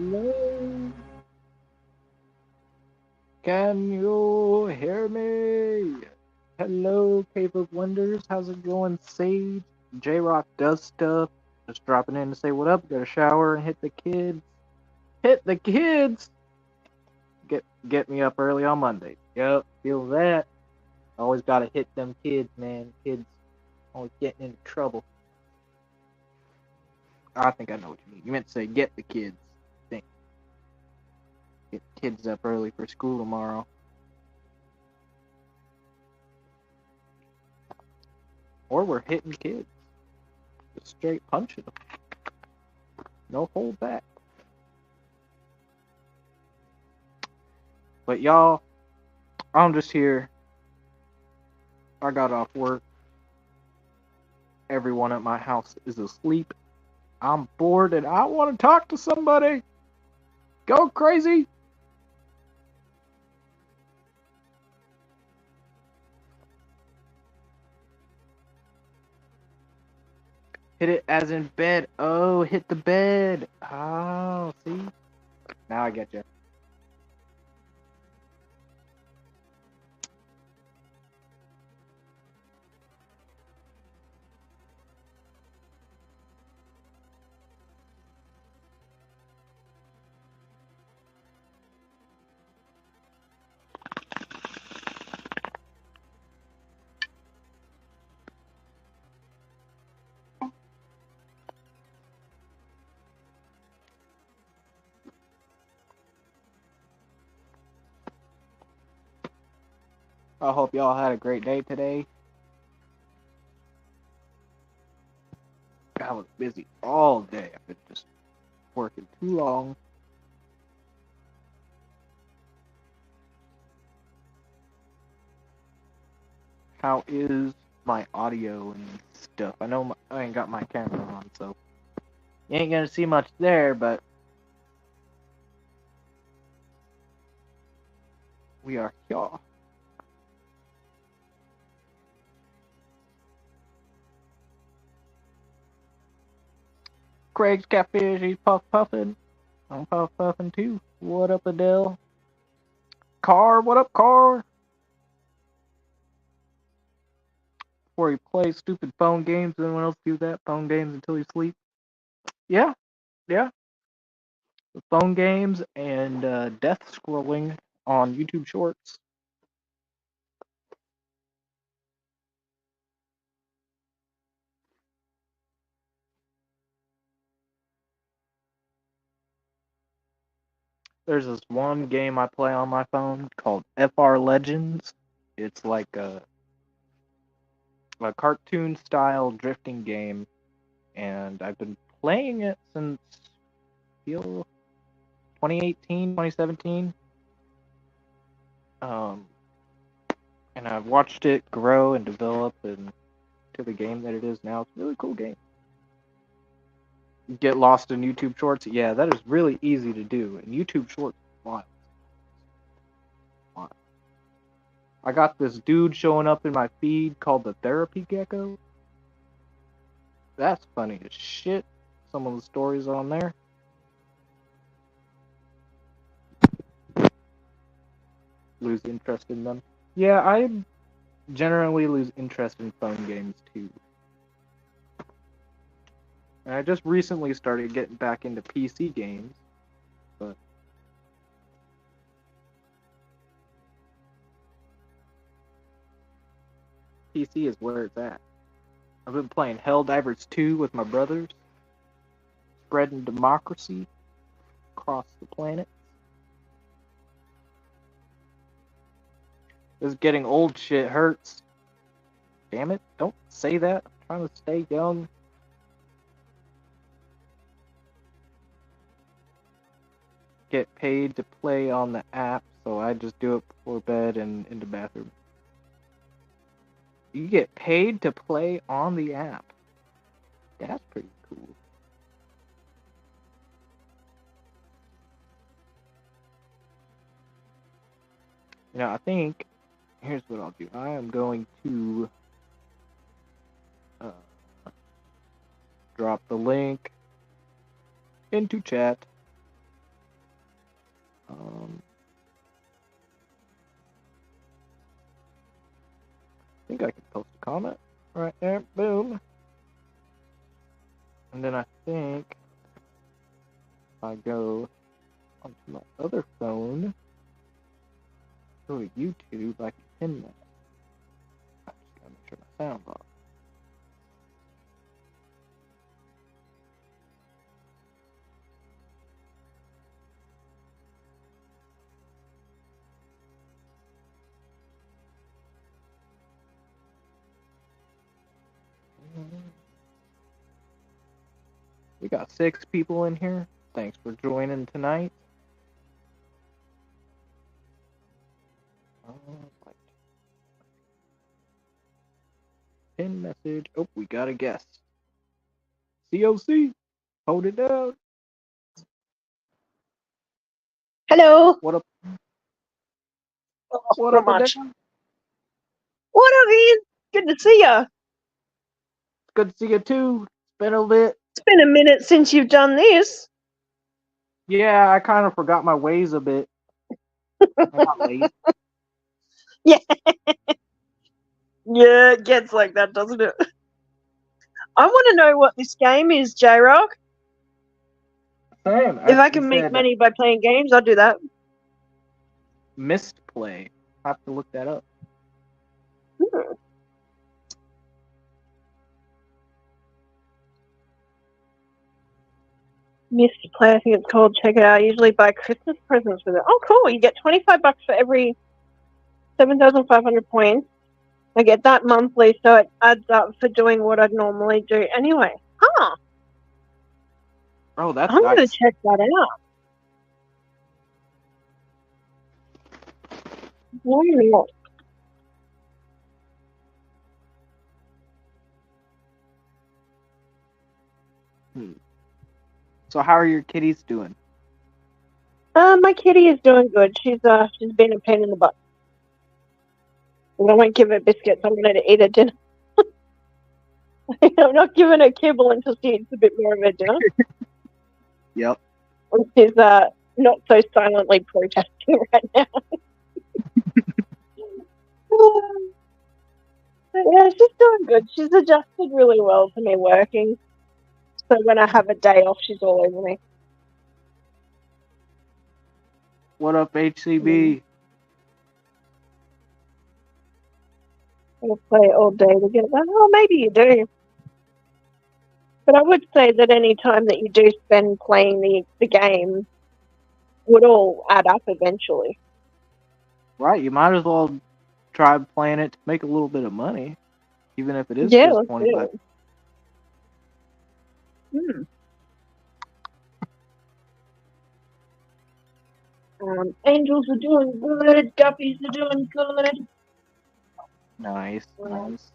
Hello? Can you hear me? Hello, Cave of Wonders. How's it going, Sage? J-Rock does stuff. Just dropping in to say what up. Got a shower and hit the kids. Hit the kids! Get me up early on Monday. Yep, feel that. Always gotta hit them kids, man. Kids always getting into trouble. I think I know what you mean. You meant to say get the kids. Think. Get the kids up early for school tomorrow. Or we're hitting kids. Just straight punching them. No hold back. But y'all, I'm just here. I got off work. Everyone at my house is asleep. I'm bored and I want to talk to somebody. Go crazy. Hit it as in bed. Oh, hit the bed. Oh, see? Now I get you. I hope y'all had a great day today. I was busy all day. I've been just working too long. How is my audio and stuff? I know I ain't got my camera on, so you ain't gonna see much there, but we are here. Craig's catfish, he's puffing. I'm puffing too. What up, Adele? Car, what up, Car? Before you play stupid phone games, anyone else do that? Phone games until you sleep? Yeah, yeah. Phone games and death scrolling on YouTube Shorts. There's this one game I play on my phone called FR Legends. It's like a cartoon style drifting game, and I've been playing it since 2018, 2017. And I've watched it grow and develop and to the game that it is now. It's a really cool game. Get lost in YouTube Shorts? Yeah, that is really easy to do. And YouTube Shorts is wild. I got this dude showing up in my feed called the Therapy Gecko. That's funny as shit. Some of the stories on there. Lose interest in them. Yeah, I generally lose interest in phone games too. And I just recently started getting back into PC games, but PC is where it's at. I've been playing Helldivers 2 with my brothers, spreading democracy across the planet. This getting old shit hurts. Damn it, don't say that. I'm trying to stay young. Get paid to play on the app, so I just do it before bed and in the bathroom. You get paid to play on the app. That's pretty cool. You know, I think here's what I'll do. I am going to drop the link into chat. I think I can post a comment right there. Boom. And then I think if I go onto my other phone, go to YouTube, I can pin that. I just gotta make sure my sound's off. We got 6 people in here. Thanks for joining tonight. Right. Pin message. Oh, we got a guest. COC, hold it down. Hello. What up? Oh, What not up, much. Adele? What up, Ian? Good to see ya. Good to see you too. It's been a bit. It's been a minute since you've done this. Yeah, I kind of forgot my ways a bit. I got lazy. Yeah. Yeah, it gets like that, doesn't it? I want to know what this game is, J-Rock. Same. If I can make money by playing games, I'll do that. Missed play. I have to look that up. Missed play, I think it's called. Check it out. I usually buy Christmas presents with it. Oh, cool. You get $25 for every 7,500 points. I get that monthly, so it adds up for doing what I'd normally do anyway. Huh. Oh, that's I'm nice. going to check that out. Why not? So how are your kitties doing? My kitty is doing good. She's been a pain in the butt. And I won't give her biscuits. I'm going to eat her dinner. I'm not giving her kibble until she eats a bit more of her dinner. Yep. She's not so silently protesting right now. But yeah, she's doing good. She's adjusted really well to me working. So when I have a day off, she's all over me. What up, HCB? We'll play all day together. Oh, maybe you do. But I would say that any time that you do spend playing the game would all add up eventually. Right, you might as well try playing it to make a little bit of money, even if it is Yeah, just 25. Angels are doing good. Guppies are doing good. Nice, nice.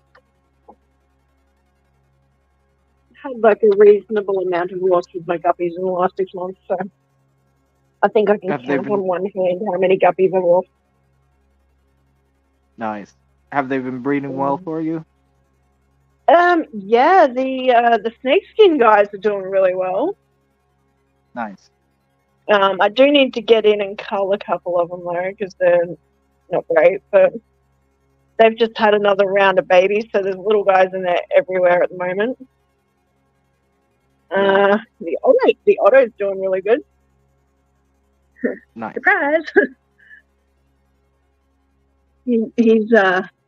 Had like a reasonable amount of loss with my guppies in the last 6 months, so I think I can count on one hand how many guppies I've lost. Nice. Have they been breeding well for you? Yeah, the snakeskin guys are doing really well. Nice. I do need to get in and cull a couple of them though, because they're not great, but they've just had another round of babies, so there's little guys in there everywhere at the moment. The Otto's doing really good. Nice. Surprise!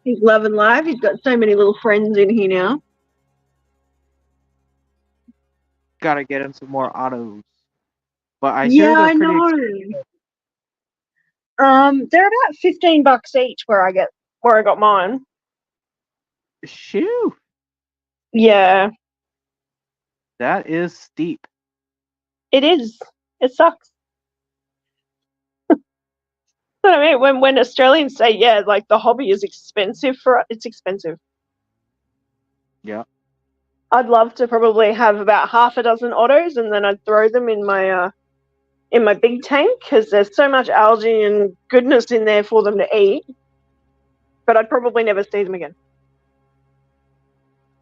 He's loving life. He's got so many little friends in here now. Gotta get him some more autos. But I hear they're pretty expensive. They're about $15 each where I got mine. Shoo! Yeah. That is steep. It is. It sucks. But I mean, when Australians say, yeah, like the hobby is expensive it's expensive. Yeah. I'd love to probably have about half a dozen autos, and then I'd throw them in my big tank because there's so much algae and goodness in there for them to eat. But I'd probably never see them again.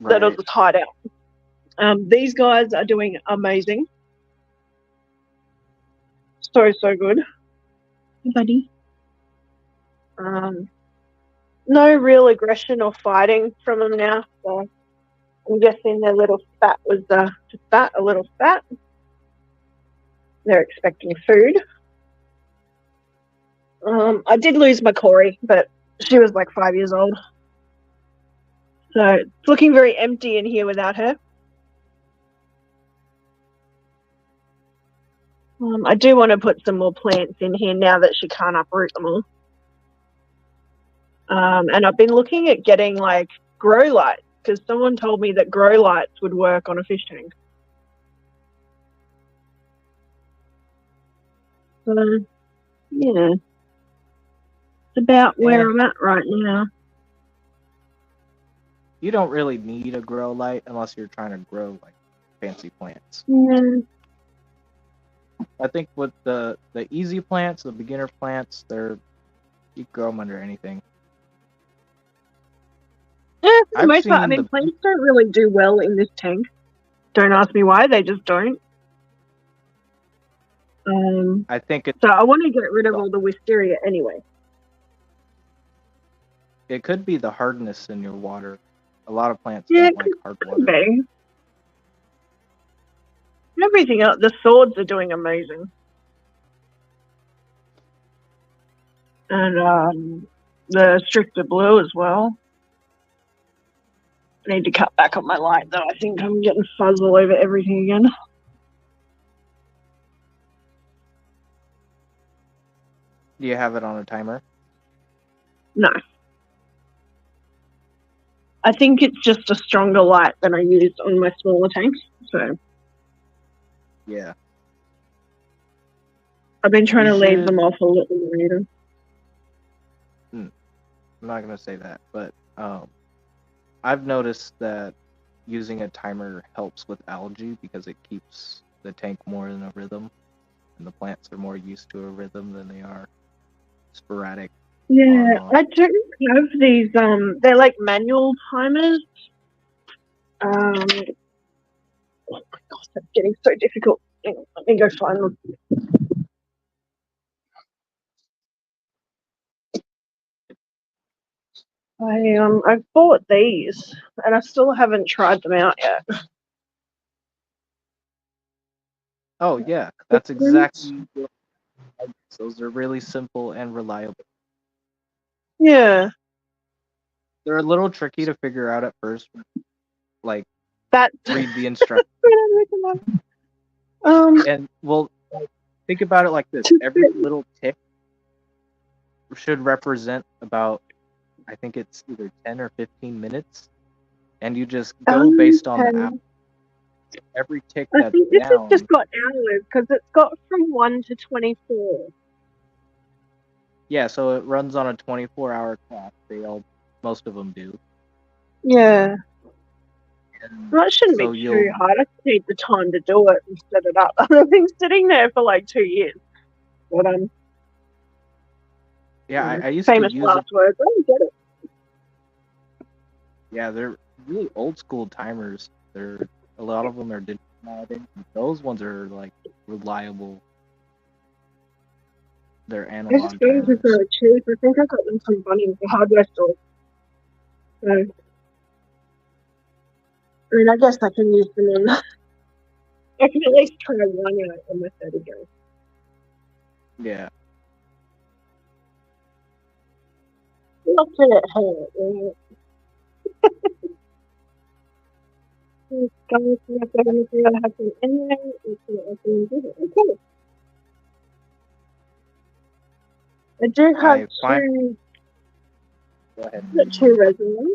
Right. That are tied out. These guys are doing amazing. So good. buddy. No real aggression or fighting from them now, so I'm guessing their little spat was just that, a little spat. They're expecting food. I did lose my Corey, but she was like 5 years old. So it's looking very empty in here without her. I do want to put some more plants in here now that she can't uproot them all. And I've been looking at getting like grow lights because someone told me that grow lights would work on a fish tank. So, yeah. It's about where I'm at right now. You don't really need a grow light unless you're trying to grow like fancy plants. Yeah. I think with the easy plants, the beginner plants, you can grow them under anything. Yeah, for the most part. I mean, plants don't really do well in this tank. Don't ask me why, they just don't. I think so I want to get rid of all the wisteria anyway. It could be the hardness in your water. A lot of plants don't like hard water. Be. Everything else, the swords are doing amazing. And the stricter blue as well. I need to cut back on my light though. I think I'm getting fuzz all over everything again. Do you have it on a timer? No. I think it's just a stronger light than I used on my smaller tanks. So yeah. I've been trying to leave them off a little later. I'm not going to say that, but I've noticed that using a timer helps with algae because it keeps the tank more in a rhythm, and the plants are more used to a rhythm than they are sporadic. Yeah, I do have these, they're like manual timers. Oh my gosh, that's getting so difficult. Hang on, let me go find them. I've bought these and I still haven't tried them out yet. Oh yeah, that's exactly. Those are really simple and reliable. Yeah. They're a little tricky to figure out at first. Like, read the instructions. And well, think about it like this: every little tick should represent about, I think it's either 10 or 15 minutes, and you just go based on the app. Every tick that's I think this has just got hours because it's got from 1 to 24. Yeah, so it runs on a 24-hour clock. Most of them do. Yeah. Well, that shouldn't be too hard. I just need the time to do it and set it up. I've been sitting there for like 2 years. But yeah, I used to use last words. I don't get it. Yeah, they're really old school timers. A lot of them are digital nowadays. Those ones are like reliable. They're analog. I just got them for cheap. I think I got them from Bunnings, the hardware store. So, I mean, I guess I can use them in. I can at least try one out on my 30 go. Yeah. Not that it hurt, right? Okay. I do have two resins.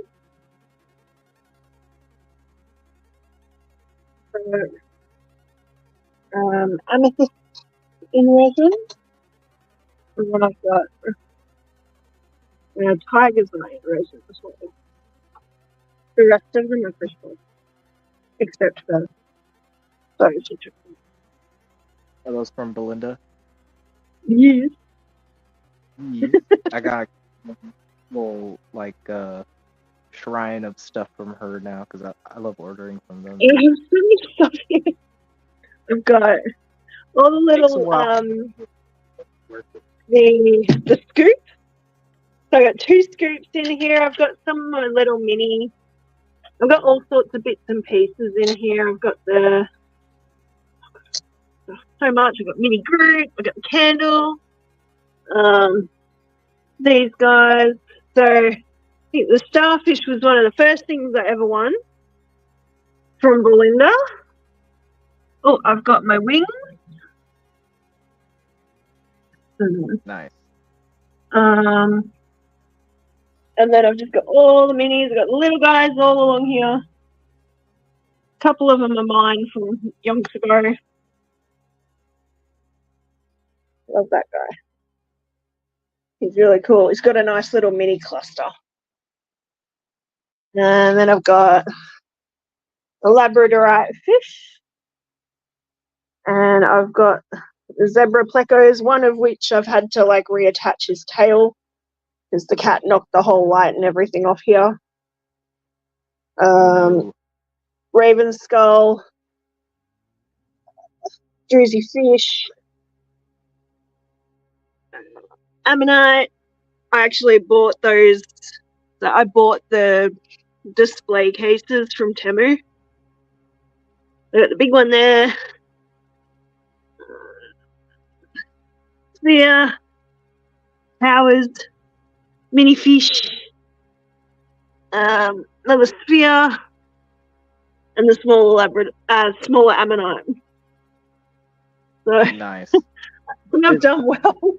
Amethyst in resin. And then I've got Tiger's Eye resin as well. The rest of them are crystal. Except for those. Are those from Belinda? Yes. I got a little shrine of stuff from her now because I love ordering from them. I have so much stuff here. I've got all the little the scoop. So I got 2 scoops in here. I've got some of my little mini. I've got all sorts of bits and pieces in here. I've got so much. I've got mini Groot. I've got the candle. These guys. So I think the starfish was one of the first things I ever won from Belinda. Oh, I've got my wings. Nice. And then I've just got all the minis. I've got the little guys all along here. A couple of them are mine from yonks ago. Love that guy. He's really cool. He's got a nice little mini cluster. And then I've got a Labradorite fish. And I've got the zebra plecos, one of which I've had to like reattach his tail because the cat knocked the whole light and everything off here. Raven skull, Jersey fish, ammonite. I actually bought those. I bought the display cases from Temu. I got the big one there. Sphere, towers, mini fish, another sphere, and the smaller ammonite. So nice. I've done well.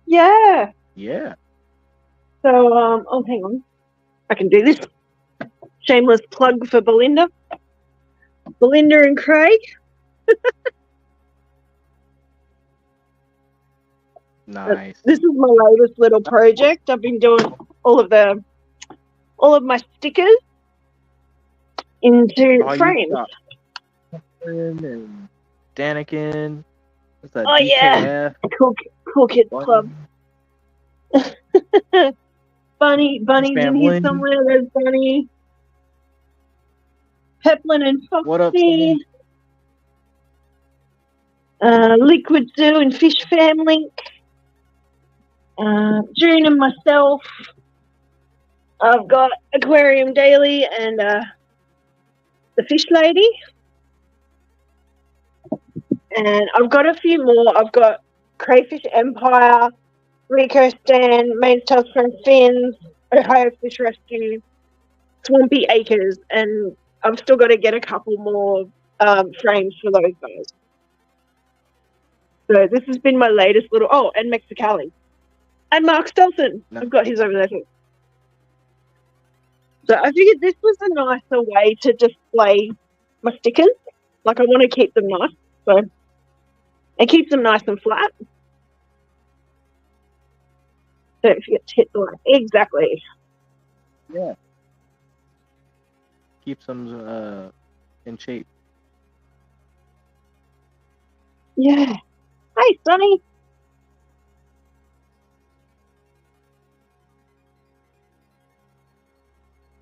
Yeah. Yeah. So hang on. I can do this. Shameless plug for Belinda. Belinda and Craig. Nice. This is my latest little project. I've been doing all of my stickers into frames. And Daniken. What's that? Oh DKF? Yeah, Cool Kids Club. Bunny's in here somewhere. There's Bunny. Peplin and Foxy. What up, Liquid Zoo and Fish Family. June and myself. I've got Aquarium Daily and the Fish Lady. And I've got a few more. I've got Crayfish Empire, Rico Stan, Mainstar from Fins, Ohio Fish Rescue, Swampy Acres, and I've still got to get a couple more frames for those guys. So this has been my latest little... Oh, and Mexicali. And Mark Stelton. No. I've got his over there too. So I figured this was a nicer way to display my stickers. Like, I want to keep them nice. So it keeps them nice and flat. Don't forget to hit the light. Exactly. Yeah. Keeps them in shape. Yeah. Hey, Sonny.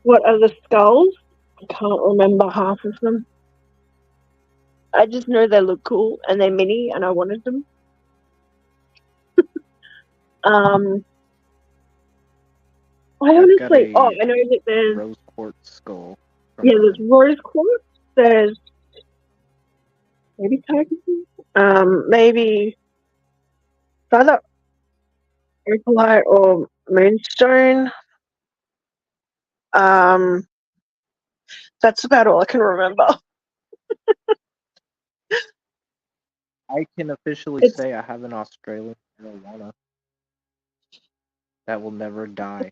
What are the skulls? I can't remember half of them. I just know they look cool and they're mini and I wanted them. I honestly... I know that there's... Rose quartz skull. Yeah, there's rose quartz. There's... Maybe tiger. Maybe... either opalite or moonstone. That's about all I can remember. I can officially say I have an Australian marijuana that will never die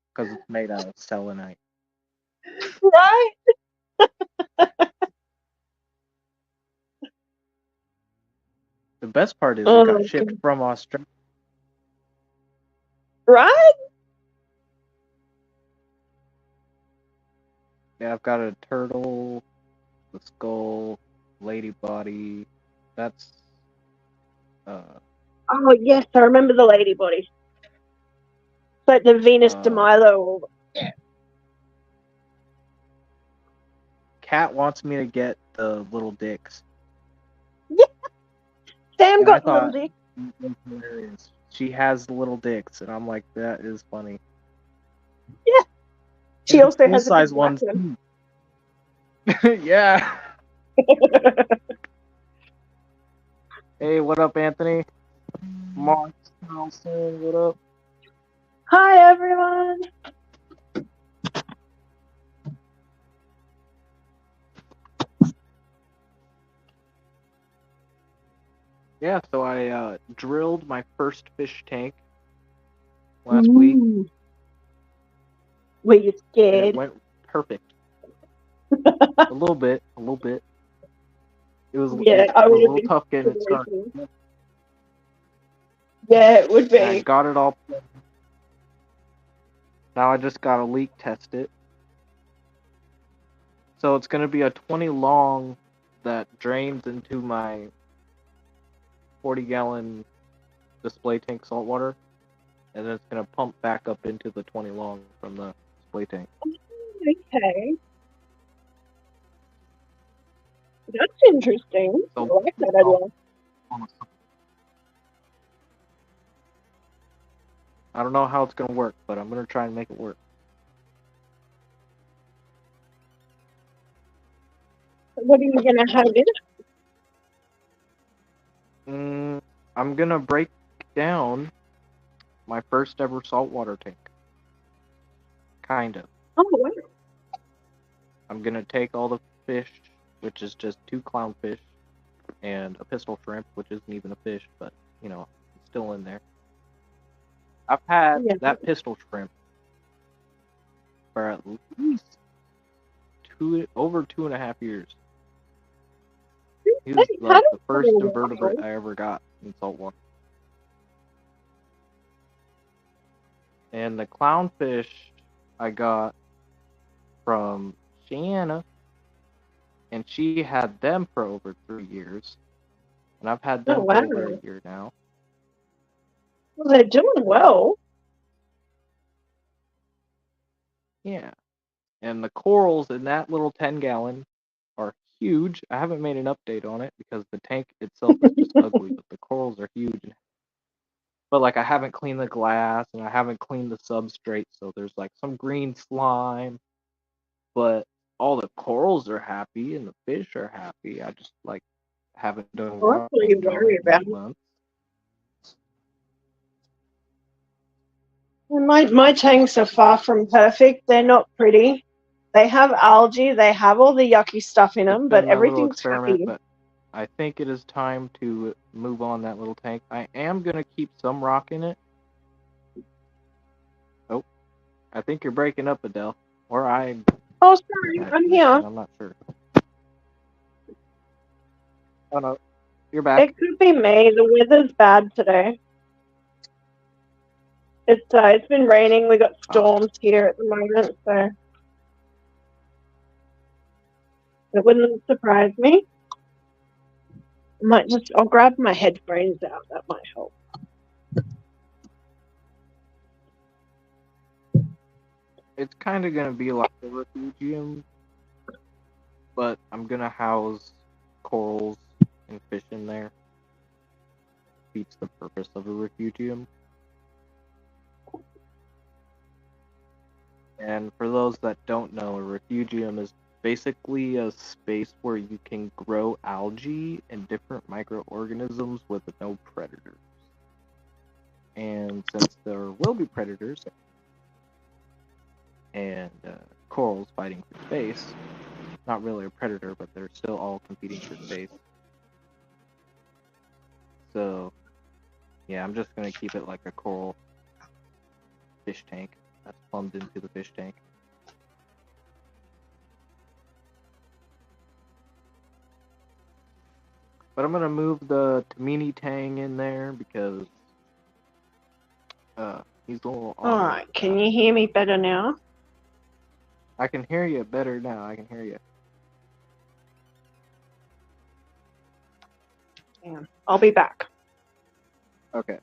because it's made out of selenite. Right? The best part is it got shipped from Australia. Right? Yeah, I've got a turtle, the skull, lady body. That's Oh yes, I remember the lady body. It's like the Venus de Milo. Yeah. Cat wants me to get the little dicks. Yeah. Sam got little dicks. That's hilarious. She has little dicks, and I'm like, that is funny. Yeah. She also Full has a size big black ones one. too. Yeah. Hey, what up, Anthony? Mark Carlson, what up? Hi, everyone. Yeah, so I drilled my first fish tank last week, Were you and it scared? went perfect. A little bit. It was Yeah, it I was would a have little been tough getting it started. scared. Yeah, it would And I be. got it all. Now I just gotta leak test it. So it's gonna be a 20 long that drains into my 40-gallon display tank saltwater, and then it's gonna pump back up into the 20 long from the display tank. Okay. That's interesting. I So like that idea. I don't know how it's gonna work, but I'm gonna try and make it work. What are you going to have in it? I'm gonna break down my first ever saltwater tank. Kind of. Oh, wow. I'm gonna take all the fish, which is just 2 clownfish, and a pistol shrimp, which isn't even a fish, but you know, it's still in there. I've had Yeah. that pistol shrimp for at least over 2.5 years. He was Hey, like the how first do you invertebrate I ever got in saltwater. And the clownfish I got from Shanna, and she had them for over 3 years, and I've had Oh, them wow. for over a year now. Well, they're doing well. Yeah. And the corals in that little 10-gallon are huge. I haven't made an update on it because the tank itself is just ugly, but the corals are huge. But like I haven't cleaned the glass and I haven't cleaned the substrate, so there's like some green slime. But all the corals are happy and the fish are happy. I just like haven't done Well, that's what you watering on worry it in about. 8 months. My tanks are far from perfect. They're not pretty. They have algae. They have all the yucky stuff in It's them, but been my little everything's experiment, happy. but I think it is time to move on that little tank. I am gonna keep some rock in it. Oh, I think you're breaking up, Adele. Or I. Oh, sorry. I'm here. I'm not sure. Oh no, you're back. It could be me. The weather's bad today. It's been raining. We got storms here at the moment, so it wouldn't surprise me. I'll grab my headphones out. That might help. It's kind of gonna be like a refugium, but I'm gonna house corals and fish in there. Beats the purpose of a refugium. And for those that don't know, a refugium is basically a space where you can grow algae and different microorganisms with no predators. And since there will be predators and corals fighting for space, not really a predator, but they're still all competing for space. So, yeah, I'm just going to keep it like a coral fish tank that's plumbed into the fish tank. But I'm going to move the Tamini Tang in there because he's a little on. Alright, can you hear me better now? I can hear you better now. I can hear you. Damn. I'll be back. Okay.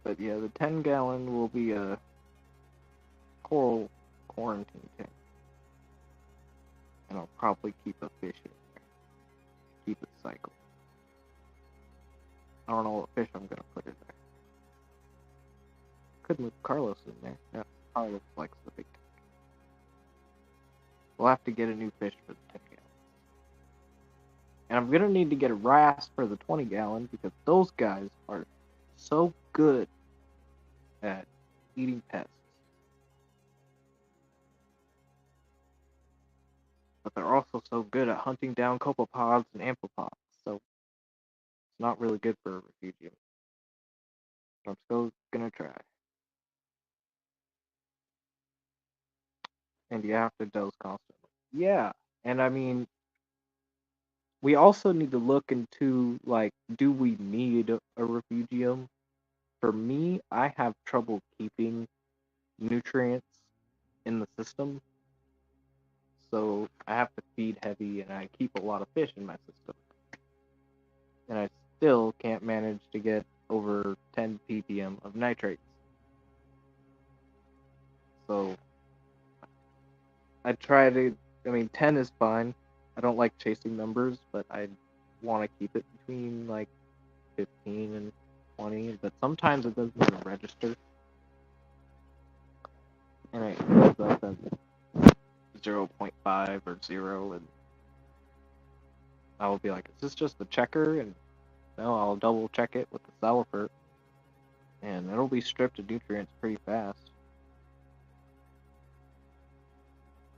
But yeah, the 10-gallon will be a coral quarantine tank. And I'll probably keep a fish in there. Keep it cycled. I don't know what fish I'm gonna put in there. Could move Carlos in there. Yeah, Carlos likes the big tank. We'll have to get a new fish for the 10-gallon. And I'm gonna need to get a wrasse for the 20-gallon because those guys are so good at eating pests. But they're also so good at hunting down copepods and amphipods, so it's not really good for a refugium. But I'm still gonna try. And you have to dose constantly. Yeah, and I mean, we also need to look into, like, do we need a refugium? For me, I have trouble keeping nutrients in the system, so I have to feed heavy, and I keep a lot of fish in my system. And I still can't manage to get over 10 ppm of nitrates. So I try to, 10 is fine. I don't like chasing numbers, but I want to keep it between like 15 and 20, but sometimes it doesn't even register. And it goes up as 0.5 or 0, and I will be like, is this just the checker? And no, I'll double check it with the Salifert, and it'll be stripped of nutrients pretty fast.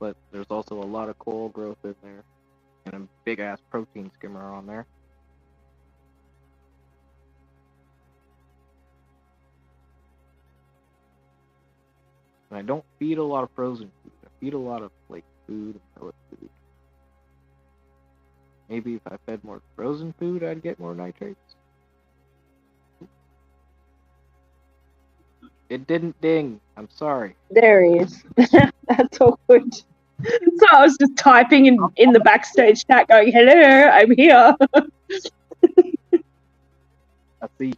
But there's also a lot of coral growth in there, and a big ass protein skimmer on there. And I don't feed a lot of frozen food. I feed a lot of like food and pellet food. Maybe if I fed more frozen food, I'd get more nitrates. It didn't ding. I'm sorry. There he is. That's all good. So I was just typing in the backstage chat going, hello, I'm here. I see.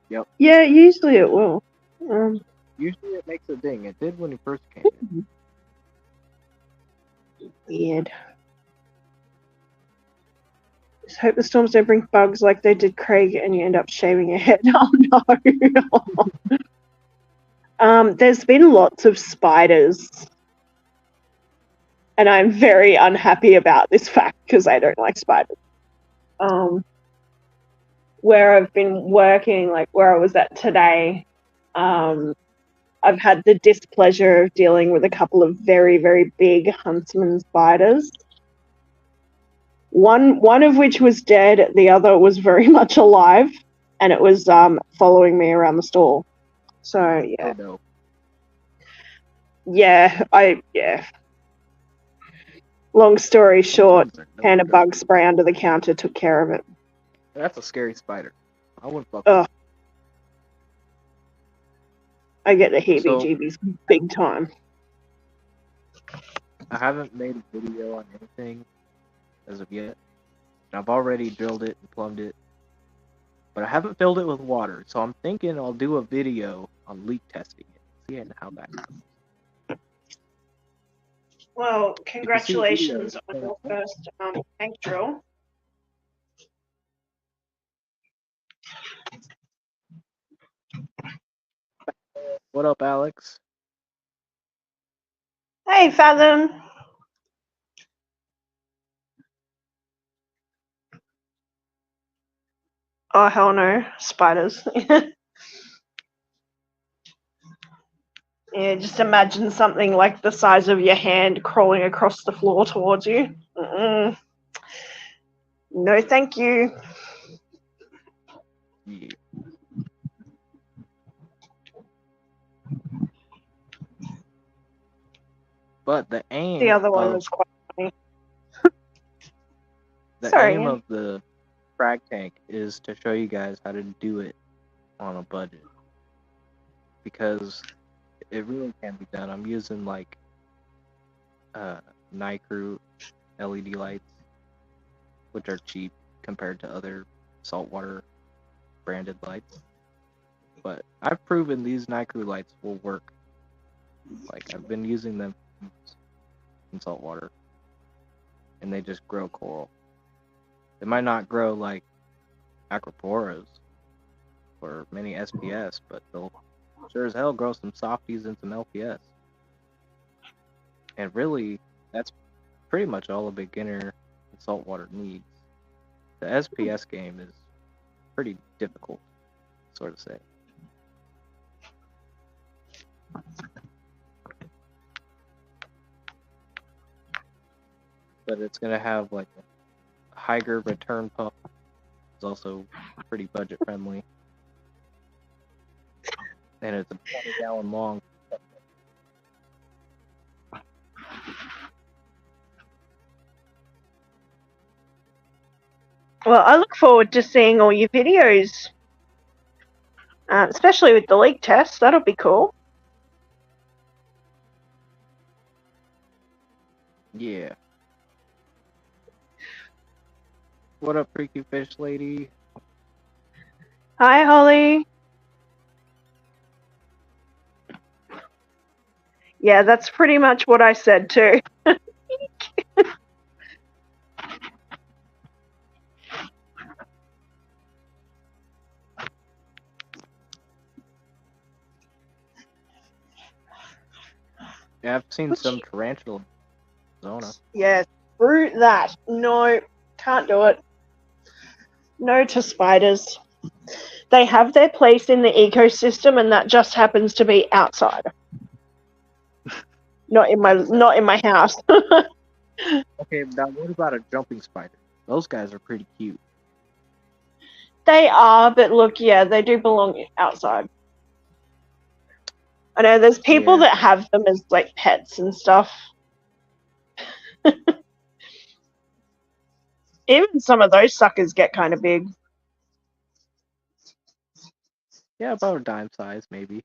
Yep. Yeah, usually it will. Usually it makes a ding. It did when he first came in. Weird. Just hope the storms don't bring bugs like they did Craig and you end up shaving your head. Oh no. There's been lots of spiders. And I'm very unhappy about this fact because I don't like spiders. Where I've been working, like where I was at today, I've had the displeasure of dealing with a couple of very, very big huntsman spiders. One of which was dead, the other was very much alive, and it was following me around the stall. So yeah. Oh, no. Yeah. Long story short, and a bug spray under the counter took care of it. That's a scary spider. I wouldn't fuck with it. I get the heebie-jeebies big time. I haven't made a video on anything as of yet. I've already drilled it and plumbed it, but I haven't filled it with water, so I'm thinking I'll do a video on leak testing it, seeing how that goes. Well, congratulations on your first tank drill. What up, Alex? Hey, Fathom. Oh, hell no. Spiders. Yeah, just imagine something like the size of your hand crawling across the floor towards you. No, thank you. Yeah. But the aim. The other one was quite funny. Aim of the frag tank is to show you guys how to do it on a budget, because it really can be done. I'm using like Nycrew LED lights, which are cheap compared to other saltwater branded lights. But I've proven these Nightcrew lights will work. Like, I've been using them in saltwater, and they just grow coral. They might not grow like acroporas or many SPS, but they'll sure as hell grow some softies and some LPS. And really, that's pretty much all a beginner in saltwater needs. The SPS game is pretty difficult, sort of say. But it's gonna have like a Higer return pump. It's also pretty budget friendly, and it's a 20-gallon long. Well, I look forward to seeing all your videos, especially with the leak test. That'll be cool. Yeah. What up, Freaky Fish Lady? Hi, Holly. Yeah, that's pretty much what I said too. Yeah, I've seen some tarantula in Arizona. Yeah, screw that. No, can't do it. No to spiders. They have their place in the ecosystem, and that just happens to be outside. Not in my house. Okay, now what about a jumping spider? Those guys are pretty cute. They are, but look, yeah, they do belong outside. I know there's people that have them as like pets and stuff. Even some of those suckers get kind of big. Yeah, about a dime size, maybe.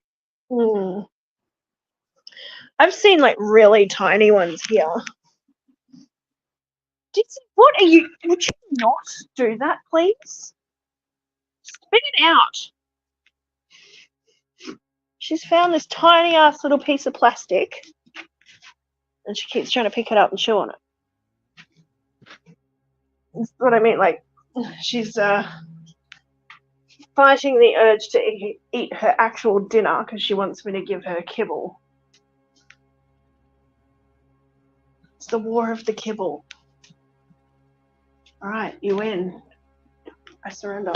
I've seen like really tiny ones here. What are you? Would you not do that, please? Spit it out. She's found this tiny ass little piece of plastic, and she keeps trying to pick it up and chew on it. That's what I mean. Like, she's fighting the urge to eat her actual dinner because she wants me to give her kibble. It's the war of the kibble. All right, you win. I surrender.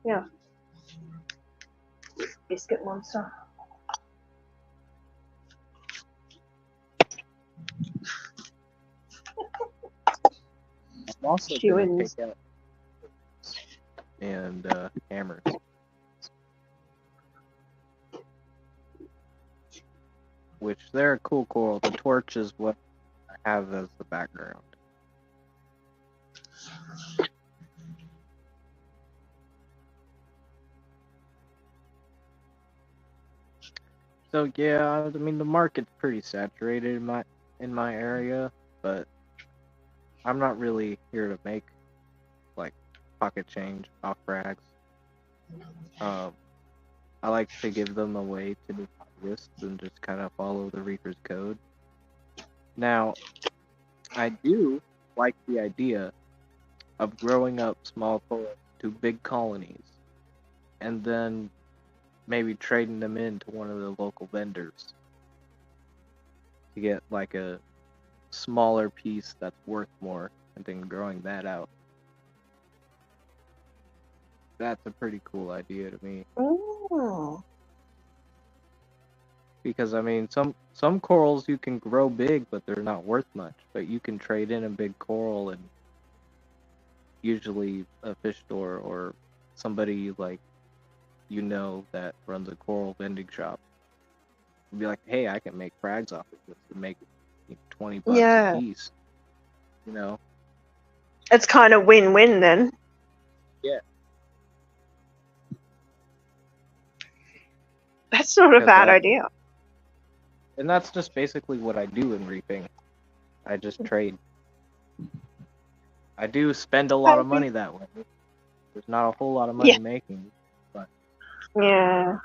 Yeah. Biscuit monster. I'm also going to take out and hammers. Which they're a cool coral. The torch is what I have as the background. So yeah, I mean the market's pretty saturated in my area, but I'm not really here to make like pocket change off frags. I like to give them away to the hobbyists and just kind of follow the Reaper's code. Now, I do like the idea of growing up small corals to big colonies, and then maybe trading them into one of the local vendors to get like a smaller piece that's worth more, and then growing that out. That's a pretty cool idea to me. Oh. Because I mean, some corals you can grow big, but they're not worth much. But you can trade in a big coral, and usually a fish store or somebody like that runs a coral vending shop would be like, "Hey, I can make frags off of this and make $20 a piece." You know, it's kind of win-win then. Yeah. That's not a bad idea. And that's just basically what I do in reaping. I just trade. I do spend a lot of money that way. There's not a whole lot of money Yeah. making, but Yeah.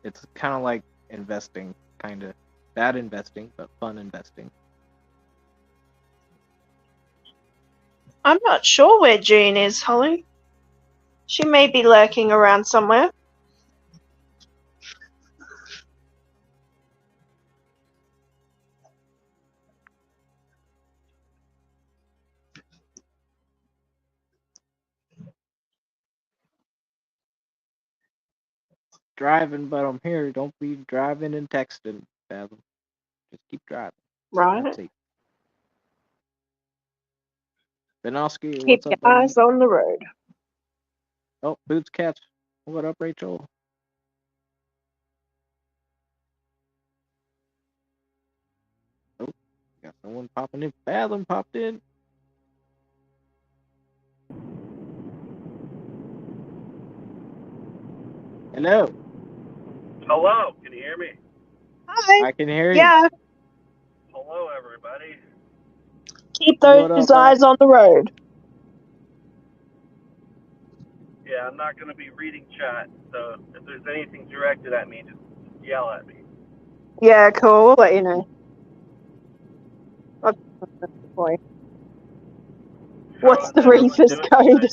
it's kind of like investing, kind of bad investing, but fun investing. I'm not sure where June is, Holly. She may be lurking around somewhere. Driving, but I'm here. Don't be driving and texting, Fathom. Just keep driving. Right. That's it. Benoski, Keep what's your up, buddy? eyes on the road. Oh, Boots Cats. What up, Rachel? Oh, got someone popping in. Fathom popped in. Hello. Hello, can you hear me? Hi. I can hear you. Yeah. Hello, everybody. Keep What those up, eyes on the road. Yeah, I'm not going to be reading chat, so if there's anything directed at me, just yell at me. Yeah, cool. We'll let you know. Boy. What's the Reaper's code?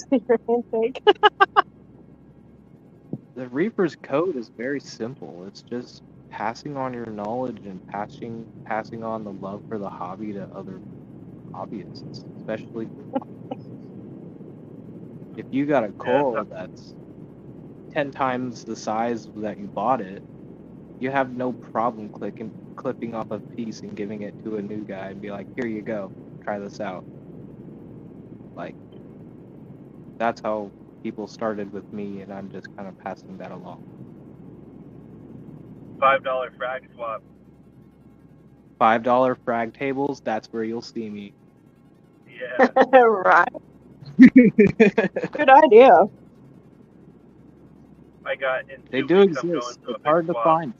The Reaper's code is very simple. It's just passing on your knowledge and passing on the love for the hobby to other hobbyists, especially if you got a coral that's 10 times the size that you bought it, you have no problem clipping off a piece and giving it to a new guy and be like, here you go, try this out. Like, that's how people started with me, and I'm just kind of passing that along. $5 frag swap. $5 frag tables, that's where you'll see me. Yeah. Right. Good idea. I got in 2 They do weeks, I'm exist. going to It's hard to swap. find.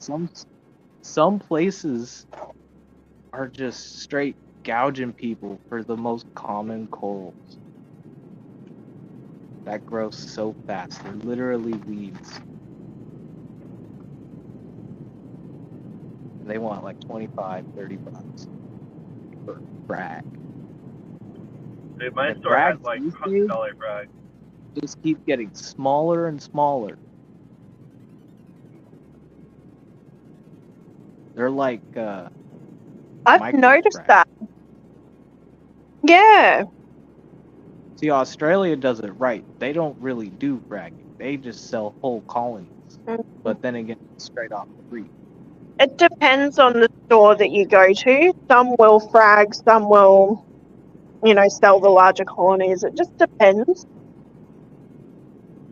Some places are just straight gouging people for the most common corals that grow so fast. They're literally weeds. They want like 25, 30 bucks for frag. Dude, my The store has frags like these $100 frag. Just keep getting smaller and smaller. They're like I've micro noticed frags. that. Yeah. See, Australia does it right. They don't really do fragging. They just sell whole colonies. But then again, straight off the reef. It depends on the store that you go to. Some will frag, some will, sell the larger colonies. It just depends.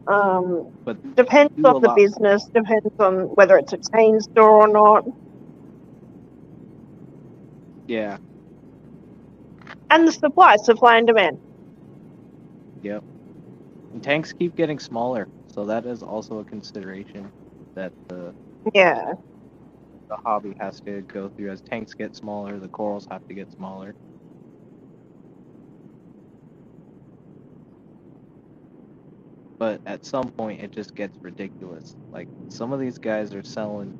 But Depends on the business, depends on whether it's a chain store or not. Yeah. And the supply and demand. Yep. And tanks keep getting smaller, so that is also a consideration that the hobby has to go through. As tanks get smaller, the corals have to get smaller. But at some point, it just gets ridiculous. Like, some of these guys are selling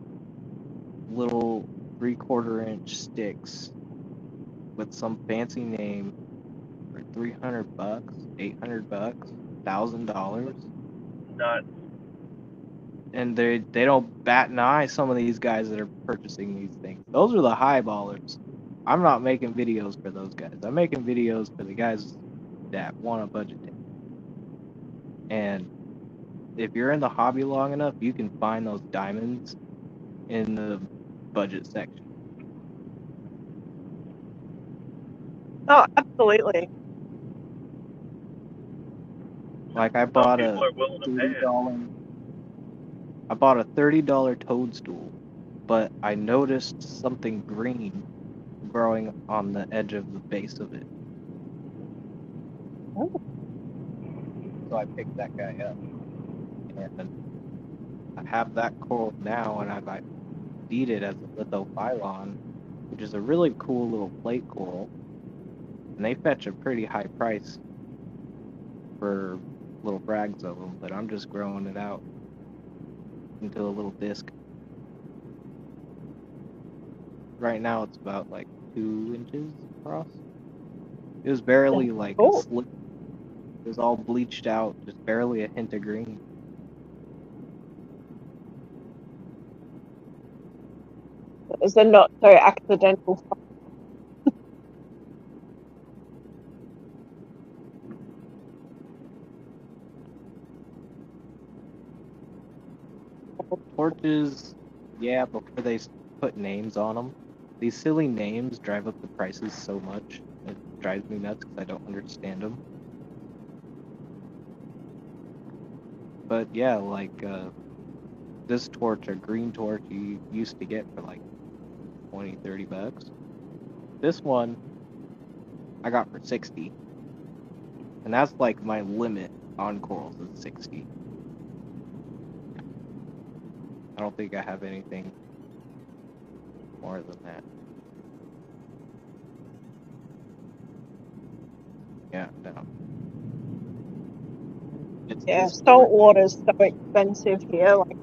little 3/4 inch sticks with some fancy name for $300, $800, $1,000. Nuts. And they don't bat an eye, some of these guys that are purchasing these things. Those are the high ballers. I'm not making videos for those guys. I'm making videos for the guys that want a budget tank. And if you're in the hobby long enough, you can find those diamonds in the budget section. Oh, absolutely. Like, I bought Some people are willing to pay it. I bought a $30 toadstool, but I noticed something green growing on the edge of the base of it. Oh. So I picked that guy up. And I have that coral now, and I feed it as a lithophyllon, which is a really cool little plate coral. And they fetch a pretty high price. for little frags of them, but I'm just growing it out into a little disc. Right now it's about like 2 inches across. It was barely like Cool. a slip. It was all bleached out, just barely a hint of green. Is there not so accidental? Torches, yeah, before they put names on them. These silly names drive up the prices so much. It drives me nuts because I don't understand them. But yeah, like this torch, a green torch, you used to get for like 20, 30 bucks. This one I got for 60. And that's like my limit on corals is 60. I don't think I have anything more than that. Yeah, no. Yeah, salt water's so expensive here. Like,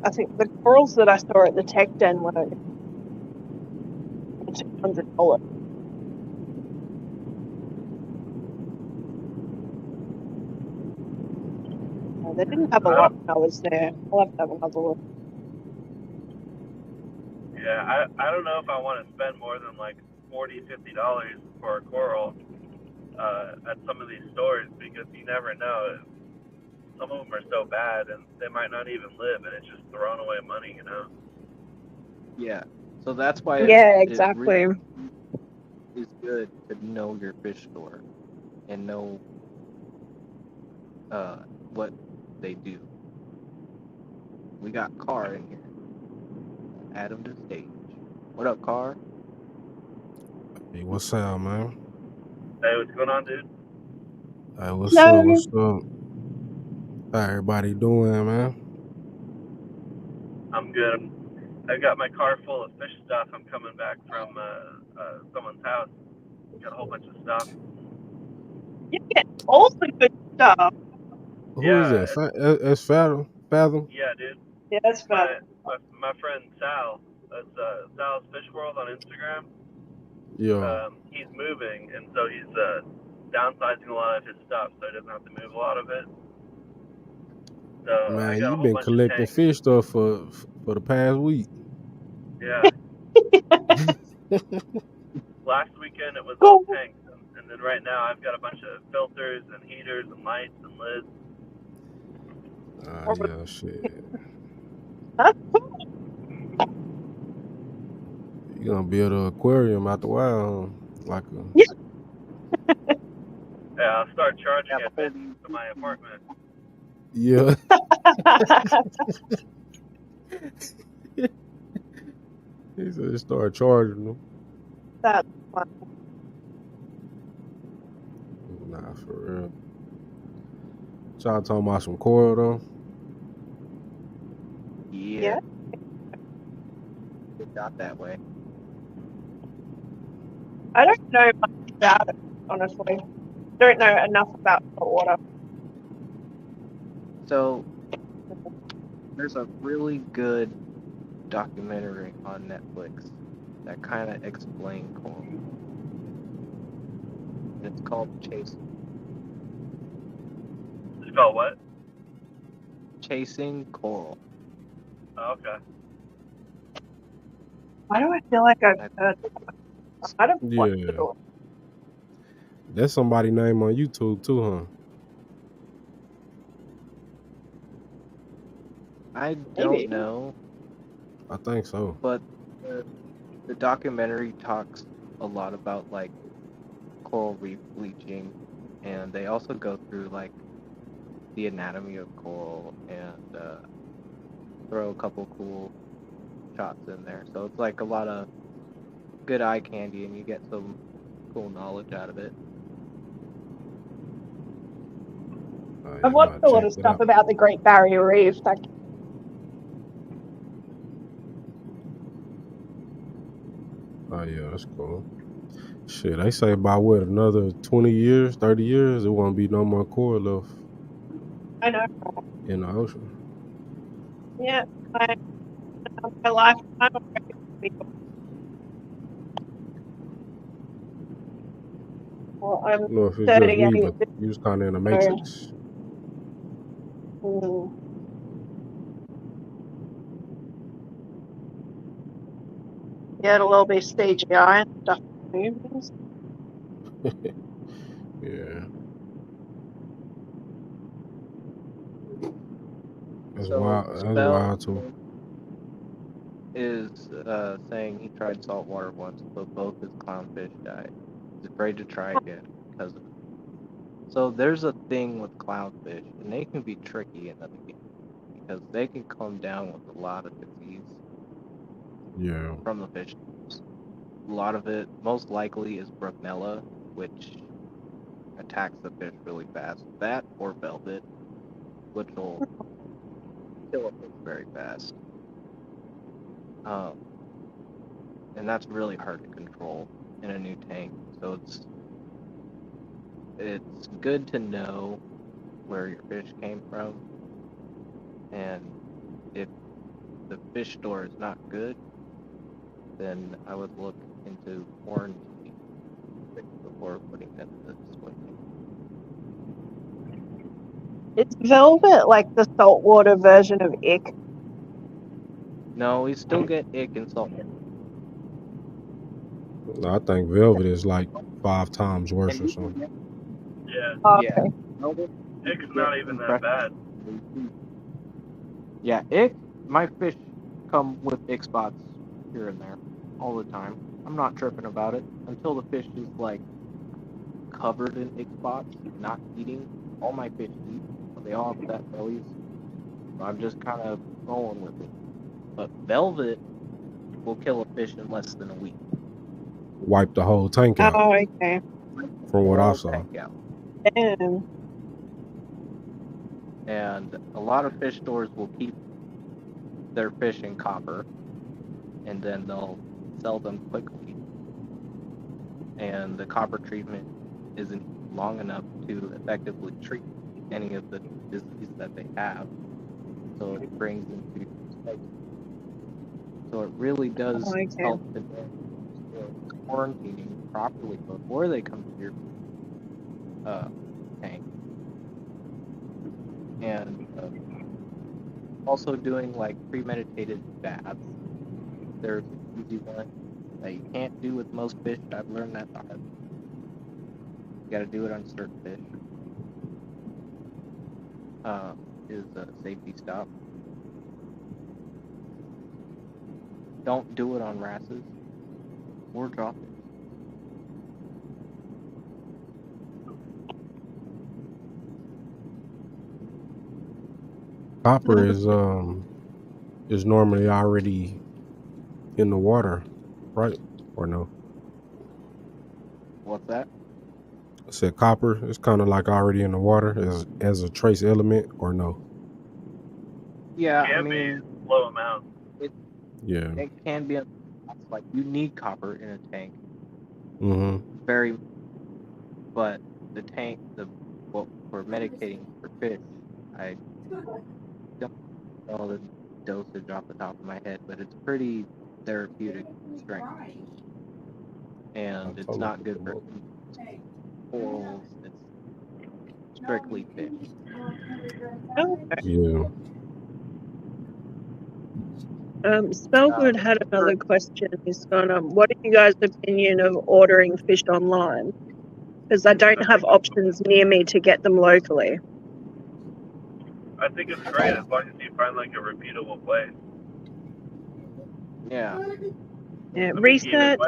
I think the corals that I saw at the tech den were $200. No, they didn't have a lot when I was there. I'll have to have another look. Yeah, I don't know if I want to spend more than like $40, $50 for a coral at some of these stores, because you never know. Some of them are so bad and they might not even live, and it's just throwing away money, you know? Yeah, so that's why Yeah, it exactly. really is good to know your fish store and know what they do. We got Carr in here. Add him to stage. What up, Carr? Hey, what's up, man? Hey, what's going on, dude? Hey, what's up? What's up? How everybody doing, man? I'm good. I've got my car full of fish stuff. I'm coming back from someone's house. Got a whole bunch of stuff. You get all the good stuff. Who is that? That's Fathom? Yeah, dude. Yeah, that's fun. My friend Sal. That's Sal's Fish World on Instagram. Yeah. He's moving, and so he's downsizing a lot of his stuff, so he doesn't have to move a lot of it. So Man, I got a you whole been bunch collecting of tanks. fish stuff for the past week. Yeah. Last weekend it was all tanks, and then right now I've got a bunch of filters and heaters and lights and lids. Yeah, shit. That's cool. You gonna build an aquarium out the wild, like a... Yeah, I'll start charging admissions to my apartment. Yeah. He said start charging them. That's fun. Nah, for real. Y'all talking about some coral though? Yeah. It got that way. I don't know much about it, honestly. Don't know enough about salt water. So there's a really good documentary on Netflix that kind of explains coral. It's called Chasing. It's called what? Chasing Coral. Oh, okay. Why do I feel like I've heard of it? I might have watched it Yeah. all. That's somebody's name on YouTube too, huh? I Maybe. don't know, I think so. but the documentary talks a lot about like coral reef bleaching, and they also go through like the anatomy of coral and throw a couple cool shots in there. So it's like a lot of good eye candy, and you get some cool knowledge out of it. I've watched a lot of stuff about the Great Barrier Reef. Like, Oh yeah, that's cool. Shit, they say by what, another 20 years, 30 years, there won't be no more coral left I know. in the ocean. Yeah, my lifetime. Well, I I'm don't know if it's just 38. me, but you was kind of in the matrix. Mm. Yeah, it'll all be CGI and stuff. Movies. Yeah. That's So wild. That's Spell wild too. is saying he tried saltwater once, but both his clownfish died. He's afraid to try again because of it. So there's a thing with clownfish, and they can be tricky in the beginning because they can come down with a lot of disease Yeah. from the fish. A lot of it, most likely, is Brugnella, which attacks the fish really fast. That or velvet, which will kill a fish very fast. And that's really hard to control in a new tank. So it's good to know where your fish came from, and if the fish store is not good, then I would look into quarantine before putting it in the swim. It's velvet, like the saltwater version of ick. No, we still get ick and salt. I think velvet is like 5 times worse or something. Yeah. Yeah. It's not even that bad. Yeah, ick. My fish come with ick spots here and there all the time. I'm not tripping about it until the fish is like covered in ick spots, not eating. All my fish eat, but they all have fat bellies. So I'm just kind of going with it. But velvet will kill a fish in less than a week. Wipe the whole tank out. Oh, okay. From what I saw. Damn. And a lot of fish stores will keep their fish in copper, and then they'll sell them quickly. And the copper treatment isn't long enough to effectively treat any of the disease that they have. So it brings into space. So it really does help to quarantining properly before they come to your tank. And also doing like premeditated baths. There's an easy one that you can't do with most fish. I've learned that the hard way. You gotta do it on certain fish. Is a safety stop. Don't do it on wrasses or drawfish. Copper is normally already in the water, right? Or no? What's that? I said copper is kind of like already in the water as a trace element, or no? Yeah, It can be low amount. It can be. Like you need copper in a tank. Mm-hmm. But the tank, what we're medicating for fish, I don't know the dosage off the top of my head, but it's pretty therapeutic strength, and it's not good for corals. It's strictly fish. Yeah. Spellgood had another question. He's gone, what are you guys' opinion of ordering fish online? Because I don't have options near me to get them locally. I think it's great as long as you find like a repeatable place. Yeah. Yeah. Research.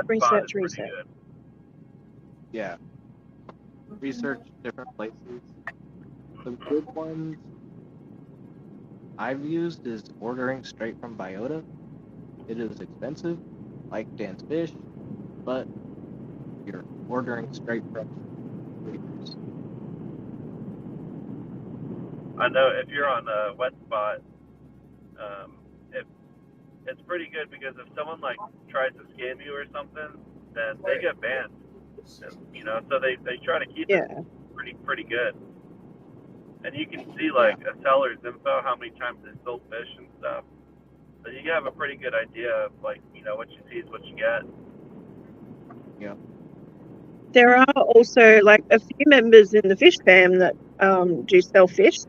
Yeah. Research different places. Some good ones I've used is ordering straight from Biota. It is expensive, like Dan's Fish, but you're ordering straight from breeders. I know if you're on a wet spot, it's pretty good because if someone like tries to scam you or something, then they get banned. You know, so they try to keep Yeah. it pretty good. And you can see Yeah. like a seller's info, how many times they sold fish and stuff. So you have a pretty good idea of like, you know, what you see is what you get. There are also like a few members in the fish fam that do sell fish.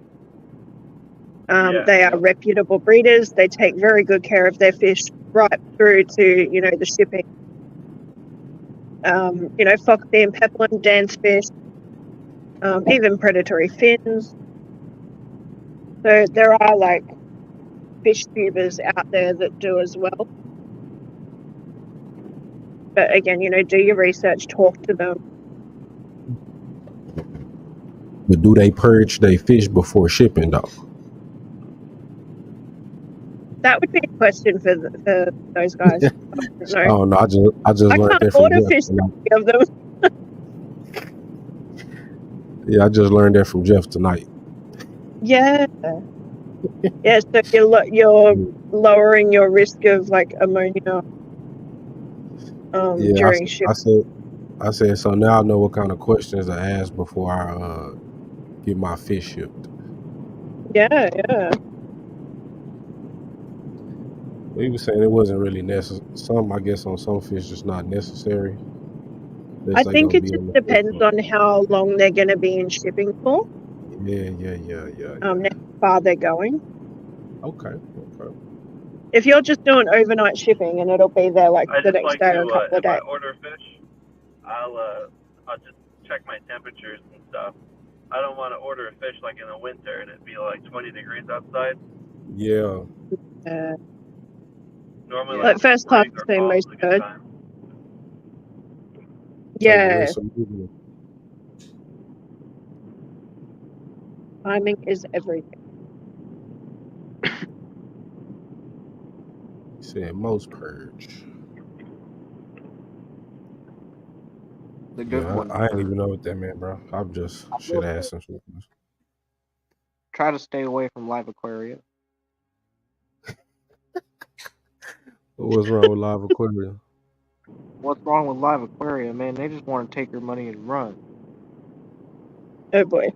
Yeah. They are Yep. reputable breeders. They take very good care of their fish right through to, you know, the shipping. You know, Foxy and Peplin dance fish, even predatory fins. So there are like fish tubers out there that do as well. But again, you know, do your research, talk to them. But do they purge their fish before shipping, though? That would be a question for those guys. I don't know. Oh no, I just learned can't that from order Jeff fish tonight. of them. Yeah, I just learned that from Jeff tonight. Yeah. Yeah, so you're lowering your risk of like ammonia Yeah, during shipping. I said, so now I know what kind of questions I ask before I get my fish shipped. Yeah. He was saying it wasn't really necessary. Some, I guess, on some fish, it's not necessary. I think it just depends on how long they're going to be in shipping for. Yeah. How far they're going. Okay. If you're just doing overnight shipping and it'll be there like the next day or a couple of days. If I order fish, I'll just check my temperatures and stuff. I don't want to order a fish like in the winter and it'd be like 20 degrees outside. Yeah. Normally, like first class is the most good. Yeah. Timing is everything. You said most purge. The good one. I ain't even know what that meant, bro. I'm just shit assing. Try to stay away from live aquaria. What's wrong with live aquaria? What's wrong with live aquaria, man? They just want to take your money and run. Oh boy.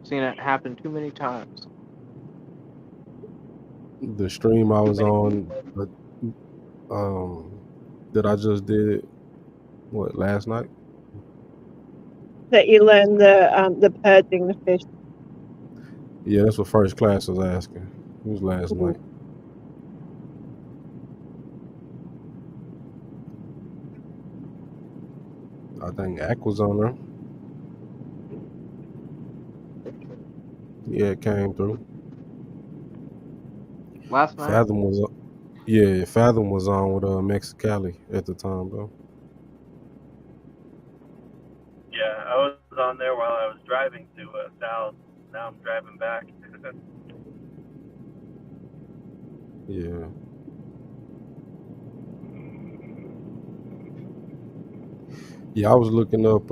Seen it happen too many times. The stream I was on, that I just did, last night? That you learn the purging the fish. Yeah, that's what first class was asking. It was last night. I think Ack was on there. Yeah, it came through. Last night? Fathom was on with Mexicali at the time, though. Yeah, I was on there while I was driving to South. Now I'm driving back. Yeah. Yeah, I was looking up,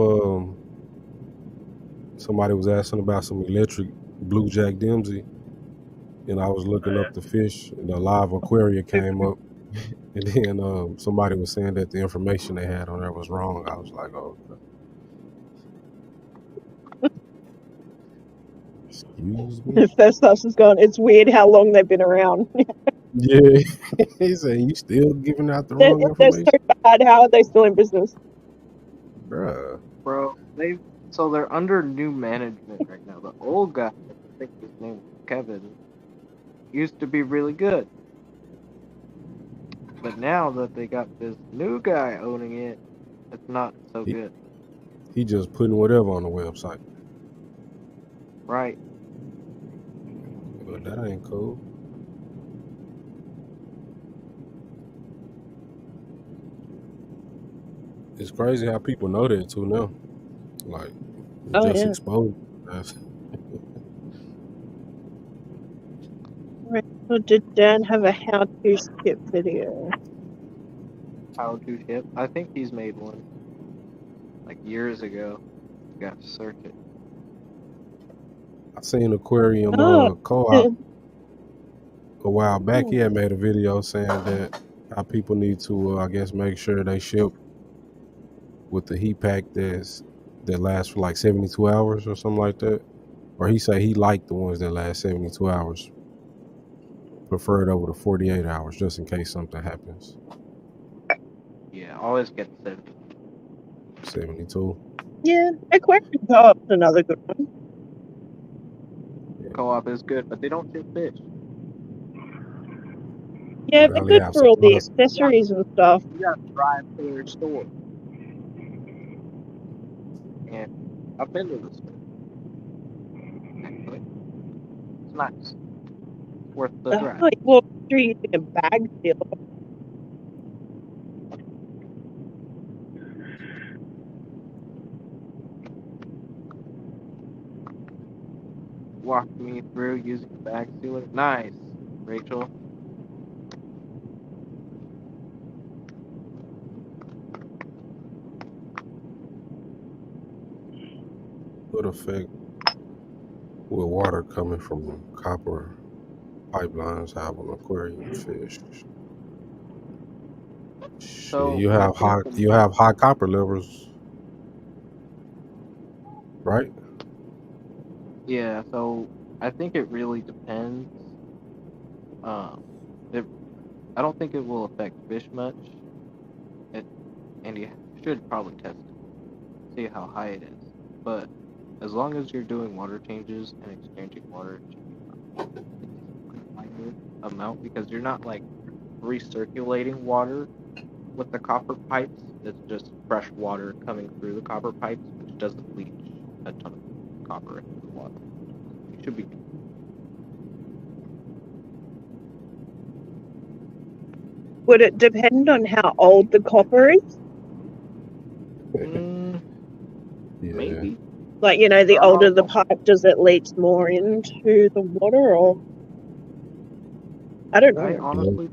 somebody was asking about some electric Blue Jack Dempsey, and I was looking up the fish, and the live aquaria came up, and then somebody was saying that the information they had on there was wrong. I was like, oh, okay. Excuse me? The first class is gone. It's weird how long they've been around. Yeah. He's saying you still giving out the wrong information? They're so bad. How are they still in business? Bruh. Bro, they're under new management right now. The old guy, I think his name was Kevin, used to be really good. But now that they got this new guy owning it, it's not so good. He just putting whatever on the website. Right. But that ain't cool. It's crazy how people know that too now. Like, just exposed. Right. So did Dan have a how-to skip video? How to ship? I think he's made one. Like years ago. You got to search it. I seen Aquarium Co-op a while back. He had made a video saying that how people need to, I guess, make sure they ship with the heat pack that lasts for like 72 hours or something like that. Or he say he liked the ones that last 72 hours, preferred over the 48 hours, just in case something happens. Yeah, always get 70. 72. Yeah, Aquarium Co-op's another good one. Co-op is good, but they don't ship fish. Yeah, They they're only good have for all the supplies. accessories and stuff. You gotta drive to their store. And I've been to the store. Actually, it's nice. It's worth the drive. Like, well, through using a bag sealer. Walk me through using a bag sealer. Nice, Rachel. What effect will water coming from copper pipelines have on aquarium fish? Shit, So you have high copper levels, right? Yeah, so I think it really depends. I don't think it will affect fish much. And you should probably test it, see how high it is. But as long as you're doing water changes and exchanging water, it's a minor amount because you're not like recirculating water with the copper pipes. It's just fresh water coming through the copper pipes, which doesn't leach a ton of copper into the water. You should be. Would it depend on how old the copper is? Yeah. Maybe. Like, you know, the older the pipe, does it leach more into the water, or I don't know. I honestly,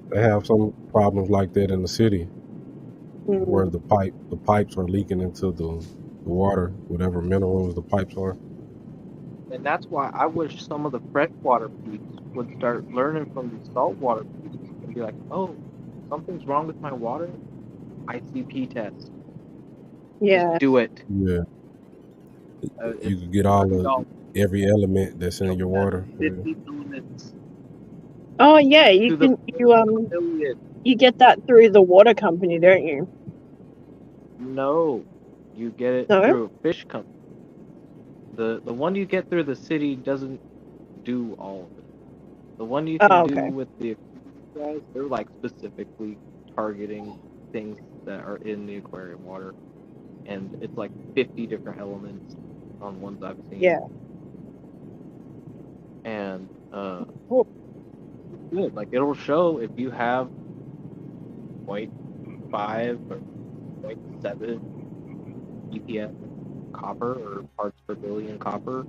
They have some problems like that in the city where the pipes are leaking into the water, whatever minerals the pipes are. and that's why I wish some of the freshwater peeps would start learning from the saltwater peeps and be like, oh, something's wrong with my water. ICP test. Yeah. Just do it. Yeah. You can get every element that's in your water. 50 elements. Oh yeah, you get that through the water company, don't you? No, you get it through a fish company. The one you get through the city doesn't do all of it. The one you can do with the guys, they're like specifically targeting things that are in the aquarium water, and it's like 50 different elements on ones I've seen. Yeah. And good. Like it'll show if you have 0.5 or 0.7 ppm copper or parts per billion copper.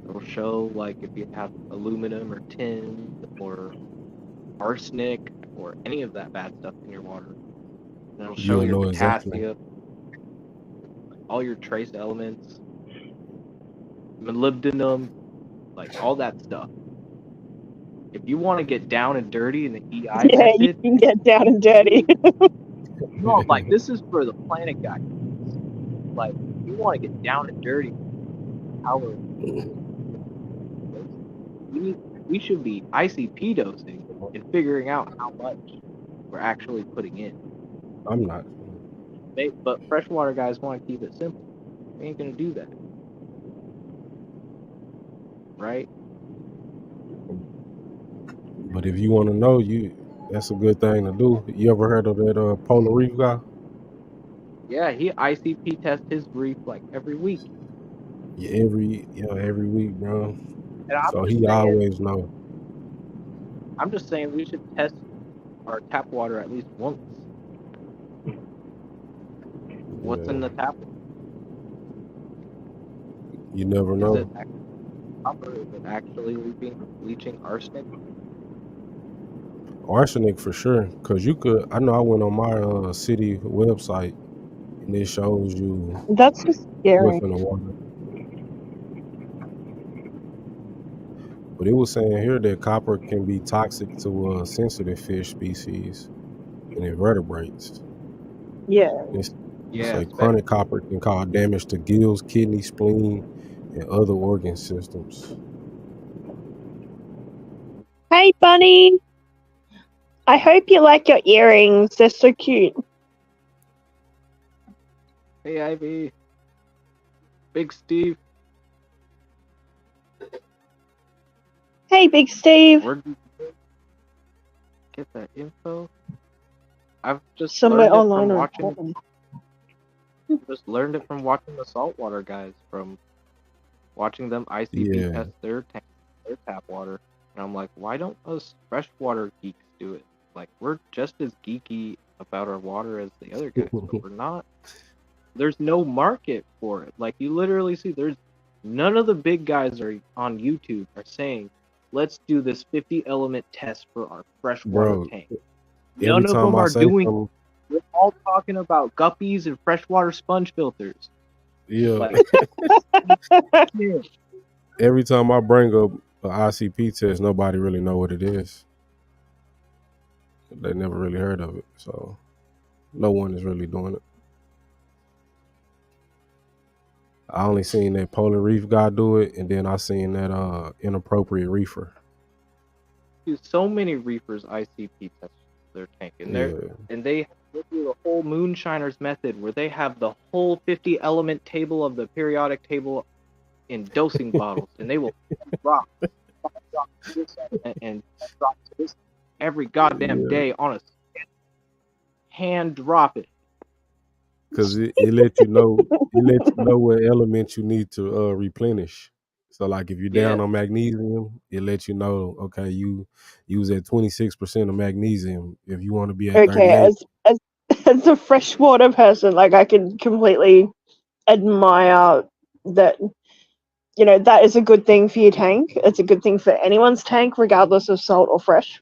It'll show like if you have aluminum or tin or arsenic or any of that bad stuff in your water. And it'll show your potassium, all your trace elements, molybdenum, like all that stuff. If you want to get down and dirty in the EI method, you can get down and dirty. No, like this is for the planet guys. Like if you want to get down and dirty, we should be ICP dosing and figuring out how much we're actually putting in. I'm not. But freshwater guys want to keep it simple. We ain't gonna do that, right? But if you want to know, that's a good thing to do. You ever heard of that Polar Reef guy? Yeah, he ICP tests his reef like every week. Yeah, every week, bro. So he always know. I'm just saying we should test our tap water at least once. What's in the tap? You never know. Is it actually leaching arsenic? Arsenic for sure, because I know I went on my city website and it shows you that's just scary what's in the water. But it was saying here that copper can be toxic to sensitive fish species and invertebrates. Yeah. It's Yeah, like chronic copper can cause damage to gills, kidney, spleen, and other organ systems. Hey, Bunny. I hope you like your earrings. They're so cute. hey Ivy, Big Steve, Hey, Big Steve. where'd you get that info? I've just Somewhere learned it online from or watching. important. Just learned it from watching the saltwater guys, from watching them ICP Yeah. test their tank, their tap water, and I'm like, why don't us freshwater geeks do it? Like, we're just as geeky about our water as the other guys, but we're not. There's no market for it. Like, you literally see, there's none of the big guys are on YouTube are saying, let's do this 50 element test for our freshwater Bro, tank. every None of time them I are say doing. something, We're all talking about guppies and freshwater sponge filters. yeah, Like, yeah. every time I bring up an ICP test, nobody really know what it is. They never really heard of it, so no one is really doing it. I only seen that Polar Reef guy do it, and then I seen that inappropriate reefer. So many reefers ICP test their tank, and Yeah, they do the whole moonshiners method where they have the whole 50 element table of the periodic table in dosing bottles, and they will drop this and drop this every goddamn day on a hand drop it. because it let you know what element you need to replenish. So like if you're down on magnesium, it lets you know, okay, you use at 26% of magnesium. If you want to be at Okay, 38, as a freshwater person, like I can completely admire that. You know, that is a good thing for your tank. It's a good thing for anyone's tank, regardless of salt or fresh.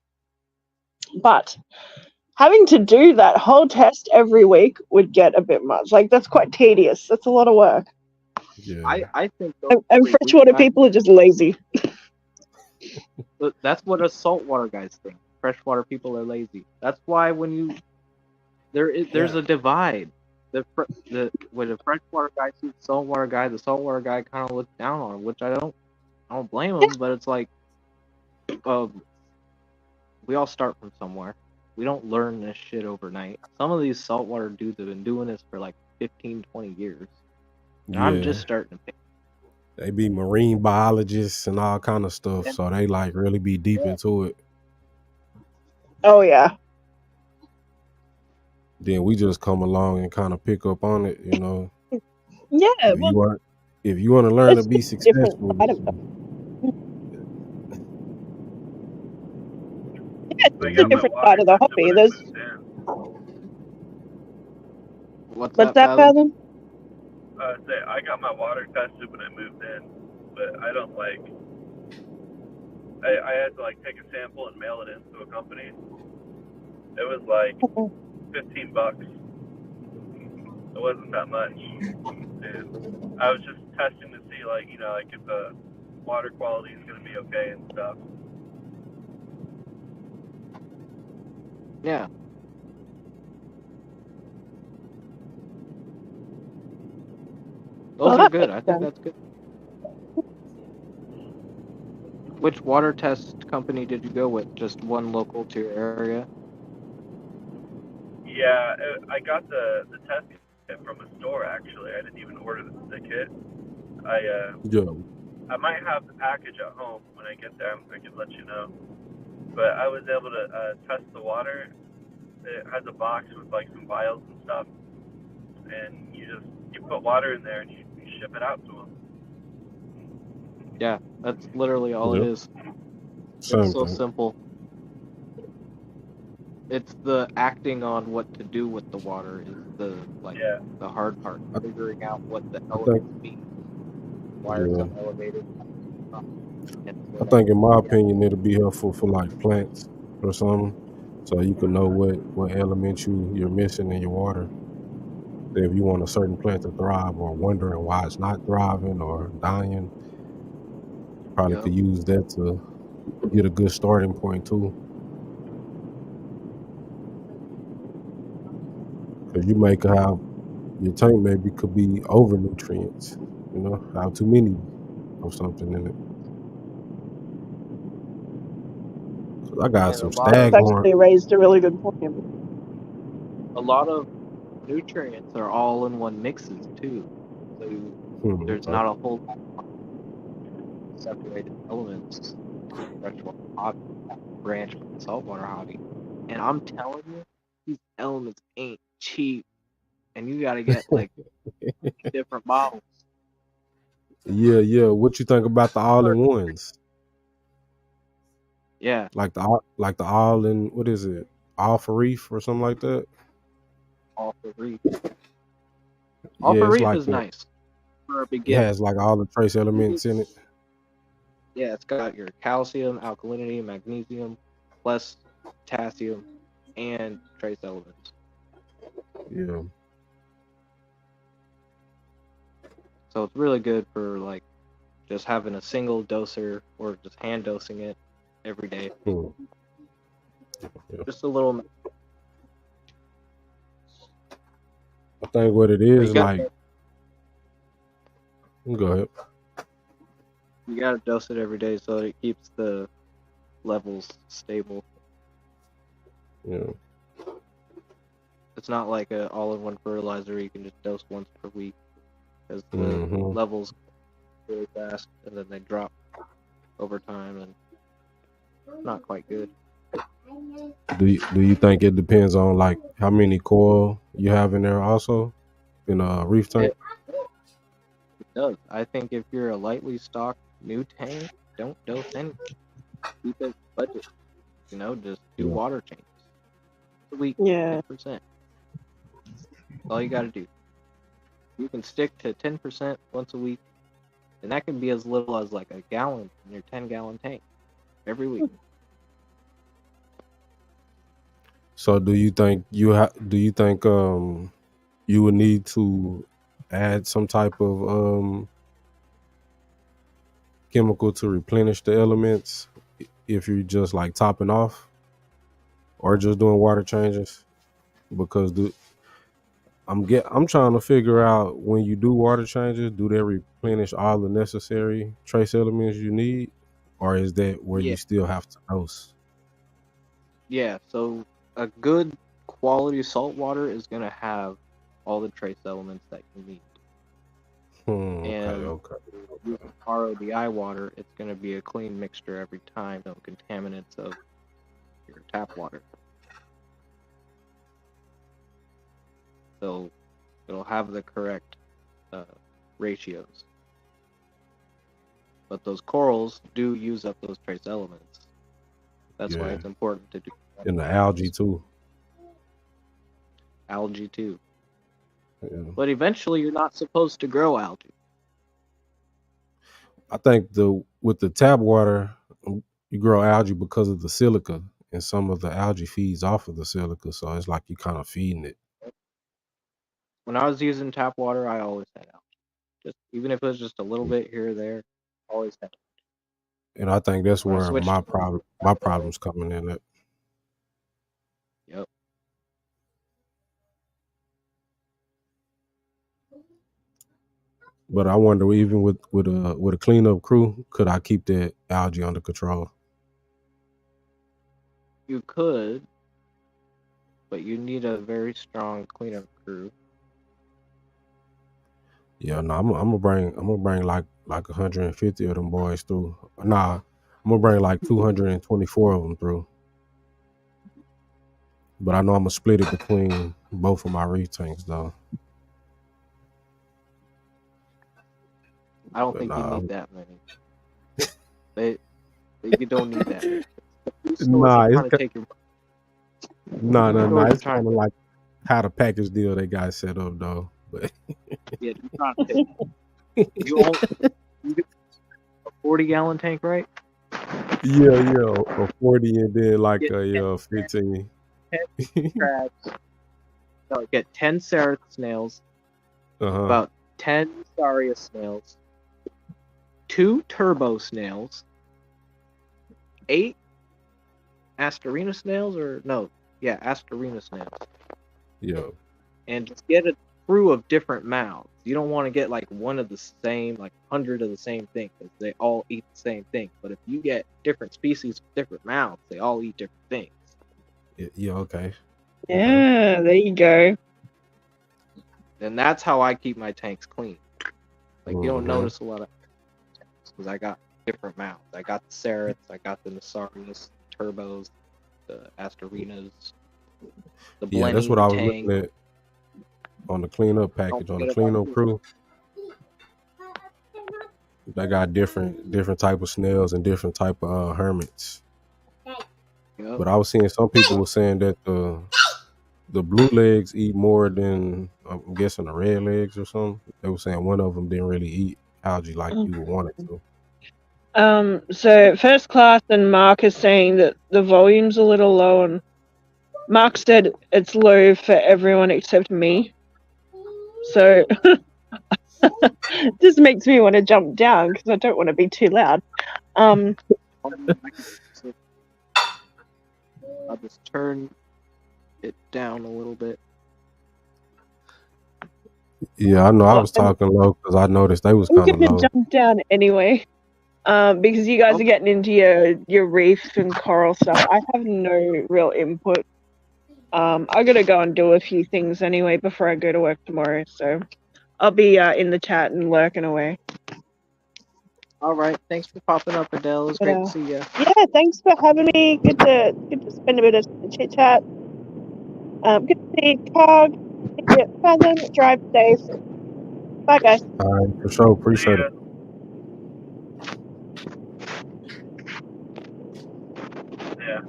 But having to do that whole test every week would get a bit much. Like, that's quite tedious. That's a lot of work. yeah, I think And freshwater people are just lazy. That's what us saltwater guys think. Freshwater people are lazy. That's why when there's a divide. When a freshwater guy sees the saltwater guy kind of looks down on him, which I don't blame him. But it's like, we all start from somewhere. We don't learn this shit overnight. Some of these saltwater dudes have been doing this for like 15, 20 years. And I'm just starting to pick. They be marine biologists and all kind of stuff, so they like really be deep into it. Oh yeah. Then we just come along and kind of pick up on it, you know. Yeah. If you want to learn to be successful, it's a different side of the hobby. What's that, Fathom? I got my water tested when I moved in, but I don't like. I had to like take a sample and mail it into a company. It was like $15. It wasn't that much, and I was just testing to see, like, you know, like if the water quality is gonna be okay and stuff. Yeah. Those are good. I think that's good. Which water test company did you go with? Just one local to your area? Yeah, I got the test kit from a store, actually. I didn't even order the kit. I might have the package at home when I get there. I can let you know. But I was able to test the water. It has a box with like some vials and stuff, and you put water in there and you ship it out to them. Yeah, that's literally all it is. It's so simple. It's the acting on what to do with the water is the hard part. Figuring out what the elements mean. Why are some elevated? I think, in my opinion, it'll be helpful for like plants or something, so you can know what element you're missing in your water. If you want a certain plant to thrive, or wondering why it's not thriving or dying, you probably could use that to get a good starting point too. Because you may could have your tank maybe could be over nutrients. Have too many of something in it. 'Cause I got And some That's staghorn. actually raised a really good point. a lot of nutrients are all in one mixes too. So there's not a whole lot of separated elements to freshwater hobby, branch from the saltwater hobby. And I'm telling you, these elements ain't cheap. And you gotta get like different bottles. Yeah. What you think about the all-in-ones? Yeah. Like the all in, what is it? All for Reef or something like that? All for Reef. All Yeah, for it's Reef like is nice for a it beginner. has like all the trace elements in it. Yeah, it's got your calcium, alkalinity, magnesium, plus potassium, and trace elements. Yeah. So it's really good for like just having a single doser or just hand dosing it every day. Yeah. Just a little. I think what it is like. Go ahead. You gotta dose it every day so it keeps the levels stable. Yeah. It's not like an all-in-one fertilizer you can just dose once per week, because the levels really fast and then they drop over time and not quite good. Do you think it depends on like how many coil you have in there also in a reef tank? It does. I think if you're a lightly stocked new tank, don't dose anything. Keep it budget. Just do water changes a week. Yeah. 10%. That's all you got to do. You can stick to 10% once a week, and that can be as little as like a gallon in your 10-gallon tank every week. So do you think you would need to add some type of chemical to replenish the elements if you're just like topping off or just doing water changes? Because I'm trying to figure out, when you do water changes, do they replenish all the necessary trace elements you need, or is that where you still have to dose? Yeah, so a good quality salt water is going to have all the trace elements that you need. Okay. RODI water, it's going to be a clean mixture every time, no contaminants of your tap water. So it'll have the correct ratios. But those corals do use up those trace elements. That's why it's important to do that. And the algae too. Algae too. Yeah. But eventually you're not supposed to grow algae. I think with the tap water, you grow algae because of the silica, and some of the algae feeds off of the silica, so it's like you kind of feeding it. When I was using tap water, I always had algae. Just even if it was just a little bit here or there, always had algae. And I think that's where my problem's coming in at. Yep. But I wonder, even with a cleanup crew, could I keep that algae under control? You could, but you need a very strong cleanup crew. Yeah, no, I'm gonna bring like 150 of them boys through. Nah, I'm gonna bring like 224 of them through. But I know I'm gonna split it between both of my reef tanks though. I don't think you need that many. You don't need that many. Nah, it's kind of like how the package deal they got set up though. But yeah, you're trying to take you get a 40-gallon tank, right? Yeah, a 40 and then like a 15. 10 crabs. No, get 10 Cerith snails, about 10 Saria snails, 2 turbo snails, 8 Astorina snails, Astorina snails. Yeah. And just get a crew of different mouths. You don't want to get like one of the same, like 100 of the same thing, because they all eat the same thing. But if you get different species with different mouths, they all eat different things. Yeah, okay. Yeah, there you go. And that's how I keep my tanks clean. Like you don't Mhm. notice a lot of because I got different mouths. I got the Cerats, I got the Nasarius, Turbos, the Astorinas, the Blenny, Yeah, that's what I was Tang. looking at on the cleanup package, on the forget cleanup about crew. They got different type of snails and different type of hermits. Yep. But I was seeing some people were saying that the blue legs eat more than, I'm guessing, the red legs or something. They were saying one of them didn't really eat algae like you would want it to. So First Class and Mark is saying that the volume's a little low, and Mark said it's low for everyone except me. So this makes me want to jump down because I don't want to be too loud. I'll just turn it down a little bit. Yeah, I know. I was talking low because I noticed they was I'm kind of gonna low. jump down anyway, because you guys are getting into your reef and coral stuff. I have no real input. I gotta go and do a few things anyway before I go to work tomorrow. So I'll be in the chat and lurking away. All right, thanks for popping up, Adele. It's great to see you. Yeah, thanks for having me. Good to spend a bit of chit chat. Good to see you, Cog. Fathom, drive safe. Bye, guys. All right, for sure. Appreciate it. Yeah,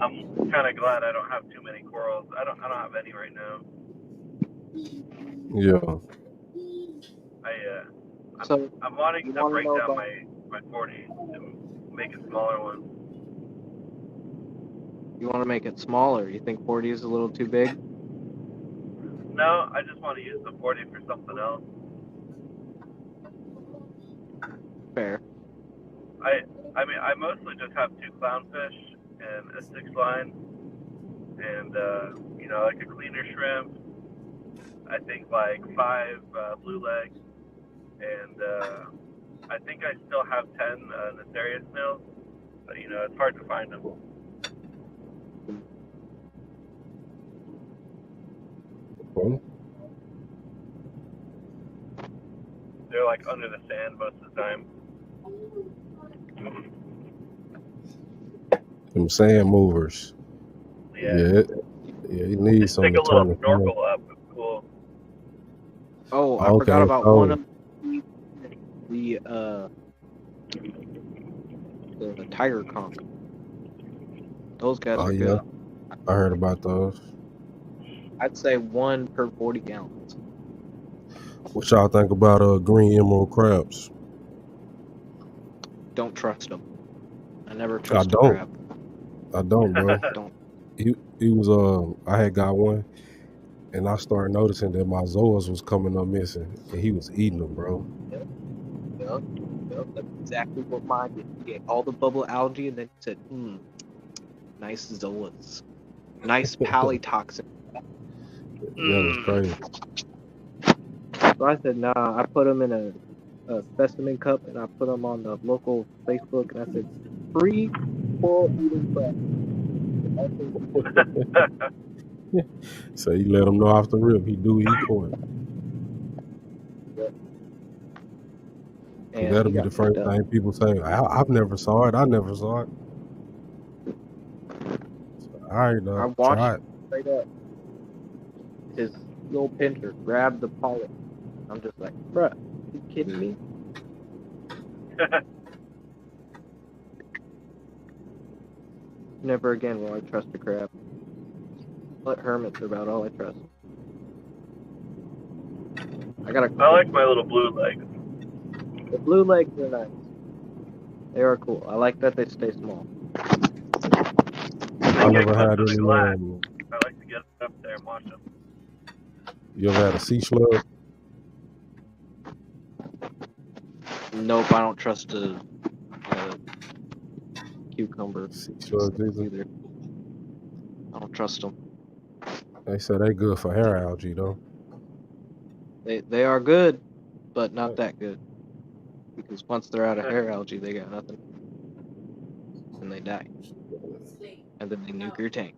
I'm kind of glad I don't have too many corals. I don't have any right now. Yeah. I'm wanting to break down my 40 and make a smaller one. You want to make it smaller? You think 40 is a little too big? No, I just want to use the 40 for something else. Fair. I mean, I mostly just have 2 clownfish and a 6-line, and like a cleaner shrimp. I think like 5 blue legs, and I think I still have 10 Nasarius snails, but it's hard to find them. Cool. They're like under the sand most of the time. Them sand movers. Yeah, you need something stick to a little turn snorkel up. It's cool. Oh, I forgot about one of the tiger conch. Those guys are good. I heard about those. I'd say 1 per 40 gallons. What y'all think about green emerald crabs? Don't trust them. I never trust a crab. I don't, bro. Don't. He was I had got one, and I started noticing that my zoas was coming up missing, and he was eating them, bro. Yep. That's exactly what mine did. He ate all the bubble algae, and then he said, nice zoas. Nice palytoxin. Yeah, it's crazy. So I said, nah, I put them in a specimen cup, and I put them on the local Facebook, and I said, free coral eating crab. So you let him know off the rip, he do eat coral. And that'll be the first thing people say. I've never saw it. I never saw it. So, all right, I watched straight up his little pincher grab the polyp. I'm just like, bruh, you kidding me? Never again will I trust a crab. But hermits are about all I trust. I like my little blue legs. The blue legs are nice. They are cool. I like that they stay small. I never had any. I like to get up there and watch them. You ever had a sea slug? Nope, I don't trust cucumber Sea slugs either. either. I don't trust them. They say they good for hair algae though. They are good, but not that good. Because once they're out of hair algae, they got nothing, and they die, and then they nuke your tank.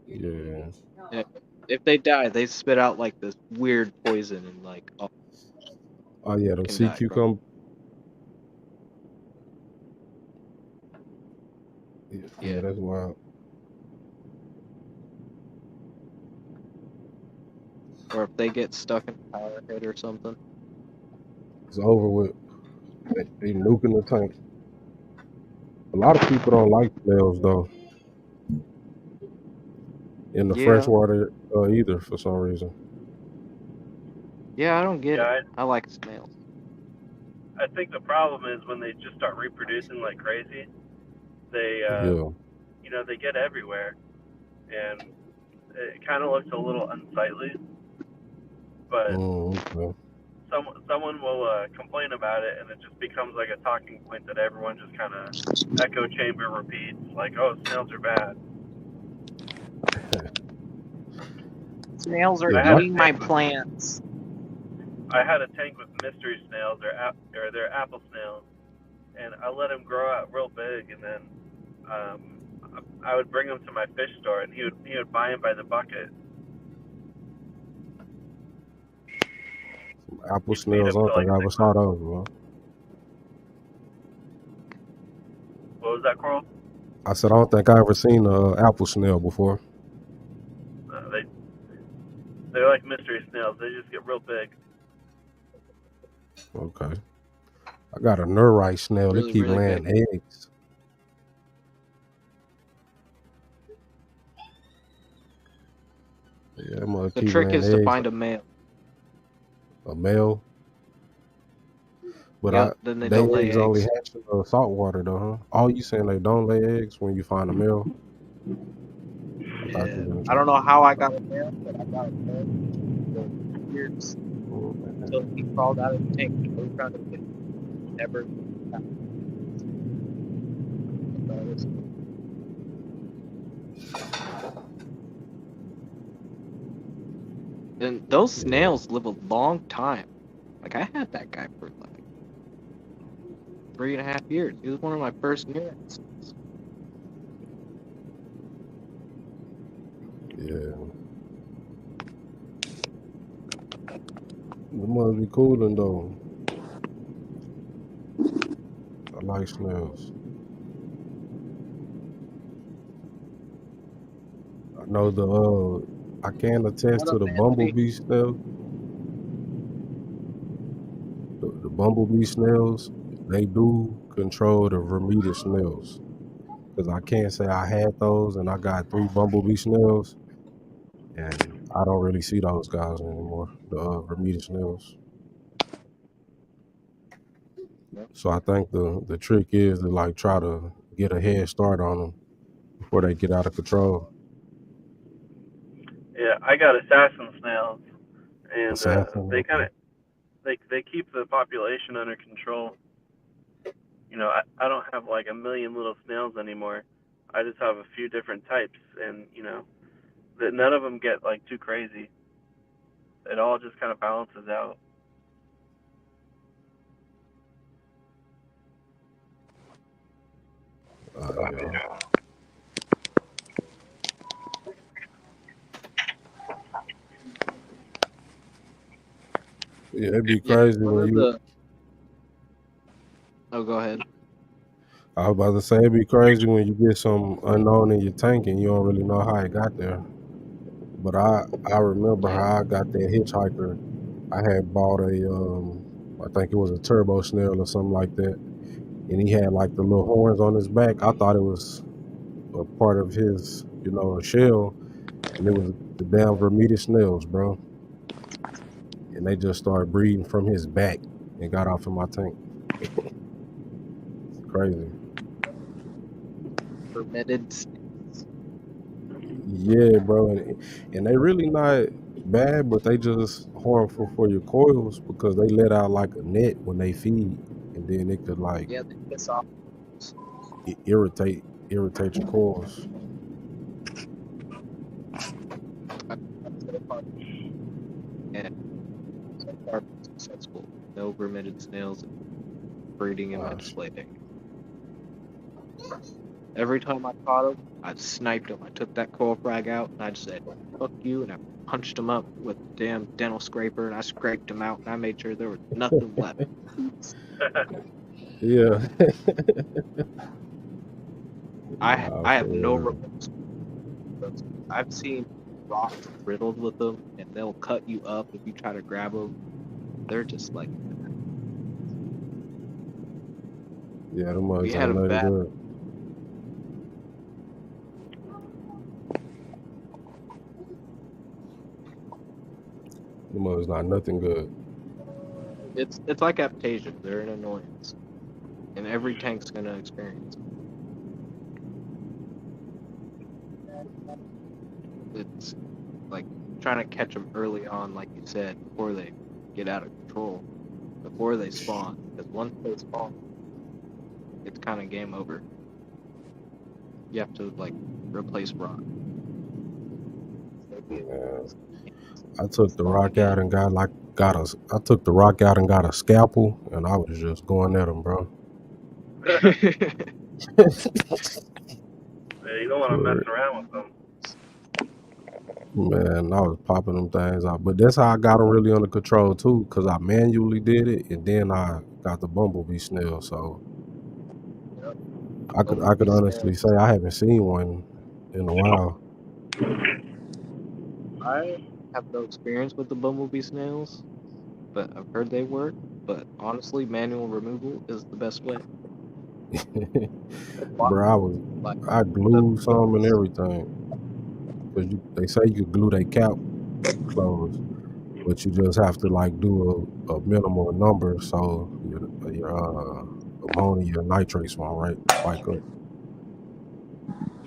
Yeah. If they die, they spit out like this weird poison, and like Oh yeah, them can sea die from it. cucumber. Yeah, Yeah. that's wild. Or if they get stuck in a power head or something. It's over with. They nuking the tank. A lot of people don't like snails though in the Yeah. freshwater either for some reason. Yeah, I don't get Yeah, it. I like snails. I think the problem is when they just start reproducing like crazy, they Yeah. you know, they get everywhere, and it kind of looks a little unsightly. But Okay. someone will complain about it, and it just becomes like a talking point that everyone just kind of echo chamber repeats, like, "Oh, snails are bad." Snails are Yeah, eating my plants. I had a tank with mystery snails, or they're apple snails, and I let them grow out real big, and then I would bring them to my fish store, and he would buy them by the bucket. Apple He'd feed snails, I them don't to think like I ever 6 saw months. those, bro. What was that, Coral? I said I don't think I ever seen a apple snail before. They're like mystery snails. They just get real big. Okay. I got a nurite snail. Really, they keep really laying big. eggs. Yeah, that mother The keep trick laying is to eggs. find a male. A male. But Yep, then they they don't lay eggs only eggs. hatch in the salt water though, huh? Oh, you saying they don't lay eggs when you find a male? I thought you were I don't know how I got a male, but I got a male for years until he crawled out of the tank. We found him. Never. And those snails live a long time. Like, I had that guy for like 3.5 years. He was one of my first units. Yeah. It must be cooling though. I like snails. I know I can attest to the bumblebee snail. The bumblebee snails, they do control the Vermeer snails. Because I can't say I had those, and I got 3 bumblebee snails, and I don't really see those guys anymore, the Vermeer snails. So I think the trick is to like try to get a head start on them before they get out of control. Yeah, I got assassin snails, and Assassin, they okay. kind of they keep the population under control. You know, I don't have like a million little snails anymore. I just have a few different types, and you know, that none of them get like too crazy. It all just kind of balances out. Yeah. Yeah, it'd be crazy when you. Oh, go ahead. I was about to say it'd be crazy when you get some unknown in your tank and you don't really know how it got there. But I remember how I got that hitchhiker. I had bought I think it was a turbo snail or something like that, and he had like the little horns on his back. I thought it was a part of his, a shell, and it was the damn Vermeer snails, bro. And they just started breeding from his back and got off in my tank. It's crazy. Fermented. Yeah, bro, and they really not bad, but they just harmful for your coils because they let out like a net when they feed, and and then it could like Yeah, they piss off. irritate your coils. And so far been successful. No remitted snails breeding in my display tank. Every time I caught them, I sniped them. I took that coil frag out and I just said, fuck you, and I punched them up with the damn dental scraper and I scraped them out and I made sure there was nothing left. Yeah. I have for no real. remorse. I've seen rocks riddled with them and they'll cut you up if you try to grab them. They're just like, Yeah, them mugs we had ain't a nothing bad good. Them mugs not nothing good. it's like Aptasia. They're an annoyance. And every tank's gonna experience it. It's like trying to catch them early on, like you said, before they get out of control, before they spawn. Because once they spawn, it's kind of game over. You have to like replace rock. Yeah. I took the rock out and got a scalpel, and I was just going at them, bro. Yeah, you don't want to mess around with them. Man, I was popping them things out, but that's how I got them really under control too, because I manually did it, and then I got the bumblebee snail. So I could honestly say I haven't seen one in a while. I have no experience with the bumblebee snails, but I've heard they work. But honestly, manual removal is the best way. Bro, I glued some and everything. Cause they say you could glue their cap closed, but you just have to like do a minimal number so your ammonia and nitrates won't spike up.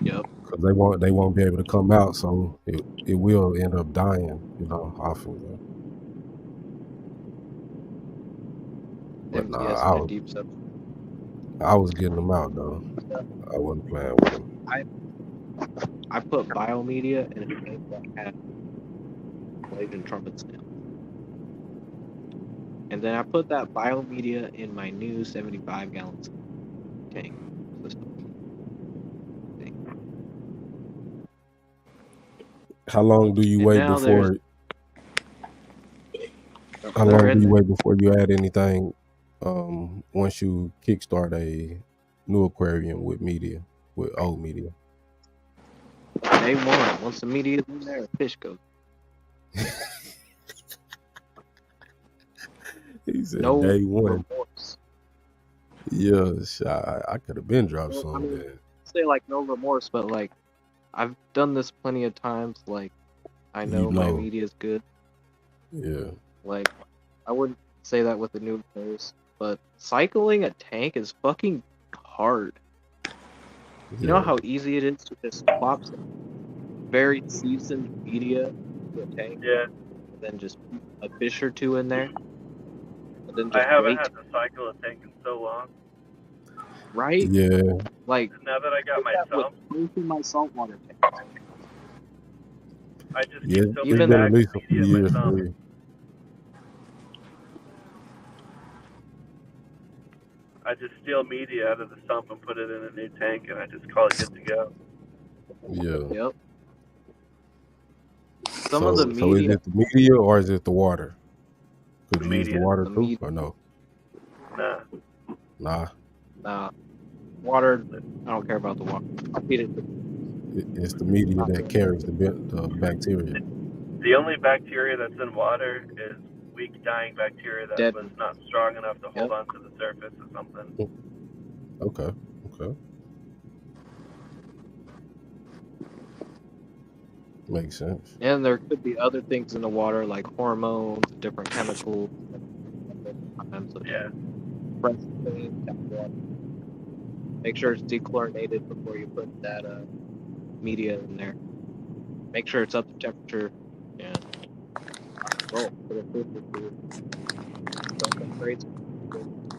Yep. Cause they won't be able to come out, so it will end up dying, often. But MTS nah, in a deep subject. I was getting them out though. I wasn't playing with them. I put biomedia in a tank that had Blazing Trumpet snail. And then I put that biomedia in my new 75-gallon tank system. How long do you wait before? How long do you wait before you add anything? Once you kickstart a new aquarium with old media. Day one, once the media's in there, a fish goes. He said no day one. Remorse. Yes, I could have been dropped some. I mean, say like no remorse, but like I've done this plenty of times. Like I know my media's good. Yeah. Like I wouldn't say that with the new players, but cycling a tank is fucking hard. You know how easy it is to just plop some very seasoned media to a tank? Yeah. And then just put a fish or two in there. And then just I haven't had to cycle a tank in so long. Right? Yeah. Like now that I got my sump. My saltwater tank. I just keep so even back at least a few years my for you. I just steal media out of the sump and put it in a new tank, and I just call it good to go. Yeah. Yep. Some of the media. So is it the media or is it the water? Could you use the water too, or no? Nah. Water. I don't care about the water. I'll feed it. It's the media that carries the bacteria. The only bacteria that's in water is weak dying bacteria that was not strong enough to hold onto the surface or something. Okay. Makes sense. And there could be other things in the water like hormones, different chemicals. Yeah. Make sure it's dechlorinated before you put that media in there. Make sure it's up to temperature and roll for the food. Don't go crazy.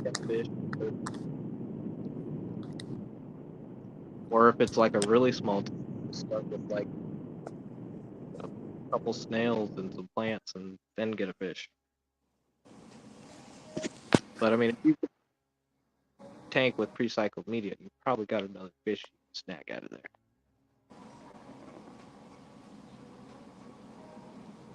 Get fish. Or if it's like a really small tank, start with like a couple snails and some plants and then get a fish. But I mean, if you tank with pre-cycled media, you probably got another fish you can snag out of there.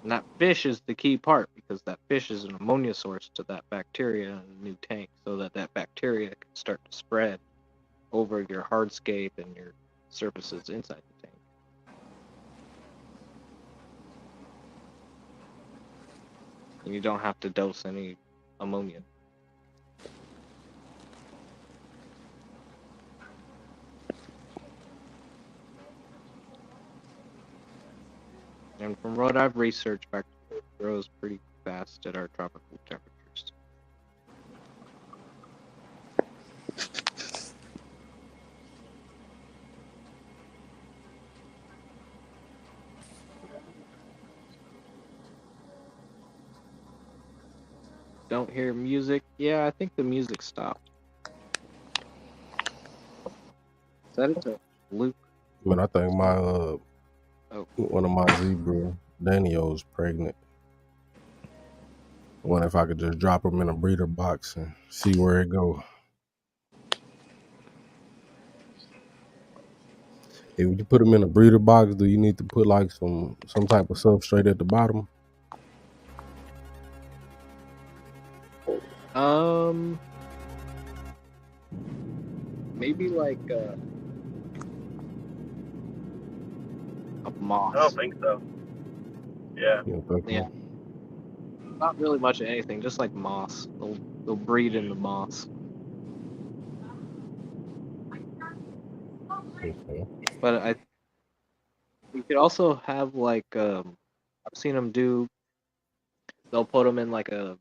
And that fish is the key part, because that fish is an ammonia source to that bacteria in a new tank, so that bacteria can start to spread over your hardscape and your surfaces inside the tank. And you don't have to dose any ammonia. And from what I've researched, bacteria grows pretty fast at our tropical temperatures. Don't hear music? Yeah, I think the music stopped. Set it to Luke. But I think my Oh. one of my zebra Daniel's pregnant. I wonder if I could just drop them in a breeder box and see where it go. If you put them in a breeder box, do you need to put like some type of substrate at the bottom? Maybe like a moss. I don't think so. Yeah. Yeah. Not really much of anything, just like moss. They'll breed in the moss. Okay. But you could also have like I've seen them do. They'll put them in like a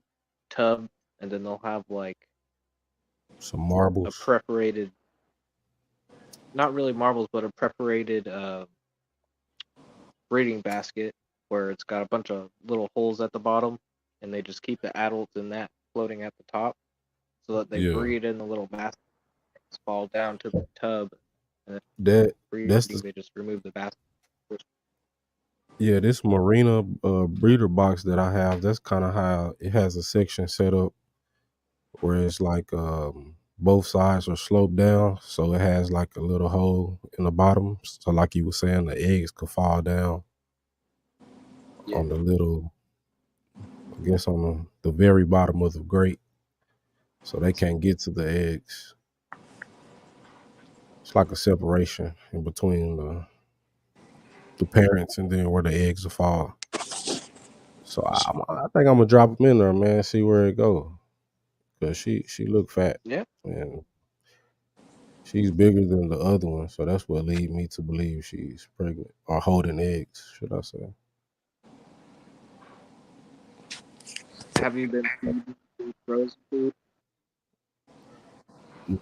tub, and then they'll have like Some marbles. a preparated, not really marbles, but a preparated breeding basket where it's got a bunch of little holes at the bottom, and they just keep the adults in that floating at the top, so that they breed in the little basket, fall down to the tub, and then they just remove the basket. Yeah, this Marina breeder box that I have, that's kind of how it has a section set up where it's like both sides are sloped down, so it has like a little hole in the bottom. So like you were saying, the eggs could fall down on the little, I guess on the very bottom of the grate, so they can't get to the eggs. It's like a separation in between the parents and then where the eggs will fall. So I think I'm gonna drop them in there, man. See where it go. Cause she look fat. Yeah. And she's bigger than the other one, so that's what lead me to believe she's pregnant or holding eggs, should I say? Have you been feeding frozen food?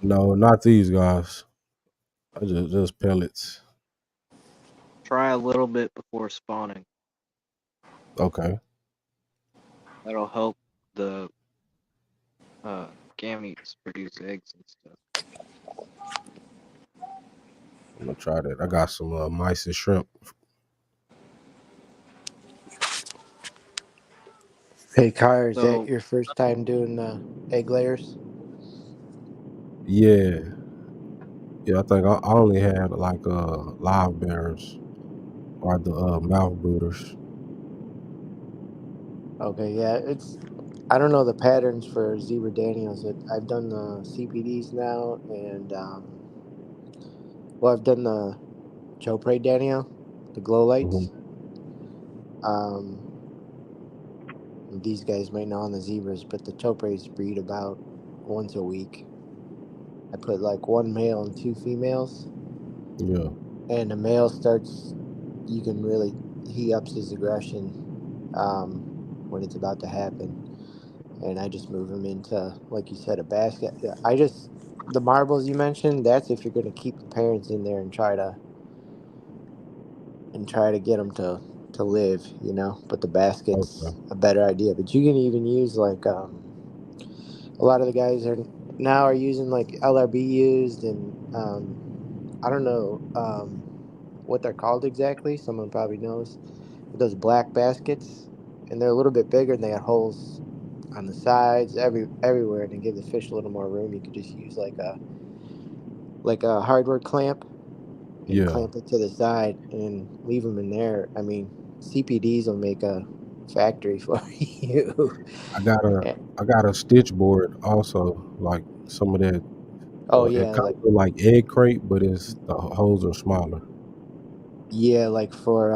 No, not these guys. Just pellets. Try a little bit before spawning. Okay. That'll help the gametes produce eggs and stuff. I'm gonna try that. I got some mice and shrimp. Hey, Car, is that your first time doing egg layers? Yeah. Yeah, I think I only had like live bearers or the mouth brooders. Okay, yeah, I don't know the patterns for zebra Daniels. I've done the CPDs now, and I've done the Chopre Daniel, the glow lights. These guys might know on the zebras, but the Chopres breed about once a week. I put like one male and two females. Yeah. And the male starts, he ups his aggression when it's about to happen. And I just move him into, like you said, a basket. The marbles you mentioned, that's if you're going to keep the parents in there and try to get them to live, you know. But the basket's a better idea. But you can even use like a lot of the guys now are using like LRB used, and I don't know what they're called exactly. Someone probably knows. But those black baskets, and they're a little bit bigger, and they got holes on the sides, everywhere, and to give the fish a little more room, you could just use like a hardware clamp and Yeah, clamp it to the side and leave them in there. I mean, CPDs will make a factory for you. I got a Yeah. I got a stitch board also, like some of that. Oh It yeah, kind of look like egg crate, but it's the holes are smaller. like for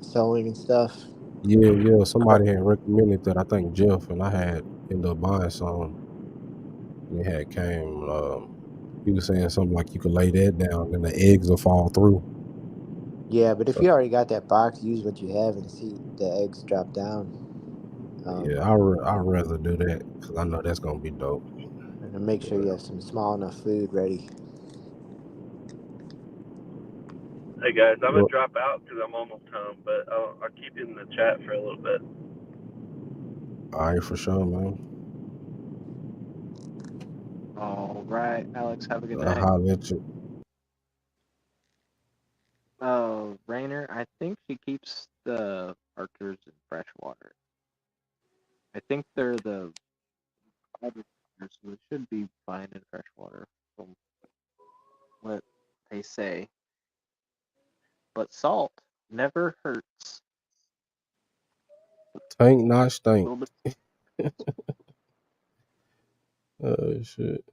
sewing and stuff. Yeah. Somebody had recommended that. I think Jeff, and I had ended up buying some. And it had came. He was saying something like you could lay that down, and the eggs will fall through. Yeah, but if So you already got that box, use what you have and see the eggs drop down. yeah, Um, I'd rather do that because I know that's gonna be dope. and then make sure you have some small enough food ready. Hey guys, I'm gonna Well, drop out because I'm almost home, but I'll keep you in the chat for a little bit. all right, for sure, man. All right, Alex, have a good I'll night. holler at you. Rainer, I think she keeps the Arcturs in freshwater. I think they're the other Arcturs, so it should be fine in freshwater from what they say. But salt never hurts. Tank not A stink. little bit. Oh shit.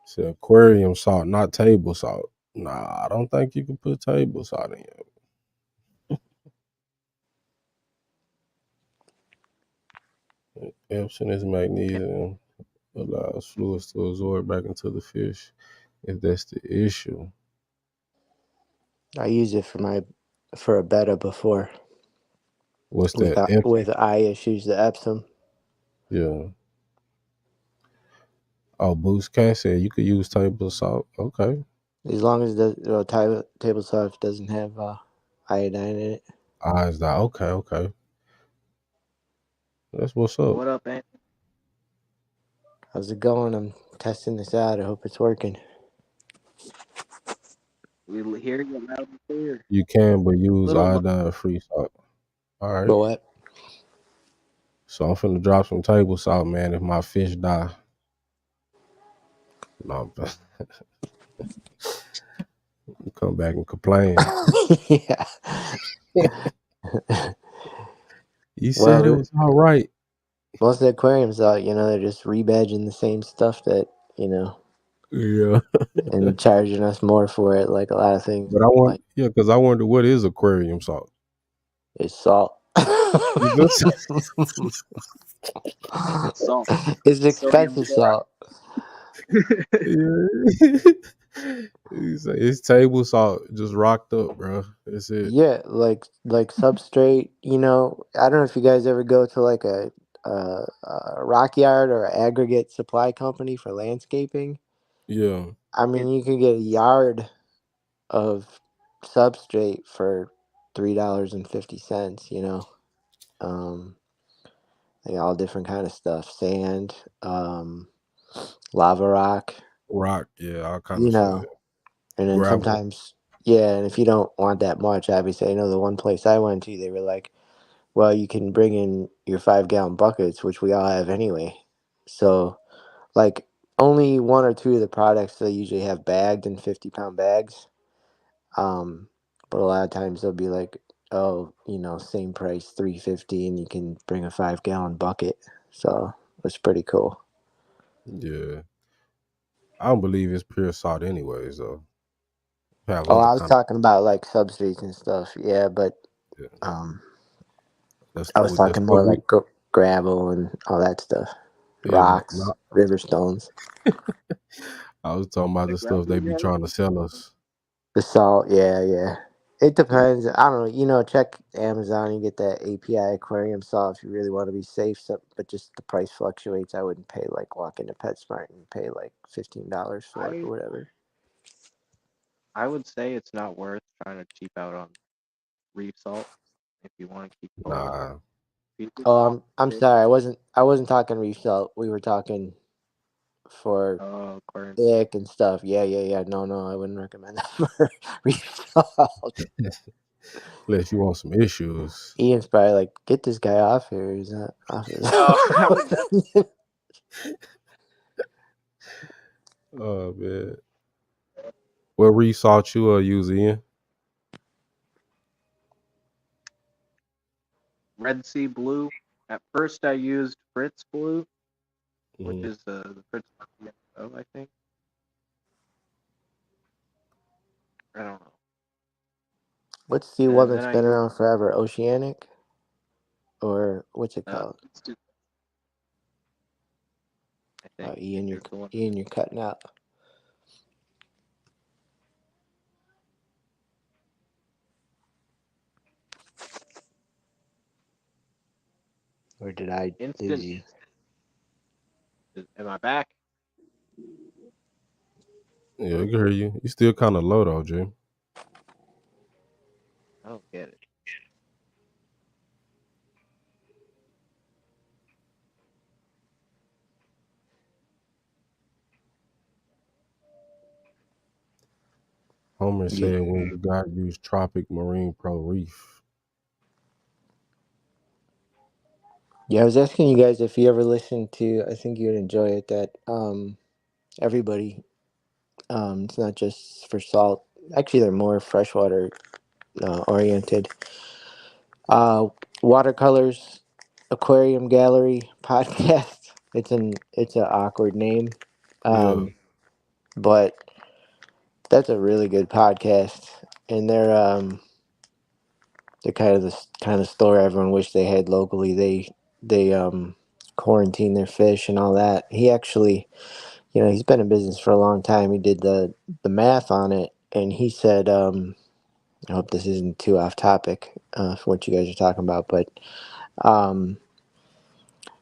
It's aquarium salt, not table salt. Nah, I don't think you can put table salt in it. Epsom is magnesium, allows fluids to absorb back into the fish if that's the issue. I used it for a betta before What's with that? Epsom? with eye issues, the Epsom. Yeah. Oh, Boost Cat said you could use table salt. Okay. As long as the table salt doesn't have iodine in it. Eyes that. Okay. That's what's up. What up, Aunt? How's it going? I'm testing this out. I hope it's working. We hear you loud and clear. You can, but use Little mu- iodine free salt. All right. But what? So I'm finna drop some table salt, man, if my fish die. No, you come back and complain. Yeah. You said it Well, was all right. most of the aquariums, they're just rebadging the same stuff that, Yeah. and charging us more for it. Like a lot of things, But like because I wonder what is aquarium salt. it's salt. You just salt, It's sodium expensive chloride. salt. yeah. You say it's table salt just rocked up, bro. That's it. Yeah, like substrate. I don't know if you guys ever go to like a rock yard or an aggregate supply company for landscaping. Yeah. I mean, you can get a yard of substrate for $3.50. Um, like all different kind of stuff, sand, lava rock. Rock. Yeah, all kind You of shit. know, and then Gravel. sometimes, yeah. And if you don't want that much, obviously, I know the one place I went to, they were like, well, you can bring in your 5-gallon buckets, which we all have anyway. So, like, only one or two of the products they usually have bagged in 50-pound bags. But a lot of times they'll be like, oh, same price, $3.50, and you can bring a 5-gallon bucket. So it's pretty cool. Yeah. I don't believe it's pure salt anyways, though. Have Oh, other I was kind of talking about like substrates and stuff. Yeah, but yeah. um, That's I was that's talking what more we like gravel and all that stuff, yeah, rocks, river stones. I was talking about The the stuff they be gravel. trying to sell us. The salt, yeah. It Yeah. depends. I don't know. Check Amazon and get that API aquarium salt if you really want to be safe. But just the price fluctuates. I wouldn't pay like walk into PetSmart and pay like $15 for it I or whatever. I would say it's not worth trying to cheap out on reef salt if you want to keep going. Nah. Oh, I'm sorry. I wasn't talking reef salt. We were talking for Aquarium. ick and stuff. Yeah. No, I wouldn't recommend that for reef salt. Unless you want some issues. Ian's probably like, get this guy off here. He's not off his. Oh, Oh man. What reef salt you use, Ian? Red Sea Blue. At first, I used Fritz Blue, which Mhm. is the Fritz Blue, I think. I don't know. What's the one And then that's I been used around forever? Oceanic, or what's it called? Fritz Blue, I Oh, think. Ian, Is the one. You're cutting out. Or did I lose Instant. you? Am I back? Yeah, I can hear you. You still kind of low though, Jim. I don't get it. Homer You, said when you got use Tropic Marine Pro Reef. yeah, I was asking you guys if you ever listened to. I think you'd enjoy it. That everybody. It's not just for salt. Actually, they're more freshwater oriented. Uh, Watercolors Aquarium Gallery podcast. It's an awkward name, Yeah, but that's a really good podcast, and they're kind of the kind of store everyone wish they had locally. They quarantine their fish and all that. He actually, he's been in business for a long time. He did the math on it, and he said, I hope this isn't too off topic for what you guys are talking about, but um,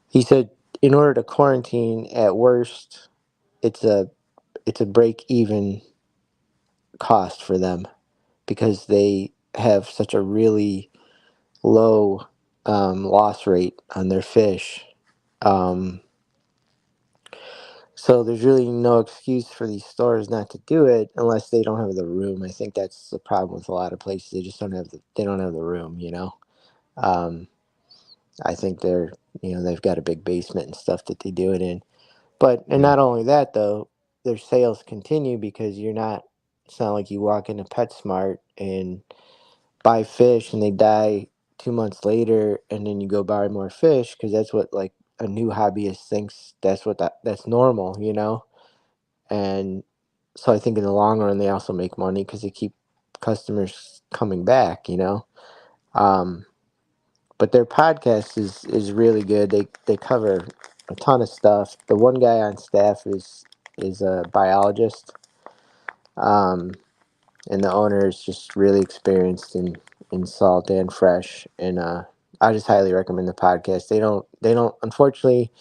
he said in order to quarantine, at worst, it's a break even cost for them because they have such a really low loss rate on their fish. Um, so there's really no excuse for these stores not to do it unless they don't have the room. I think that's the problem with a lot of places. They just don't have the room. Um, I think they've got a big basement and stuff that they do it in. And yeah, not only that though, their sales continue because it's not like you walk into PetSmart and buy fish and they die 2 months later and then you go buy more fish because that's what like a new hobbyist thinks that's normal. And so I think in the long run they also make money because they keep customers coming back. Um, but their podcast is really good. They cover a ton of stuff. The one guy on staff is a biologist, um, and the owner is just really experienced in salt and fresh. And I just highly recommend the podcast. They don't unfortunately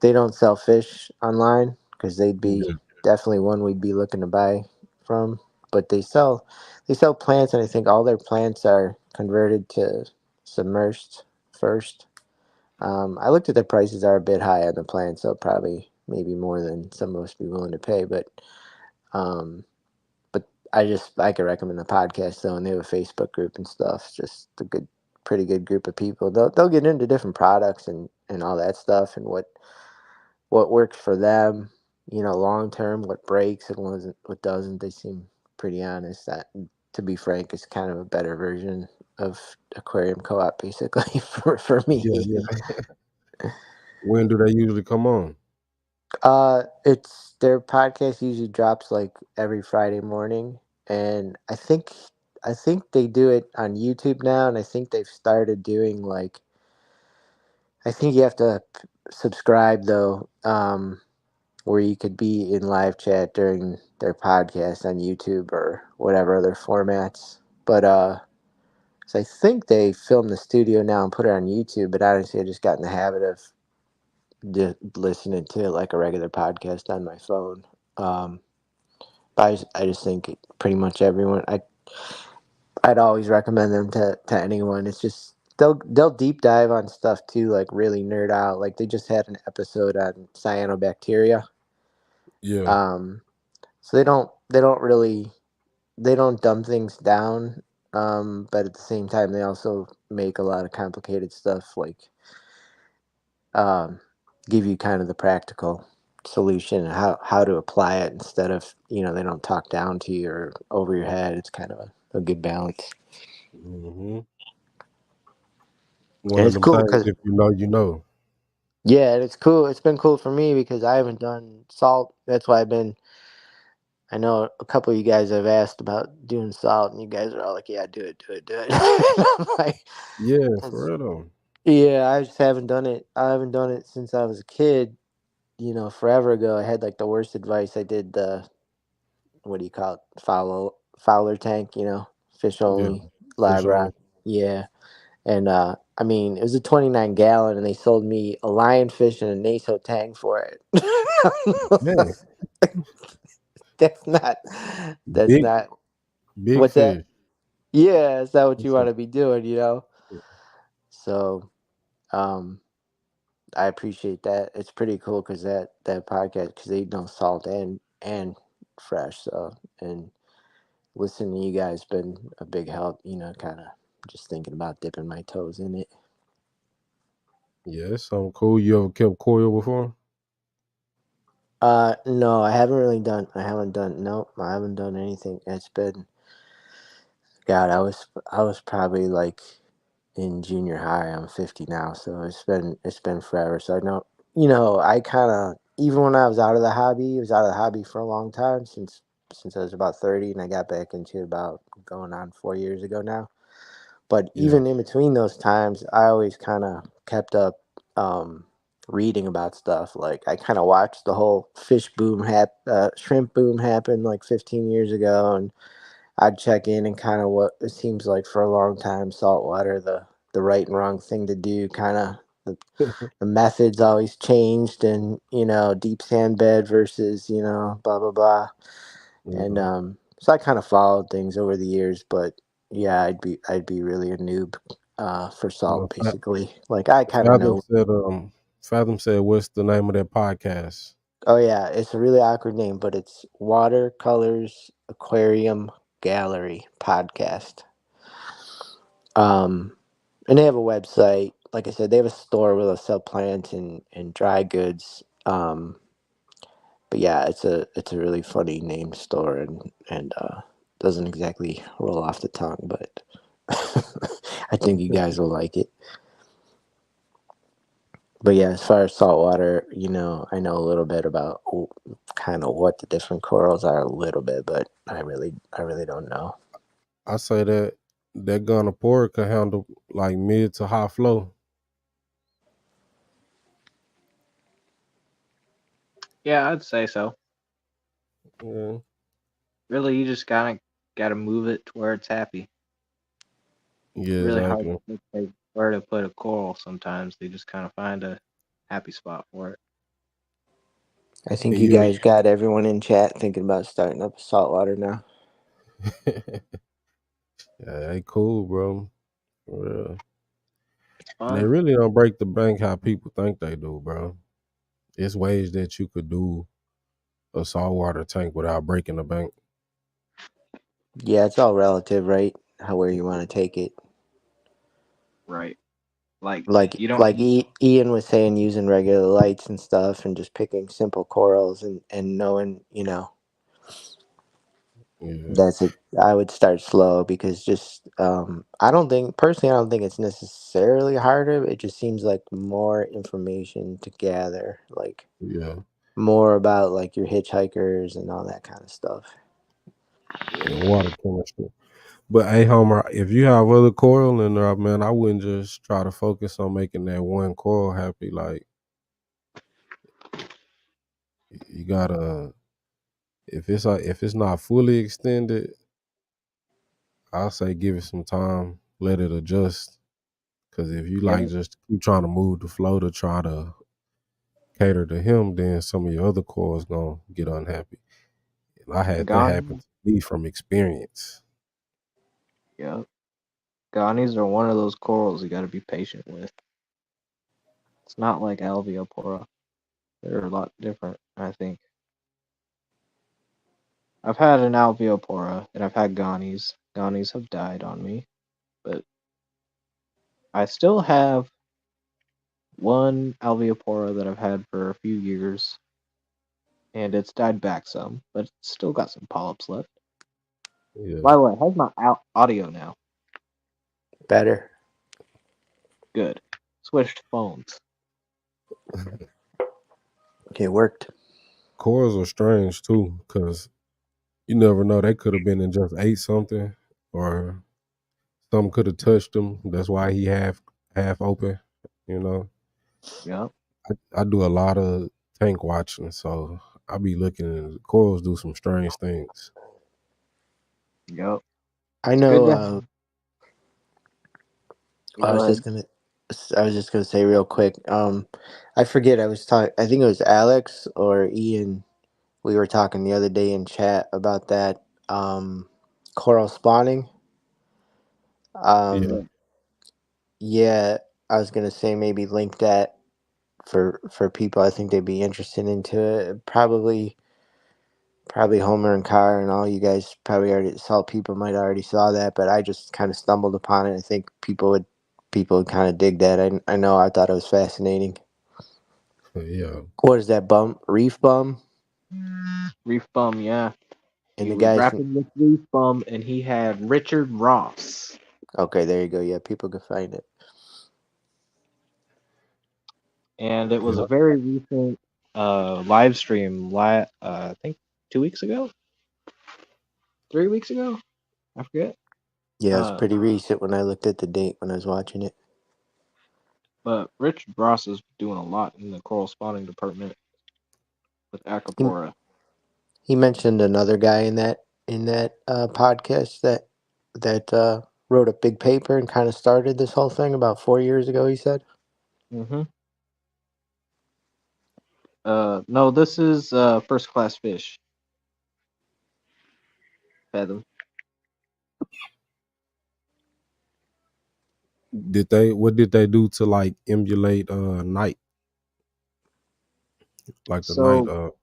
they don't sell fish online because they'd yeah, be definitely one we'd be looking to buy from. But they sell plants, and I think all their plants are converted to submersed first. I looked at the prices are a bit high on the plan, so probably maybe more than some of us be willing to pay. Um, but I could recommend the podcast though, and they have a Facebook group and stuff. It's just pretty good group of people. They'll get into different products and all that stuff and what works for them. Long term, what breaks and what doesn't. They seem pretty honest. That, to be frank, is kind of a better version of Aquarium Co-op, basically for me. yeah, yeah. When do they usually come on? It's their podcast usually drops like every Friday morning, and I think they do it on YouTube now, and I think they've started doing like I think you have to subscribe though, where you could be in live chat during their podcast on YouTube or whatever other formats. But so I think they film the studio now and put it on YouTube, but honestly, I just got in the habit of just listening to it like a regular podcast on my phone. Um, I just think pretty much everyone. I'd always recommend them to anyone. It's just they'll deep dive on stuff too, like really nerd out. Like they just had an episode on cyanobacteria. Yeah. Um, so they don't dumb things down. But at the same time, they also make a lot of complicated stuff like um, give you kind of the practical solution and how to apply it instead of they don't talk down to you or over your head. It's kind of a good balance, hmm and One of it's them cool things, because if you know, you know. yeah, and it's cool. It's been cool for me because I haven't done salt. That's why I've been. I know a couple of you guys have asked about doing salt, and you guys are all like, "Yeah, do it, do it, do it." I'm like, Yeah, for 'cause- real though. yeah, I just haven't done it. I haven't done it since I was a kid. Forever ago. I had like the worst advice. I did the what do you call it? Fowler tank. Fish Yeah, only, fish live only. rock. Yeah, and I mean, it was a 29-gallon, and they sold me a lionfish and a Naso tang for it. Man, That's not. That's big not. big What's that? fish. Yeah, is that what you What's want up? to be doing? So, um, I appreciate that. It's pretty cool because that podcast because they know salt and fresh. So and listening to you guys been a big help. Kind of just thinking about dipping my toes in it. Yeah, it's something cool. You ever kept coil before? No, I haven't really done. I haven't done. Nope, I haven't done anything. It's been. God, I was probably like in junior high. I'm 50 now, so it's been forever. So I know. I kind of even when I was out of the hobby, I was out of the hobby for a long time since I was about 30, and I got back into it about going on 4 years ago now. But Yeah. even in between those times, I always kind of kept up um, reading about stuff. Like I kind of watched the whole shrimp boom happen like 15 years ago, and I'd check in and kind of what it seems like for a long time, saltwater, the right and wrong thing to do. Kind of the methods always changed, and deep sand bed versus blah blah blah. And Mhm. so I kind of followed things over the years, but yeah, I'd be really a noob for Well, salt basically. Like I kind of Fathom know. said, what's the name of that podcast? Oh yeah, it's a really awkward name, but it's Watercolors Aquarium Gallery Podcast. Um, and they have a website. Like I said, they have a store where they'll sell plants and dry goods. But yeah, it's a really funny name store and doesn't exactly roll off the tongue, but I think you guys will like it. But yeah, as far as saltwater, I know a little bit about kind of what the different corals are a little bit, but I really don't know. I say that gunner port can handle like mid to high flow. Yeah, I'd say so. Yeah, Really, you just gotta move it to where it's happy. yeah, Really hard exactly. to say where to put a coral sometimes. They just kind of find a happy spot for it. I think And you you, guys got everyone in chat thinking about starting up saltwater now. yeah, they cool, bro. For real. It's And they fun. really don't break the bank how people think they do, bro. It's ways that you could do a saltwater tank without breaking the bank. Yeah, it's all relative, right? Where you want to take it. Right. Like, Like you don't. like Ian was saying, using regular lights and stuff, and just picking simple corals and knowing, Yeah, that's it. I would start slow because just I don't think it's necessarily harder. It just seems like more information to gather, like yeah, more about like your hitchhikers and all that kind of stuff. yeah. Water chemistry. But hey, Homer, if you have other coil in there, man, I wouldn't just try to focus on making that one coil happy. Like you gotta, if it's not fully extended, I'll say give it some time, let it adjust. Because if you Yeah. like just keep trying to move the flow to try to cater to him, then some of your other coils gonna get unhappy. And I had that happen Ghani, to me from experience. yeah. Ghanis are one of those corals you got to be patient with. It's not like Alveopora. They're a lot different, I think. I've had an Alveopora and I've had Ghanis. Ghanis have died on me, but I still have one Alveopora that I've had for a few years, and it's died back some, but it's still got some polyps left. Yeah. By the way, how's my audio now? Better. Good. Switched phones. It worked. Corals are strange too, because you never know. They could have been and just ate something, or something could have touched them. That's why he half open. You know, Yep. I do a lot of tank watching, so I be looking and corals do some strange things. Yep. I It's know. good to I go was ahead. just gonna say real quick. I forget. I was talking. I think it was Alex or Ian. We were talking the other day in chat about that coral spawning. Yeah, Yeah, I was gonna say maybe link that for people. I think they'd be interested into it. Probably Homer and Car and all you guys probably already saw. People might already saw that, but I just kind of stumbled upon it. I think people would kind of dig that. I know. I thought it was fascinating. yeah. What is that reef bum? Reef Bum, yeah. And He the was guys. rapping with Reef Bum, and he had Richard Ross. Okay, there you go. Yeah, people could find it. And it was a Yeah. very recent live stream, I think 2 weeks ago? 3 weeks ago? I forget. Yeah, it was Uh, pretty recent when I looked at the date when I was watching it. but Richard Ross is doing a lot in the coral spawning department with He, Acropora. he mentioned another guy in that podcast that wrote a big paper and kind of started this whole thing about 4 years ago. He said. Mm-hmm. No, this is First Class Fish. Fathom. What did they do to like emulate night, like the So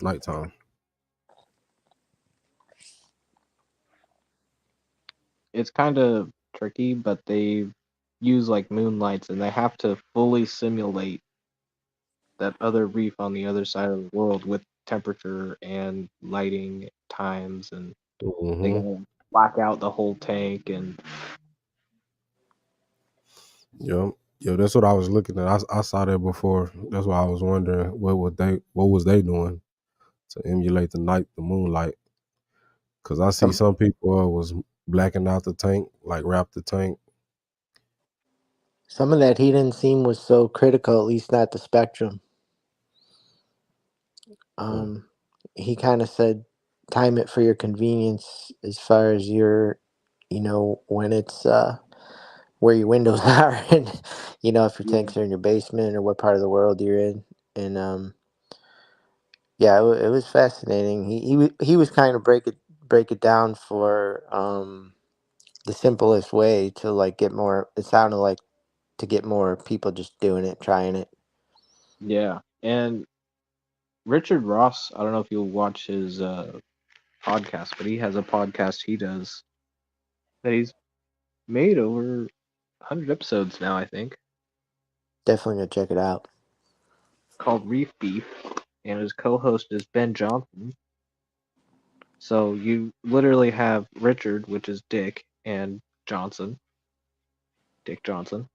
nighttime? it's kind of tricky, but they use like moonlights, and they have to fully simulate that other reef on the other side of the world with temperature and lighting times, and they Mm-hmm. gotta black out the whole tank. And Yeah, yeah. That's what I was looking at. I saw that before. That's why I was wondering what was they doing to emulate the moonlight? Because I see Some some people was blacking out the tank, like wrap the tank. some of that he didn't seem was so critical, at least not the spectrum. Mm. Um, he kind of said, time it for your convenience as far as when it's where your windows are, and if your yeah, tanks are in your basement or what part of the world you're in. And yeah, it was fascinating. He was kind of break it down for the simplest way to like get more. It sounded like to get more people just doing it, trying it. yeah. And Richard Ross, I don't know if you'll watch his podcast, but he has a podcast he does that he's made over 100 episodes now, I think, Definitely gonna check it out. called Reef Beef, and his co-host is Ben Johnson. So you literally have Richard, which is Dick, and Johnson, Dick Johnson.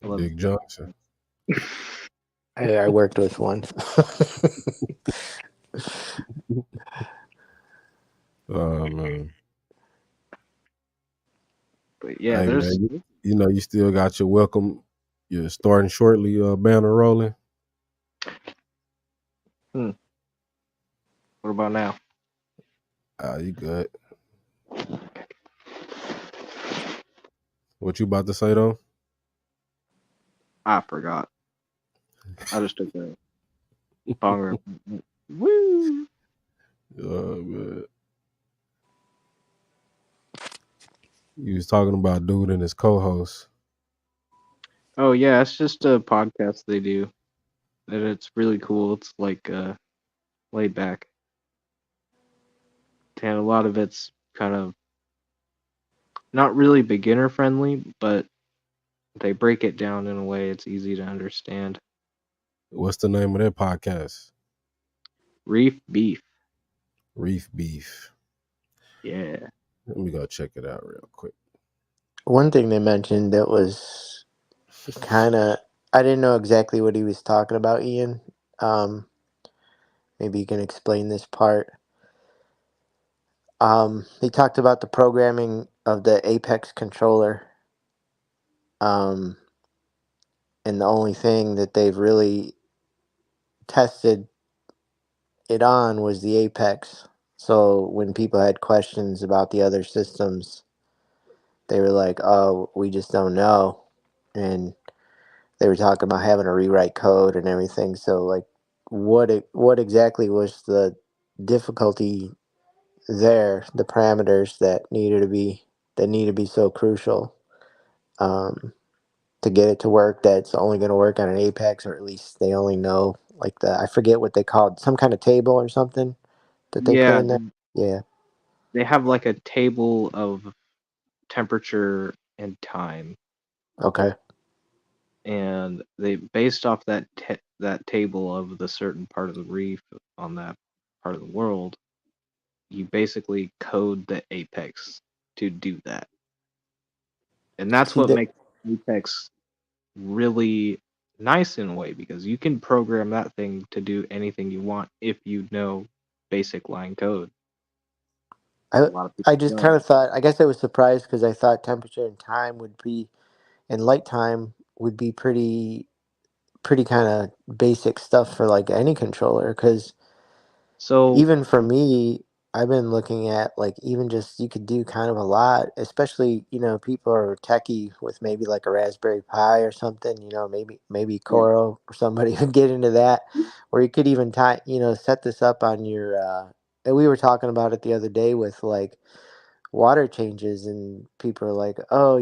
I love Dick Johnson. I worked with one. Man. But yeah, Hey there's man, you still got your welcome. You're starting shortly. Banner rolling. what about now? You good? What you about to say though? I forgot. I just took a bonger. Woo! Man. You was talking about dude and his co-host. Oh yeah, it's just a podcast they do. And it's really cool. It's like laid back. And a lot of it's kind of not really beginner friendly, but they break it down in a way it's easy to understand. What's the name of that podcast? Reef Beef. Reef Beef. Yeah. Let me go check it out real quick. One thing they mentioned that was kind of, I didn't know exactly what he was talking about, Ian. Maybe you can explain this part. He talked about the programming of the Apex controller. And the only thing that they've really tested it on was the Apex. So when people had questions about the other systems, they were like, "Oh, we just don't know," and they were talking about having to rewrite code and everything. So like, what exactly was the difficulty there? The parameters that need to be so crucial um, to get it to work. That's only going to work on an Apex, or at least they only know like the I forget what they called, some kind of table or something that they put Yeah, in there. Yeah. they have like a table of temperature and time, Okay. and they based off that table of the certain part of the reef on that part of the world, you basically code the Apex to do that. And that's See what that. makes Apex really nice in a way, because you can program that thing to do anything you want if you know basic line code. I A lot of I people just kind don't. of thought. I guess I was surprised because I thought temperature and time would be, and light time would be pretty kind of basic stuff for like any controller. Because So even for me, I've been looking at like even just you could do kind of a lot, especially people are techie with maybe like a Raspberry Pi or something. Maybe yeah, Coro or somebody would get into that, or you could even set this up on your. And we were talking about it the other day with like water changes, and people are like, "Oh,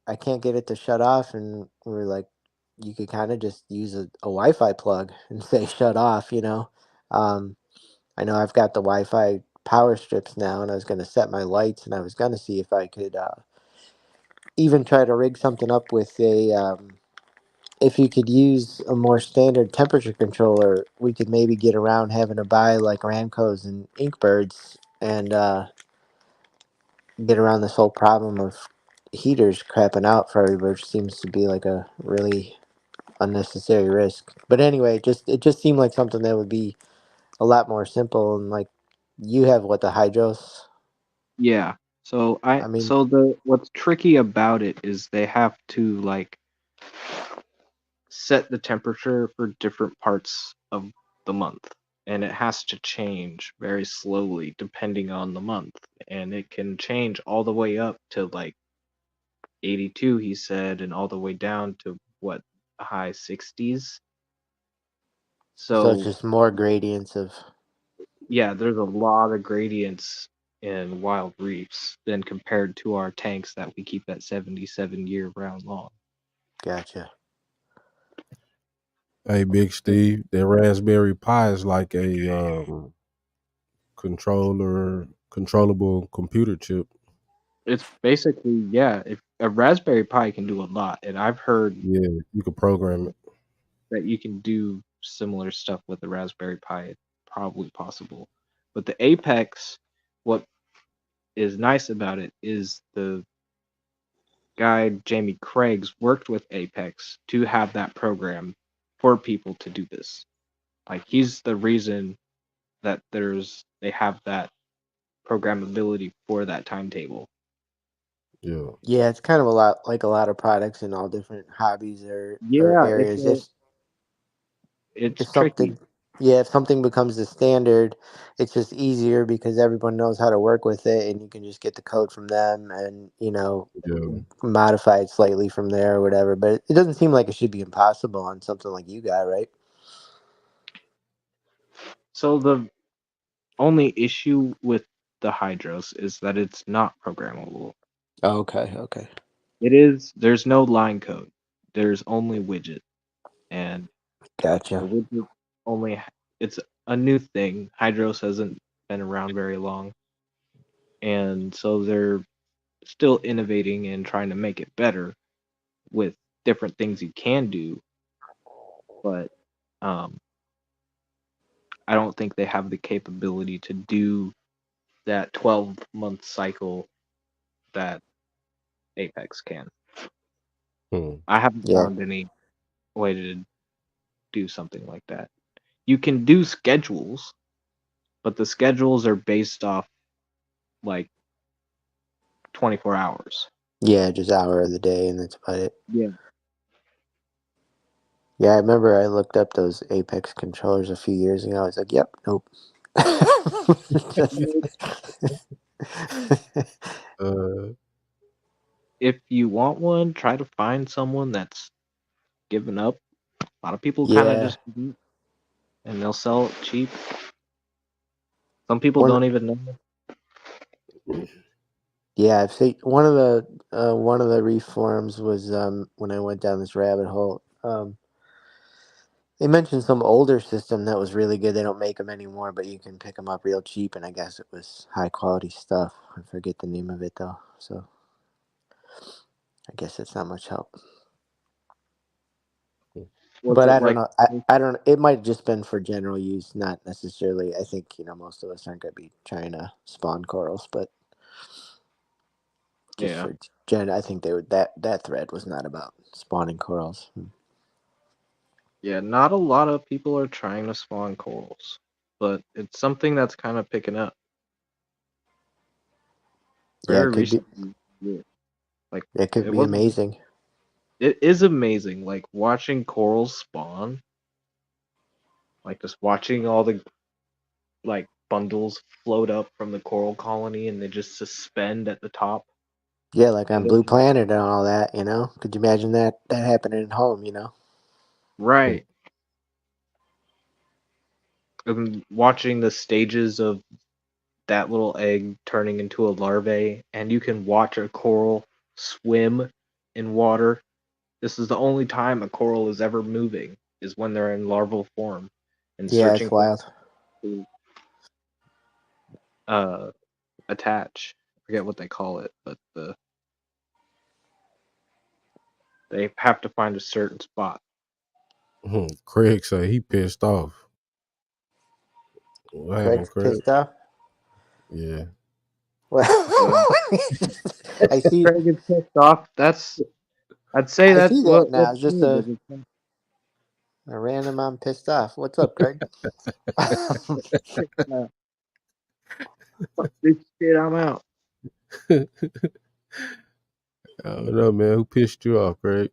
I can't get it to shut off," and we're like, "You could kind of just use a Wi-Fi plug and say shut off." Um, I know I've got the Wi-Fi power strips now, and I was going to set my lights, and I was going to see if I could even try to rig something up with a. If you could use a more standard temperature controller, we could maybe get around having to buy like Ramcos and Inkbirds and get around this whole problem of heaters crapping out for everybody, which seems to be like a really unnecessary risk. But anyway, it just seemed like something that would be a lot more simple, and like you have what, the Hydros? yeah. So I mean, the what's tricky about it is they have to like set the temperature for different parts of the month, and it has to change very slowly depending on the month, and it can change all the way up to like 82, he said, and all the way down to what, high 60s. so it's So just more gradients of. yeah, there's a lot of gradients in wild reefs than compared to our tanks that we keep at 77 year round long. Gotcha. Hey, Big Steve, that Raspberry Pi is like a controllable computer chip. It's basically, yeah, if a Raspberry Pi can do a lot, and I've heard Yeah, you could program it. that you can do similar stuff with the Raspberry Pi. It's probably possible. But the Apex, what is nice about it is the guy Jamie Craig's worked with Apex to have that program for people to do this. Like he's the reason that they have that programmability for that timetable. Yeah. Yeah, it's kind of a lot like a lot of products in all different hobbies or Yeah, areas. it's If tricky. something, yeah, if something becomes the standard, it's just easier because everyone knows how to work with it, and you can just get the code from them and Yeah. modify it slightly from there or whatever. But it doesn't seem like it should be impossible on something like you got, right? So only issue with the Hydros is that it's not programmable. Oh, okay. It is. There's no line code. There's only widget, and the Gotcha. widget only. It's a new thing. Hydros hasn't been around very long, and so they're still innovating and trying to make it better with different things you can do. But um, I don't think they have the capability to do that 12-month cycle that Apex can. Hmm. I haven't Yeah. found any way to do something like that. You can do schedules, but the schedules are based off like 24 hours. Yeah, just hour of the day, and that's about it. Yeah. Yeah, I remember I looked up those Apex controllers a few years ago. I was like, yep, nope. If you want one, try to find someone that's given up. A lot of people kind of Yeah. just do, and they'll sell it cheap. Some people One, don't even know. yeah, I've seen one of the reforms was when I went down this rabbit hole. They mentioned some older system that was really good. They don't make them anymore, but you can pick them up real cheap, and I guess it was high quality stuff. I forget the name of it though, so I guess it's not much help. Was But it I don't like know. I don't. It might have just been for general use, not necessarily. I think most of us aren't going to be trying to spawn corals, but just yeah. for gen, I think they would. That thread was not about spawning corals. Yeah, not a lot of people are trying to spawn corals, but it's something that's kind of picking up Yeah, very it could be. recently. Yeah. Like It could it be wasn't. amazing. It is amazing, like watching corals spawn, like just watching all the like bundles float up from the coral colony and they just suspend at the top. Yeah, like on And Blue then Planet and all that. Could you imagine that happening at home? right, and watching the stages of that little egg turning into a larvae, and you can watch a coral swim in water. This is the only time a coral is ever moving, is when they're in larval form and Yeah, it's searching for wild. to attach. I forget what they call it, but they have to find a certain spot. Craig said he pissed off. What happened, Craig's Craig? pissed off. Yeah. Well, Yeah. I see. Craig is pissed off. I'd say I that's see that now. what's It's just good. a random. I'm pissed off. What's up, Craig? Fuck this shit, I'm out. I don't know, man. Who pissed you off, Craig?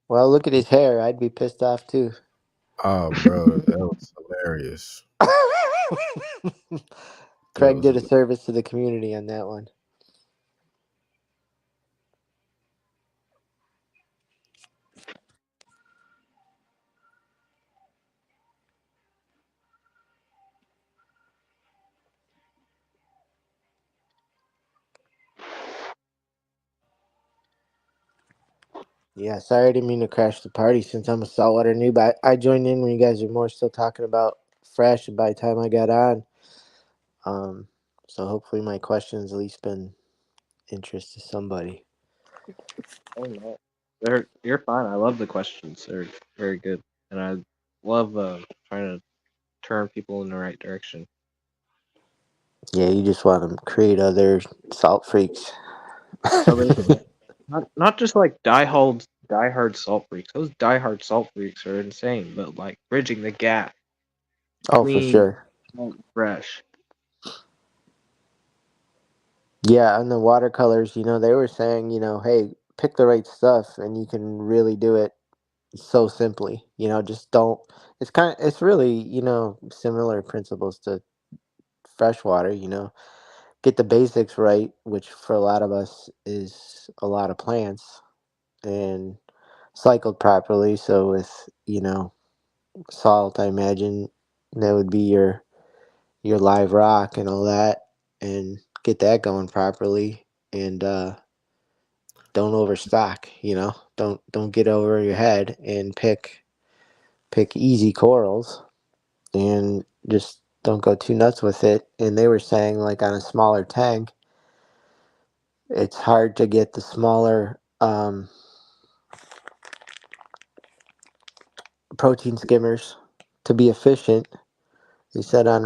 Well, look at his hair. I'd be pissed off too. Oh, bro, that was hilarious. That Craig was did a service to the community on that one. Yeah, sorry I didn't mean to crash the party since I'm a saltwater noob. I joined in when you guys were more still talking about fresh, and by the time I got on, um, so hopefully my questions at least been interest to somebody. Oh no, you're fine. I love the questions. They're very good, and I love trying to turn people in the right direction. Yeah, you just want to create other salt freaks. Other not just like diehard salt freaks. Those diehard salt freaks are insane, but like bridging the gap Oh, for between sure. salt and fresh. Yeah, and the watercolors, they were saying, hey, pick the right stuff and you can really do it so simply. Just don't. It's really, similar principles to freshwater, get the basics right, which for a lot of us is a lot of plants and cycled properly. So with, salt, I imagine that would be your live rock and all that, and get that going properly. And don't overstock. Don't get over your head and pick easy corals, and just don't go too nuts with it. And they were saying, like, on a smaller tank, it's hard to get the smaller protein skimmers to be efficient. They said on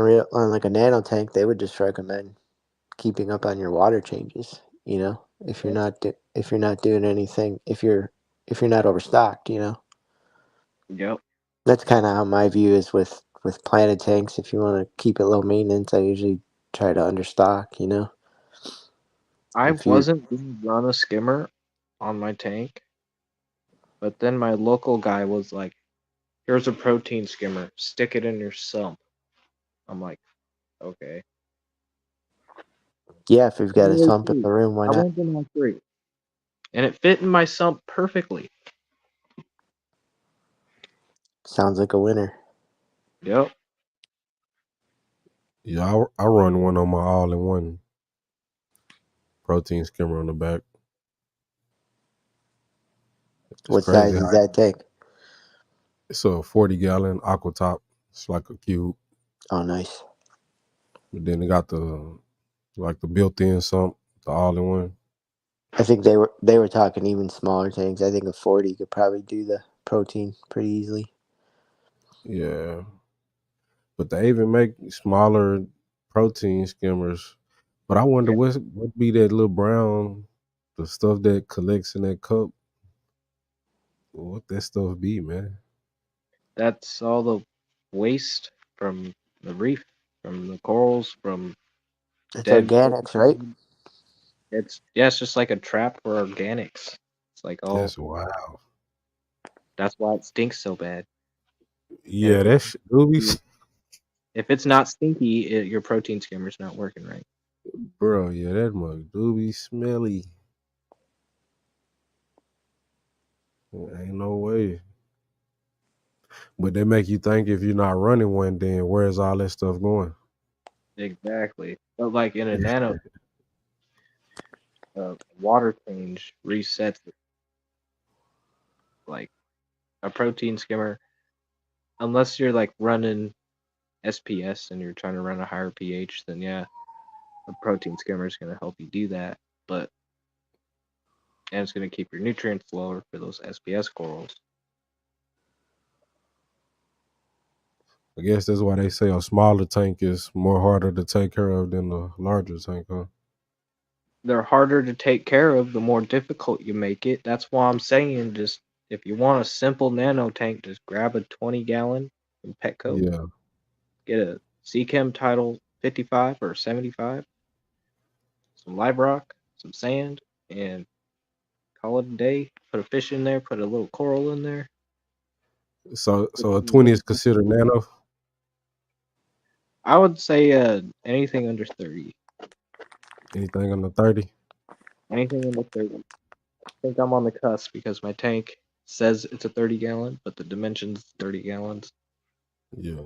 like a nano tank, they would just recommend keeping up on your water changes. If you're not doing anything, if you're not overstocked. Yep. That's kind of how my view is with planted tanks. If you want to keep it low maintenance, I usually try to understock. I If you wasn't going to run a skimmer on my tank, but then my local guy was like, "Here's a protein skimmer. Stick it in your sump." I'm like, "Okay." Yeah, if you've got a Only sump in three. the room, why I not? went in on 3, and it fit in my sump perfectly. Sounds like a winner. Yep. Yeah, I run one on my all-in-one protein skimmer on the back. It's What crazy. size does that take? It's a 40-gallon aqua top. It's like a cube. Oh, nice. But then it got the built-in sump, the all-in-one. I think they were talking even smaller tanks. I think a 40 could probably do the protein pretty easily. Yeah. But they even make smaller protein skimmers. But I wonder Yeah. what be that little brown, the stuff that collects in that cup. What that stuff be, man? That's all the waste from the reef, from the corals, from It's dead. organics, right? It's just like a trap for organics. It's like That's wild. that's why it stinks so bad. Yeah, And that shit do be, if it's not stinky, your protein skimmer's not working right. bro. Yeah, that mug do be smelly. Ain't no way. But they make you think if you're not running one, then where's all that stuff going? Exactly. But like in a nano, water change resets it. Like a protein skimmer, unless you're like running SPS and you're trying to run a higher pH, then yeah, a protein skimmer is going to help you do that. But and it's going to keep your nutrients lower for those SPS corals. I guess that's why they say a smaller tank is more harder to take care of than a larger tank, huh? They're harder to take care of the more difficult you make it. That's why I'm saying just if you want a simple nano tank, just grab a 20-gallon from Petco. Yeah. Get a Seachem Title 55 or 75, some live rock, some sand, and call it a day. Put a fish in there, put a little coral in there. So a 20 is considered nano. I would say anything under 30. Anything under 30? Anything under 30. I think I'm on the cusp because my tank says it's a 30-gallon, but the dimensions 30 gallons, Yeah.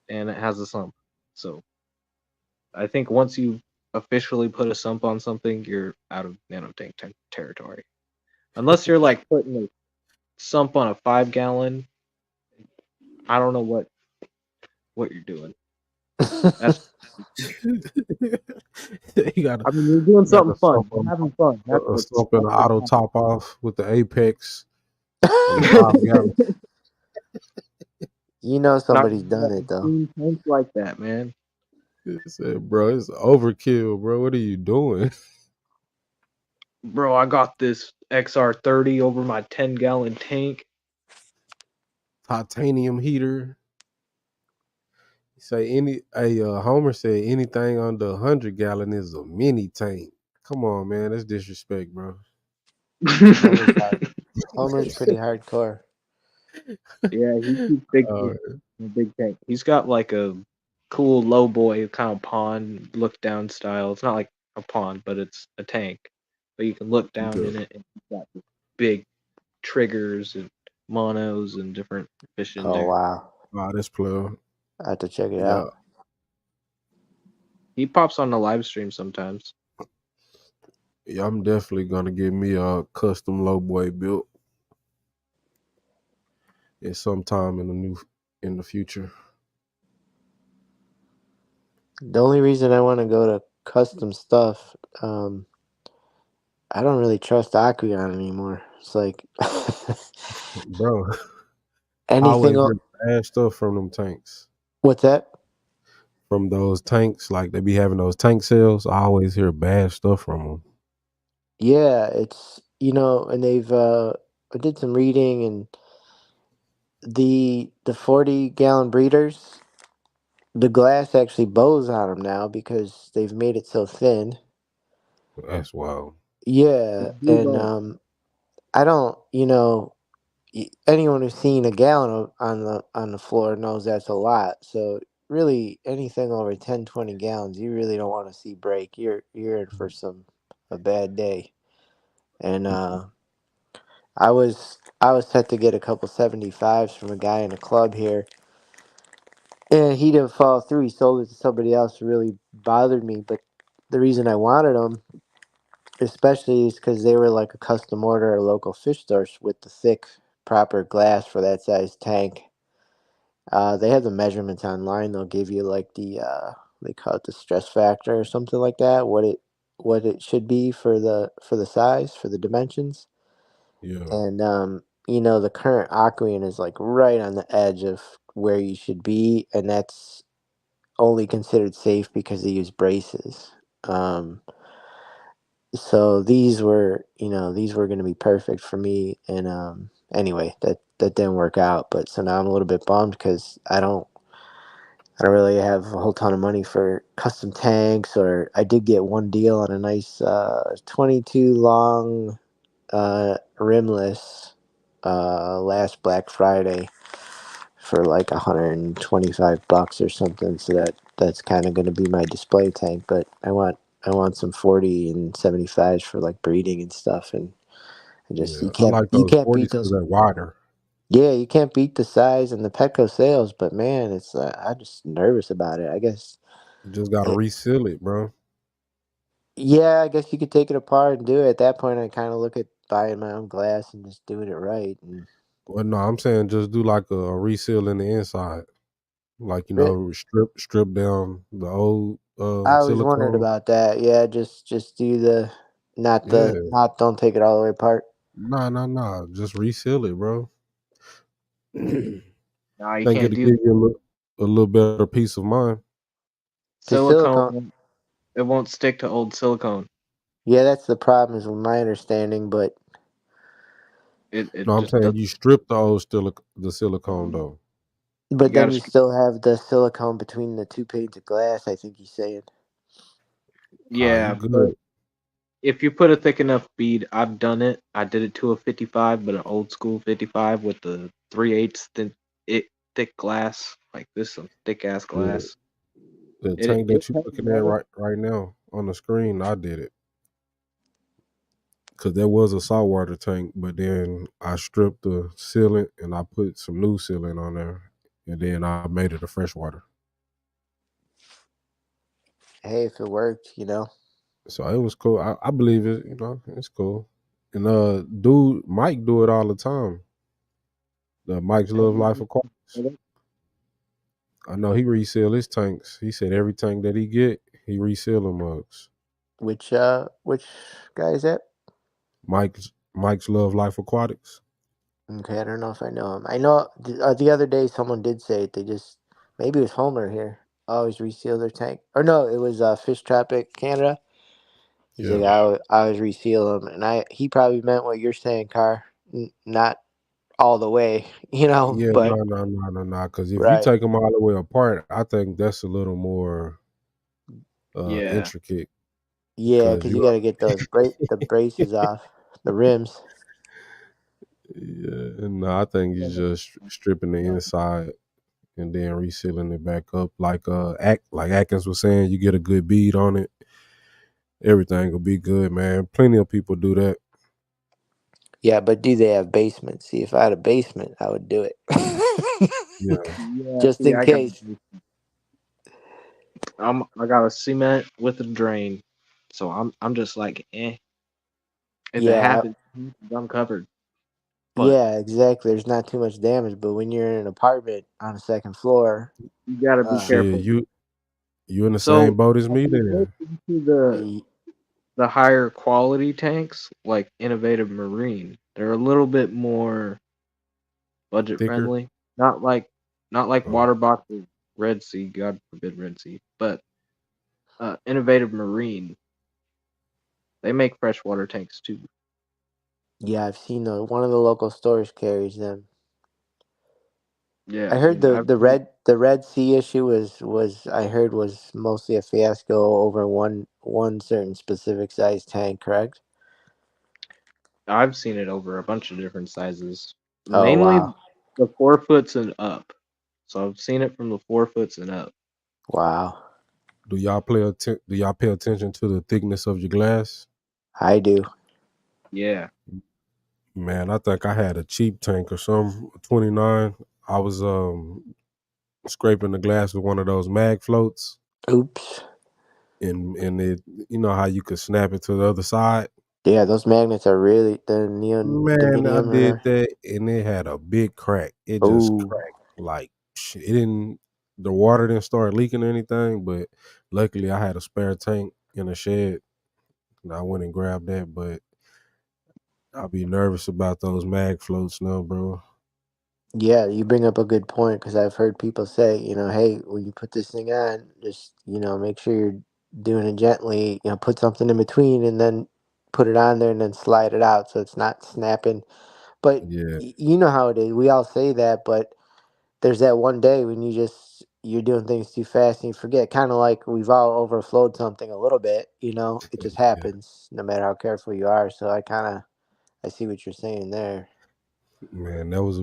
and it has a sump. So I think once you officially put a sump on something, you're out of nano tank territory. Unless you're like putting a sump on a 5-gallon, I don't know what you're doing. That's You got I mean, you're doing something fun. something, You're having fun. That's what's something auto top off with the Apex on the 5-gallon. Somebody's done it though. Tanks like that, man. Said, bro, it's overkill, bro. What are you doing? Bro, I got this XR30 over my 10-gallon tank. Titanium heater. Say Homer said anything under 100-gallon is a mini tank. Come on, man, that's disrespect, bro. Homer's pretty hardcore. Yeah, he keeps big tank. He's got like a cool low boy kind of pond look down style. It's not like a pond, but it's a tank. But you can look down in it and he's got big triggers and monos and different fish in there. Wow. Wow, that's plug. I have to check it Yeah. out. He pops on the live stream sometimes. Yeah, I'm definitely gonna get me a custom low boy built at some time in the future. The only reason I want to go to custom stuff, I don't really trust Aqueon anymore. It's like Bro, I anything. always hear bad stuff from them tanks. What's that? From those tanks, like they be having those tank sales. I always hear bad stuff from them. Yeah, it's and they've I did some reading, and the 40-gallon breeders, the glass actually bows on them now because they've made it so thin. That's wild. Yeah, and I don't, anyone who's seen a gallon on the floor knows that's a lot. So really, anything over 10, 20 gallons, you really don't want to see break. You're in for a bad day. And I was set to get a couple 75s from a guy in a club here, and he didn't follow through. He sold it to somebody else who really bothered me. But the reason I wanted them, especially, is because they were like a custom order at a local fish store with the thick, proper glass for that size tank. They have the measurements online. They'll give you like they call it the stress factor or something like that. What it should be for the size, for the dimensions. Yeah, And the current Aquarian is like right on the edge of where you should be, and that's only considered safe because they use braces. Um, so these were going to be perfect for me, and anyway, that didn't work out. But so now I'm a little bit bummed because I don't really have a whole ton of money for custom tanks, or I did get one deal on a nice 22 long rimless last Black Friday for like $125 or something. So that's kind of going to be my display tank. But I want some 40 and 75s for like breeding and stuff, and yeah. you I can't like you those can't 40s beat because those. they're wider. Yeah, you can't beat the size and the Petco sales, but man, it's I'm just nervous about it. I guess. You just gotta eh, reseal it, bro. Yeah, I guess you could take it apart and do it. At that point, I kind of look at buying my own glass and just doing it right. And Well, no, I'm saying just do like a reseal in the inside, like Ri- strip down the old I always wondered silicone. about that. Yeah, just do the Yeah, don't take it all the way apart. nah, just reseal it, bro. Nah, you Think can't it'll do give that. you a little better peace of mind. The silicone. Silicone. It won't stick to old silicone. Yeah, that's the problem, is with my understanding. But It No, I'm just saying does. you strip the the silicone though. You then gotta. you still have the silicone between the two panes of glass. I think he's saying. You Yeah, but good? if you put a thick enough bead, I've done it. I did it to a 55, but an old school 55 with the 3/8 thick glass, like this, some thick ass Yeah. glass. The It tank it that you doesn't looking at matter. right now on the screen, I did it because there was a saltwater tank, but then I stripped the sealant and I put some new sealant on there, and then I made it a freshwater. Hey, if it worked, So it was cool. I believe it. It's cool. And dude, Mike do it all the time. The Mike's Love Life Aquatics. I know he resell his tanks. He said every tank that he get, he resell them mugs. which guy is that? Mike's Love Life Aquatics. Okay, I don't know if I know him. I know the other day someone did say it. They just maybe it was Homer here. Always reseal their tank, or no, it was Fish Tropic Canada. He's like, Yeah. I always reseal them, and he probably meant what you're saying, Car. Not all the way, Yeah, but no. Because if you right, take them all the way apart, I think that's a little more Yeah. intricate. yeah, Because because you got to get those the braces off the rims. yeah, and I think you're just stripping the inside and then resealing it back up. Like Atkins was saying, you get a good bead on it, everything will be good, man. Plenty of people do that. Yeah, but do they have basements? See, if I had a basement, I would do it. Yeah, Yeah, Just see, in I got case. I got a cement with a drain, so I'm just like, eh. If it Yeah, happens, I'm covered. But yeah, exactly. There's not too much damage, but when you're in an apartment on the second floor, you gotta be uh, Shit, careful. you in the So same boat as have me you looked then. into y- the higher quality tanks like Innovative Marine? They're a little bit more budget Thicker. friendly. Not like Oh, Water Box or Red Sea, God forbid Red Sea, but Innovative Marine, they make freshwater tanks too. yeah, I've seen one of the local stores carries them. Yeah, I heard dude. the Red Sea issue was I heard was mostly a fiasco over one certain specific size tank, correct? I've seen it over a bunch of different sizes, Oh mainly wow, the 4 foots and up. So I've seen it from the 4 foots and up. wow, do y'all pay attention to the thickness of your glass? I do. Yeah. Man, I think I had a cheap tank or something, 29. I was scraping the glass with one of those mag floats, Oops. and it, you know how you could snap it to the other side. Yeah, those magnets are really the Man, I neodymium did or that, and it had a big crack. It just oh cracked like shit. It didn't. The water didn't start leaking or anything, but luckily I had a spare tank in the shed, and I went and grabbed that. But I'll be nervous about those mag floats now, bro. yeah, you bring up a good point because I've heard people say, hey, when you put this thing on, just make sure you're doing it gently. Put something in between and then put it on there and then slide it out so it's not snapping. But Yeah, you know how it is. We all say that, but there's that one day when you're doing things too fast and you forget. Kind of like we've all overflowed something a little bit. It just yeah, happens no matter how careful you are. So I see what you're saying there. man. That was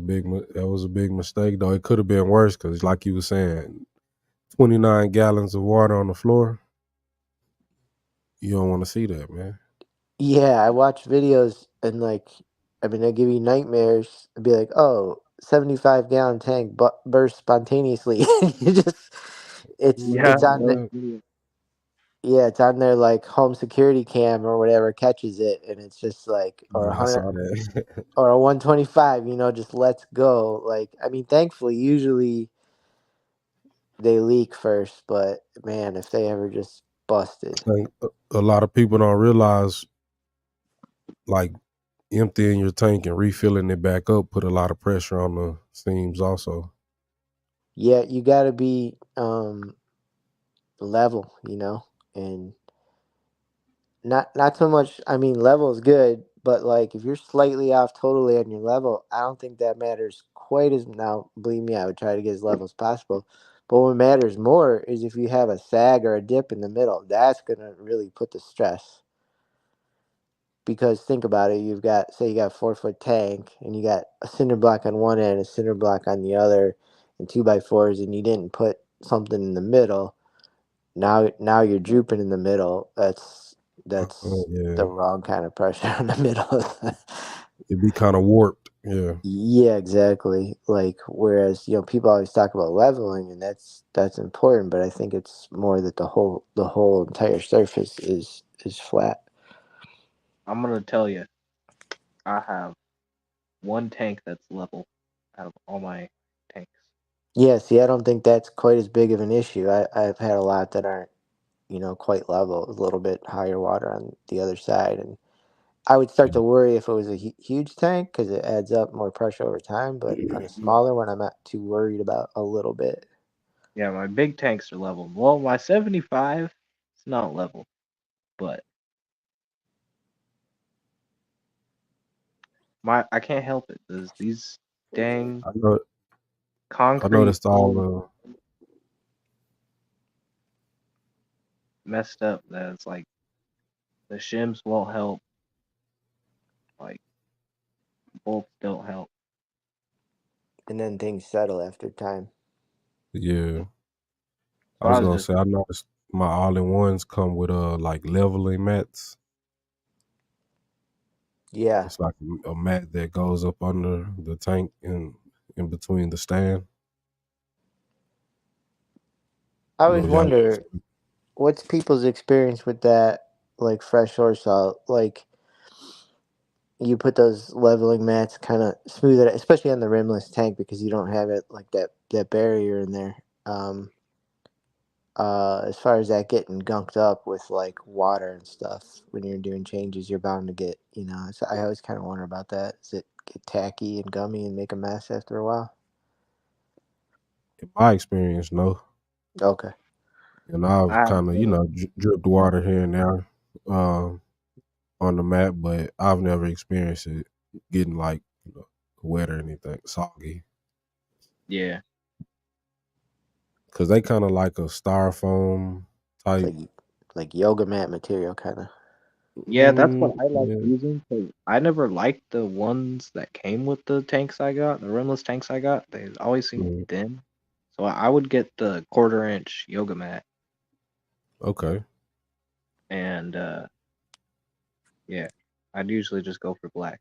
a big mistake, though. It could have been worse because, like you were saying, 29 gallons of water on the floor. You don't want to see that, man. Yeah, I watch videos and they give you nightmares. And be like, oh, 75-gallon tank burst spontaneously. you just, Yeah. it's on the, Video. yeah, it's on their like home security cam or whatever catches it, and it's just like, or a Yeah, I 100 saw that. or a 125, just lets go. Like, I mean, thankfully, usually they leak first, but man, if they ever just busted. I think a lot of people don't realize, like, emptying your tank and refilling it back up put a lot of pressure on the seams also. Yeah, you got to be level, and not so much. I mean, level is good, but like if you're slightly off totally on your level, I don't think that matters quite as now. Believe me, I would try to get as level as possible. But what matters more is if you have a sag or a dip in the middle. That's gonna really put the stress. Because think about it, say you got a 4 foot tank and you got a cinder block on one end, a cinder block on the other, and 2x4s, and you didn't put something in the middle. Now you're drooping in the middle. That's the Yeah, wrong kind of pressure on the middle. it'd be kind of warped. Yeah, Yeah, exactly. Like whereas people always talk about leveling, and that's important, but I think it's more that the whole entire surface is flat. I'm gonna tell you, I have one tank that's level out of all my tanks. Yeah, see, I don't think that's quite as big of an issue. I've had a lot that aren't quite level, a little bit higher water on the other side, and I would start to worry if it was a huge tank because it adds up more pressure over time. But on a Yeah. smaller one, I'm not too worried about a little bit. Yeah, my big tanks are level. Well, my 75, it's not level, but I can't help it. These dang I know. I concrete noticed all the. messed up that it's like the shims won't help, like bolts don't help. And then things settle after time. Yeah, I So I was was gonna just say I noticed my all-in-ones come with like leveling mats. Yeah, It's like a mat that goes up under the tank and in between the stand. I I always know y'all. wonder what's people's experience with that, like fresh soy salt. Like you put those leveling mats, kind of smooth it, especially on the rimless tank because you don't have it like that barrier in there. Um, as far as that getting gunked up with like water and stuff when you're doing changes, you're bound to get, so I always kind of wonder about that. Does it get tacky and gummy and make a mess after a while? In my experience, no. Okay. And I've I kind of, dripped water here and there uh, on the mat, but I've never experienced it getting like wet or anything, soggy. yeah. Because they kind of like a styrofoam It's type. like yoga mat material kind of. Yeah, that's what I like Yeah. using. Cause I never liked the ones that came with the tanks I got, the rimless tanks I got. They always seemed Mm, thin. So I would get the 1/4 inch yoga mat, okay. and yeah, I'd usually just go for black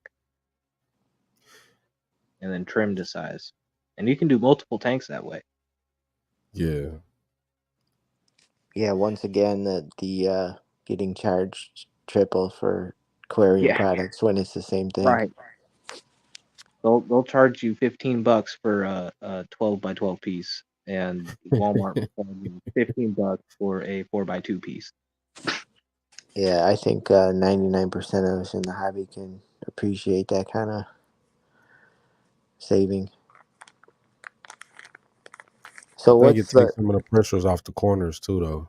and then trim to size. And you can do multiple tanks that way. Yeah. Yeah, once again, the getting charged triple for aquarium Yeah, products when it's the same thing. right. They'll charge you $15 for a 12x12 piece, and Walmart will charge you $15 for a 4x2 piece. Yeah, I think 99% of us in the hobby can appreciate that kind of saving. I So think it what's the? takes some of the pressures off the corners too, though.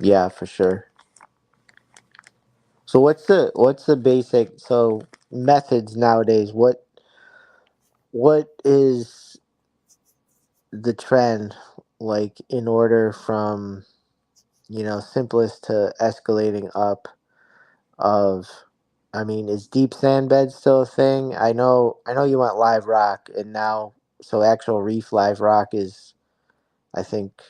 Yeah, for sure. So what's the basic methods nowadays? What is the trend like in order from simplest to escalating up of I mean, is deep sand bed still a thing? I know you want live rock and now so actual reef live rock is I think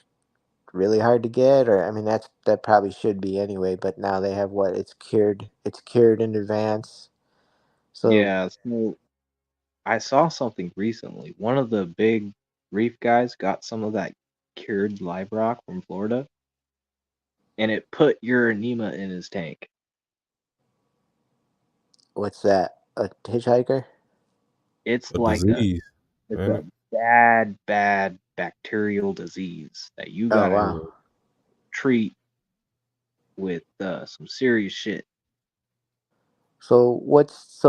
really hard to get or I mean that probably should be anyway, but now they have what it's cured in advance. So Yeah, so I saw something recently. One of the big reef guys got some of that cured live rock from Florida, and it put Uranema in his tank. what's that? A hitchhiker? It's A like disease, it's ain't a it? bad bacterial disease that you Oh gotta wow. Yeah. treat with some serious shit. So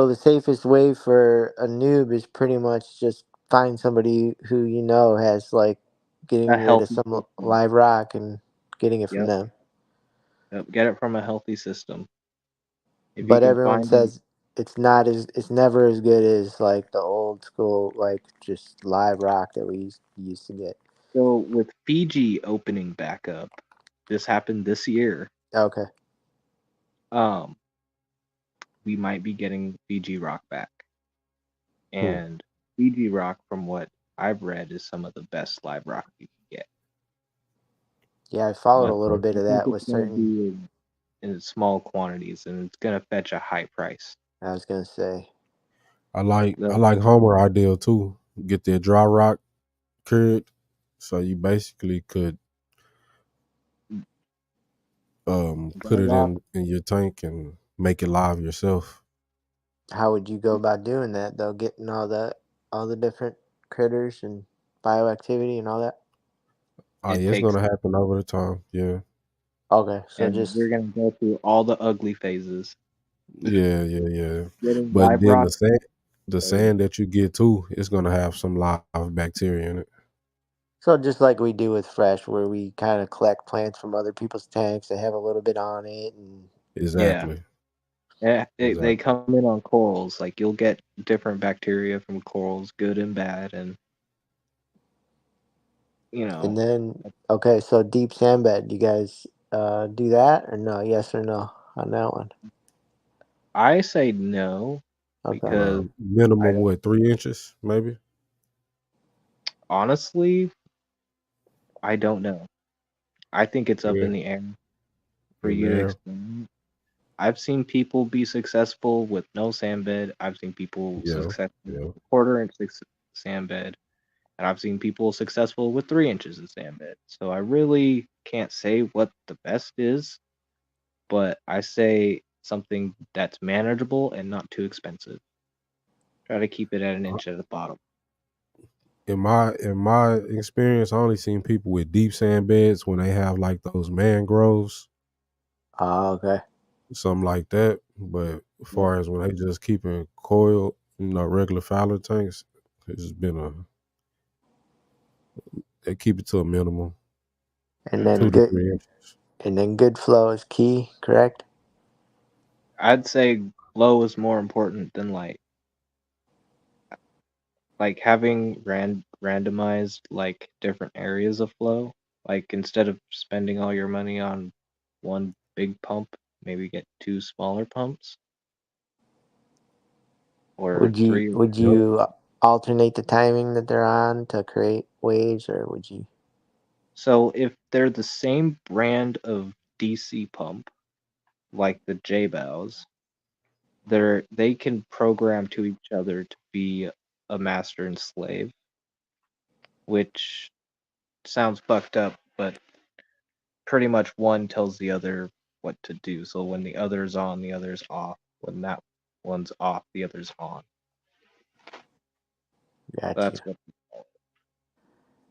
the safest way for a noob is pretty much just find somebody who has like A getting rid of healthy some system. live rock and getting it from Yep, them. yep. Get it from a healthy system. If you But can everyone find says it's never as good as like the old school like just live rock that we used to get. so with Fiji opening back up, this happened this year. Okay. Um, we might be getting Fiji rock back. Hmm. And Fiji rock, from what I've read, is some of the best live rock you can get. Yeah, I followed a But little Okay. bit I of think that it's with gonna certain. be in small quantities, and it's gonna fetch a high price. I was gonna say. I The like Homer ideal too. Get that dry rock cured, so you basically could put dry it rock, in your tank and make it live yourself. How would you go about doing that though? Getting all the different critters and bioactivity and all that. Oh it yeah, it's takes, gonna happen over the time. Yeah. Okay, so and just we're gonna go through all the ugly phases. Yeah, yeah, yeah. Getting But live then rock, the so sand that you get too, it's gonna have some live bacteria in it. just like we do with fresh, where we kind of collect plants from other people's tanks that have a little bit on it, and yeah, Exactly. they Exactly. come in on corals. Like you'll get different bacteria from corals, good and bad, and you know, then okay, so deep sand bed. You guys do that or no? Yes or no on that one? I say no Okay. because I Minimum don't. what, 3 inches, maybe? Honestly, I don't know. I think it's up Yeah. in the air for In you to there. explain. I've seen people be successful with no sand bed. I've seen people Yeah. successful Yeah. with a 1/4 inch sand bed. and I've seen people successful with 3 inches of sand bed. So I really can't say what the best is, but I say something that's manageable and not too expensive. Try to keep it at an inch at the bottom. In my experience, I only seen people with deep sand beds when they have like those mangroves, Oh, okay. something like that. But as far as when they just keeping coiled, regular Fowler tanks, it's just been they keep it to a minimum, And then 2 to 3 inches. And then good flow is key, correct? I'd say flow is more important than light. Like having randomized like different areas of flow. Like instead of spending all your money on one big pump, maybe get 2 smaller pumps. Or Would 3 you alternate the timing that they're on to create waves, or would you? So if they're the same brand of DC pump, like the J-Bows, they can program to each other to be a master and slave, which sounds fucked up, but pretty much one tells the other what to do. So when the other's on, the other's off. When that one's off, the other's on. Got That's you. what.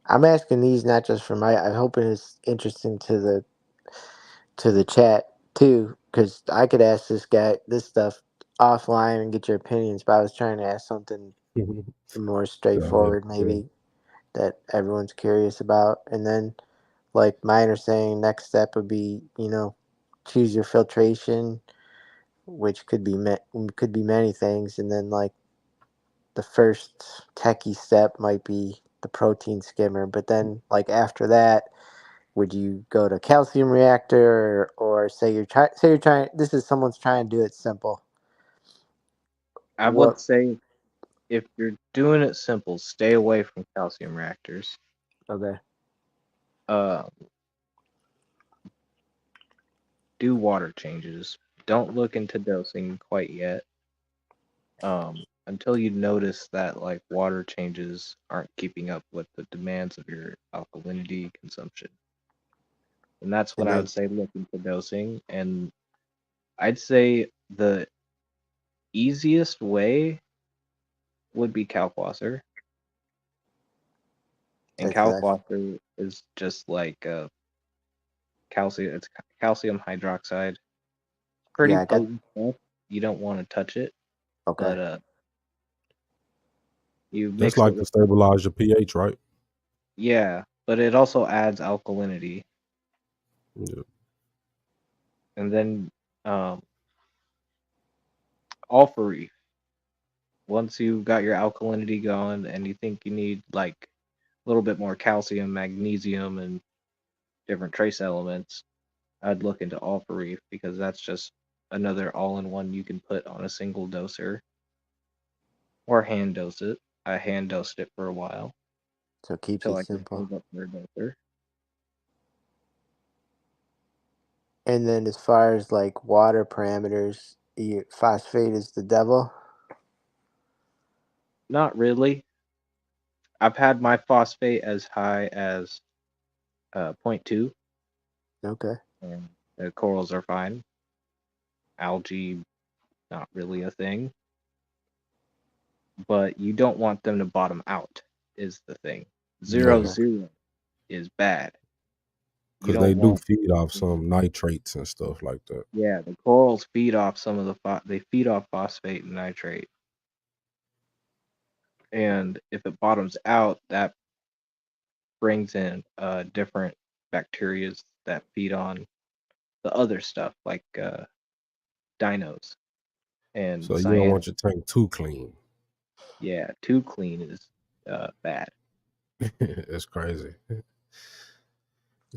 I'm asking these not just for I'm hoping it's interesting to the chat too, because I could ask this guy this stuff offline and get your opinions. But I was trying to ask something more straightforward, maybe that everyone's curious about, and then like Miner saying, next step would be choose your filtration, which could be many things, and then like the first techie step might be the protein skimmer, but then like after that, would you go to calcium reactor, or say you're trying this is someone's trying to do it simple? I would say if you're doing it simple, stay away from calcium reactors. Okay. Do water changes. Don't look into dosing quite yet. Until you notice that like water changes aren't keeping up with the demands of your alkalinity consumption. And that's when I would say look into dosing. And I'd say the easiest way would be Kalkwasser. And Kalkwasser is just like calcium. It's calcium hydroxide. Pretty potent stuff. You don't want to touch it. Okay. But you mix That's like it to stabilize your pH, right? Yeah, but it also adds alkalinity. Yeah. And then Alpha-Reef. Once you've got your alkalinity going and you think you need like a little bit more calcium, magnesium, and different trace elements, I'd look into Alpha-Reef because that's just another all-in-one you can put on a single doser. Or hand dose it. I hand dosed it for a while. So keep it simple. Up for a doser. And then as far as like water parameters, phosphate is the devil? Not really. I've had my phosphate as high as 0.2. Okay. And the corals are fine. Algae, not really a thing. But you don't want them to bottom out, is the thing. 0.0 is bad. Because they do feed off some nitrates and stuff like that. Yeah, the corals feed off some of they feed off phosphate and nitrate. And if it bottoms out, that brings in different bacteria that feed on the other stuff, like dinos. And so you don't want your tank too clean. Yeah, too clean is bad. It's crazy.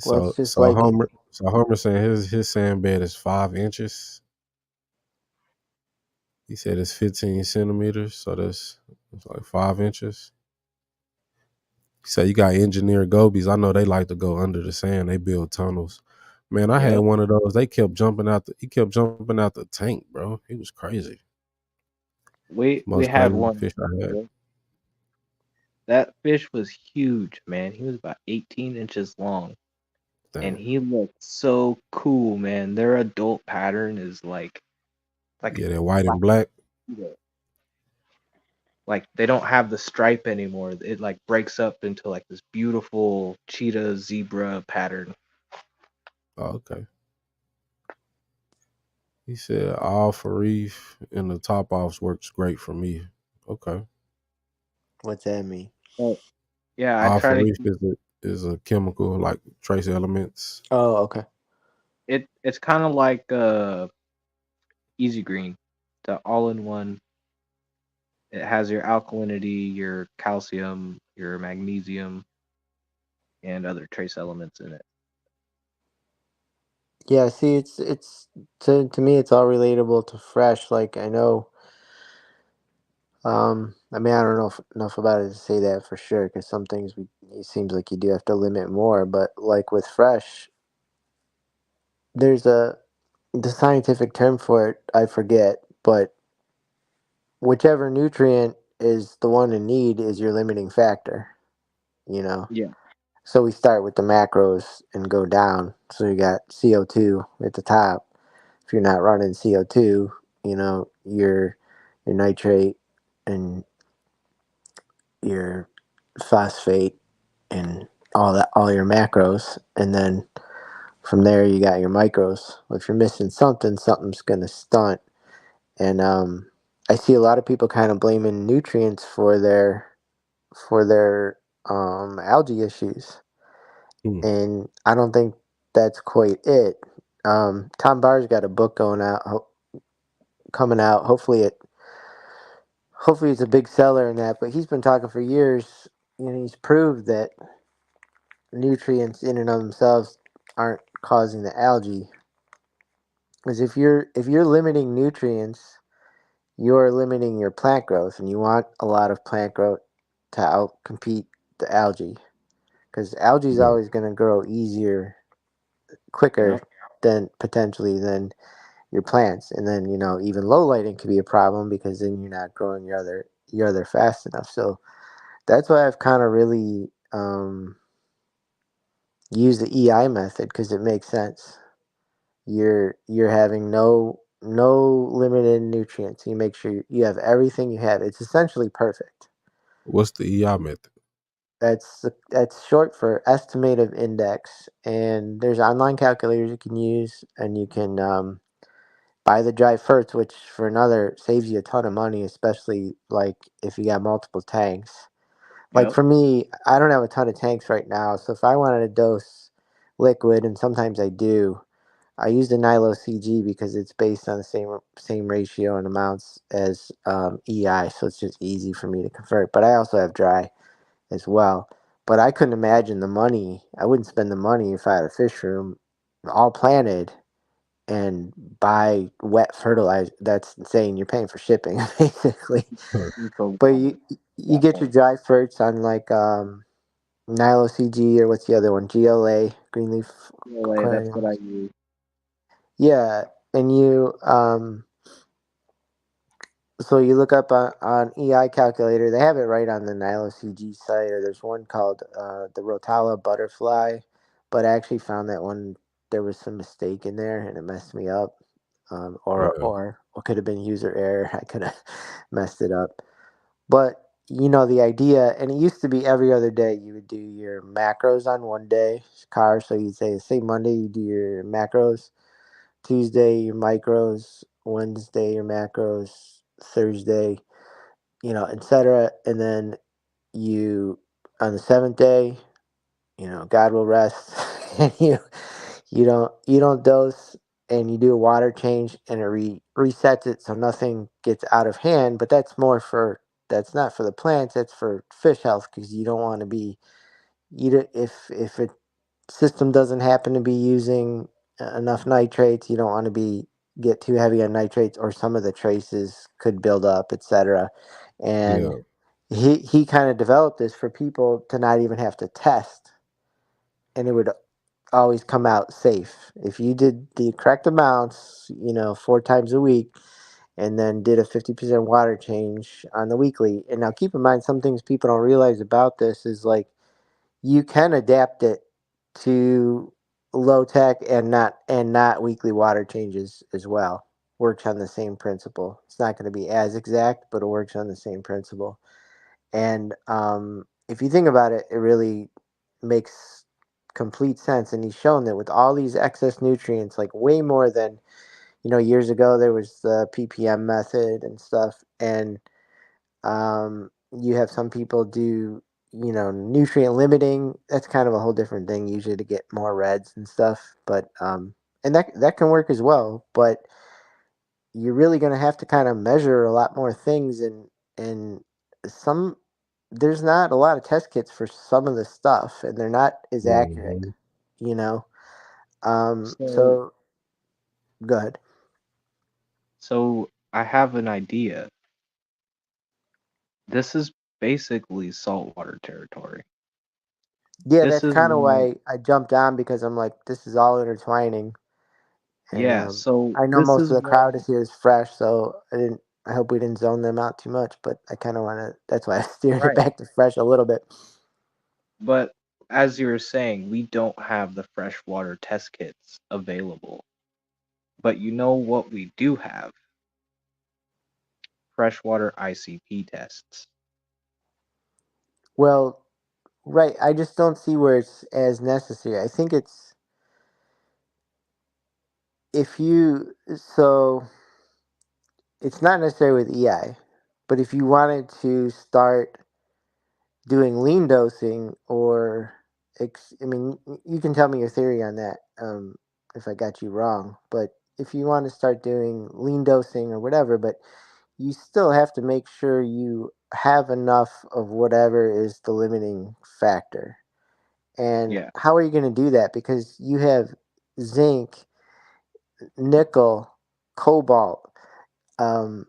Well, it's just so Homer saying his sand bed is 5 inches. He said it's 15 centimeters, so it's like 5 inches. He said you got engineered gobies. I know they like to go under the sand. They build tunnels. Man, I had one of those. He kept jumping out the tank, bro. He was crazy. We had one. Fish I had. That fish was huge, man. He was about 18 inches long, and Damn. he looked so cool, man. Their adult pattern is like Yeah, that white black and black. cheetah. Like they don't have the stripe anymore. It like breaks up into like this beautiful cheetah zebra pattern. Oh, okay. He said all for reef and the top offs works great for me. Okay. What's that mean? But yeah, I All for try to reef keep is a chemical like trace elements. Oh, okay. it. It's kind of like Easy Green, the all-in-one. It has your alkalinity, your calcium, your magnesium, and other trace elements in it. Yeah, see, it's to me, it's all relatable to fresh. Like I know, I mean, I don't know enough about it to say that for sure, because some things it seems like you do have to limit more. But like with fresh, there's the scientific term for it. I forget, but whichever nutrient is the one in need is your limiting factor. You know. Yeah. So we start with the macros and go down. So you got CO2 at the top. If you're not running CO2, you know, your nitrate and your phosphate and all your macros, and then from there you got your micros. If you're missing something, something's gonna stunt. And I see a lot of people kind of blaming nutrients for their algae issues, Hmm. and I don't think that's quite it. Tom Barr's got a book coming out. Hopefully it's a big seller in that. But he's been talking for years. You know, he's proved that nutrients in and of themselves aren't causing the algae. Because if you're limiting nutrients, you're limiting your plant growth, and you want a lot of plant growth to outcompete the algae. Because algae is Yeah. always going to grow easier, quicker Yep. than potentially than your plants. And then even low lighting could be a problem because then you're not growing your other fast enough. So that's why I've kind of really used the EI method, because it makes sense. You're having no limited nutrients. You make sure you have everything you have. It's essentially perfect. What's the EI method? That's short for estimative index, and there's online calculators you can use, and you can buy the dry ferts, which for another saves you a ton of money, especially like if you got multiple tanks. Like Yep. for me, I don't have a ton of tanks right now, so if I wanted to dose liquid, and sometimes I do, I use the Nilo CG because it's based on the same ratio and amounts as EI, so it's just easy for me to convert. But I also have dry as well. But I couldn't imagine the money. I wouldn't spend the money if I had a fish room all planted and buy wet fertilizer. That's insane. You're paying for shipping basically. It's a But lot you that get your point. dry ferts on like Nilo CG, or what's the other one? GLA, Greenleaf PLA, that's what I Aquariums. use. Yeah, and you look up on EI calculator. They have it right on the Nilo CG site, or there's one called the Rotala Butterfly. But I actually found that one there was some mistake in there, and it messed me up. Yeah. Or what could have been user error. I could have messed it up. But the idea, and it used to be every other day you would do your macros on one day, car. So you'd say Monday you do your macros, Tuesday your micros, Wednesday your macros, Thursday, etc. And then you on the seventh day, God will rest, and you don't dose, and you do a water change, and it resets it so nothing gets out of hand. But that's not for the plants, that's for fish health, because you don't want to be if a system doesn't happen to be using enough nitrates, you don't want to get too heavy on nitrates, or some of the traces could build up, etc. And Yeah. he kind of developed this for people to not even have to test, and it would always come out safe if you did the correct amounts, 4 times a week, and then did a 50% water change on the weekly. And now keep in mind, some things people don't realize about this is like you can adapt it to low tech and not weekly water changes as well. Works on the same principle. It's not going to be as exact, but it works on the same principle. And if you think about it, it really makes complete sense. And he's shown that with all these excess nutrients, like way more than, years ago there was the ppm method and stuff. And you have some people do, nutrient limiting. That's kind of a whole different thing, usually to get more reds and stuff. But and that can work as well. But you're really going to have to kind of measure a lot more things, and some there's not a lot of test kits for some of the stuff, and they're not as accurate, Hmm. you know. So, So go ahead. so I have an idea. This is basically saltwater territory. Yeah, This that's is kind of why, why I jumped on, because I'm like, this is all intertwining, and yeah. So I know this most is of the crowd why, is here is fresh, so I hope we didn't zone them out too much, but I kind of want to. That's why I steered it right. back to fresh a little bit. But as you were saying, we don't have the freshwater test kits available. But you know what we do have? Freshwater ICP tests. Well, right. I just don't see where it's as necessary. I think it's if you so it's not necessarily with EI, but if you wanted to start doing lean dosing or I mean, you can tell me your theory on that, if I got you wrong. But if you want to start doing lean dosing or whatever, but you still have to make sure you have enough of whatever is the limiting factor. And Yeah. how are you going to do that? Because you have zinc, nickel, cobalt, um,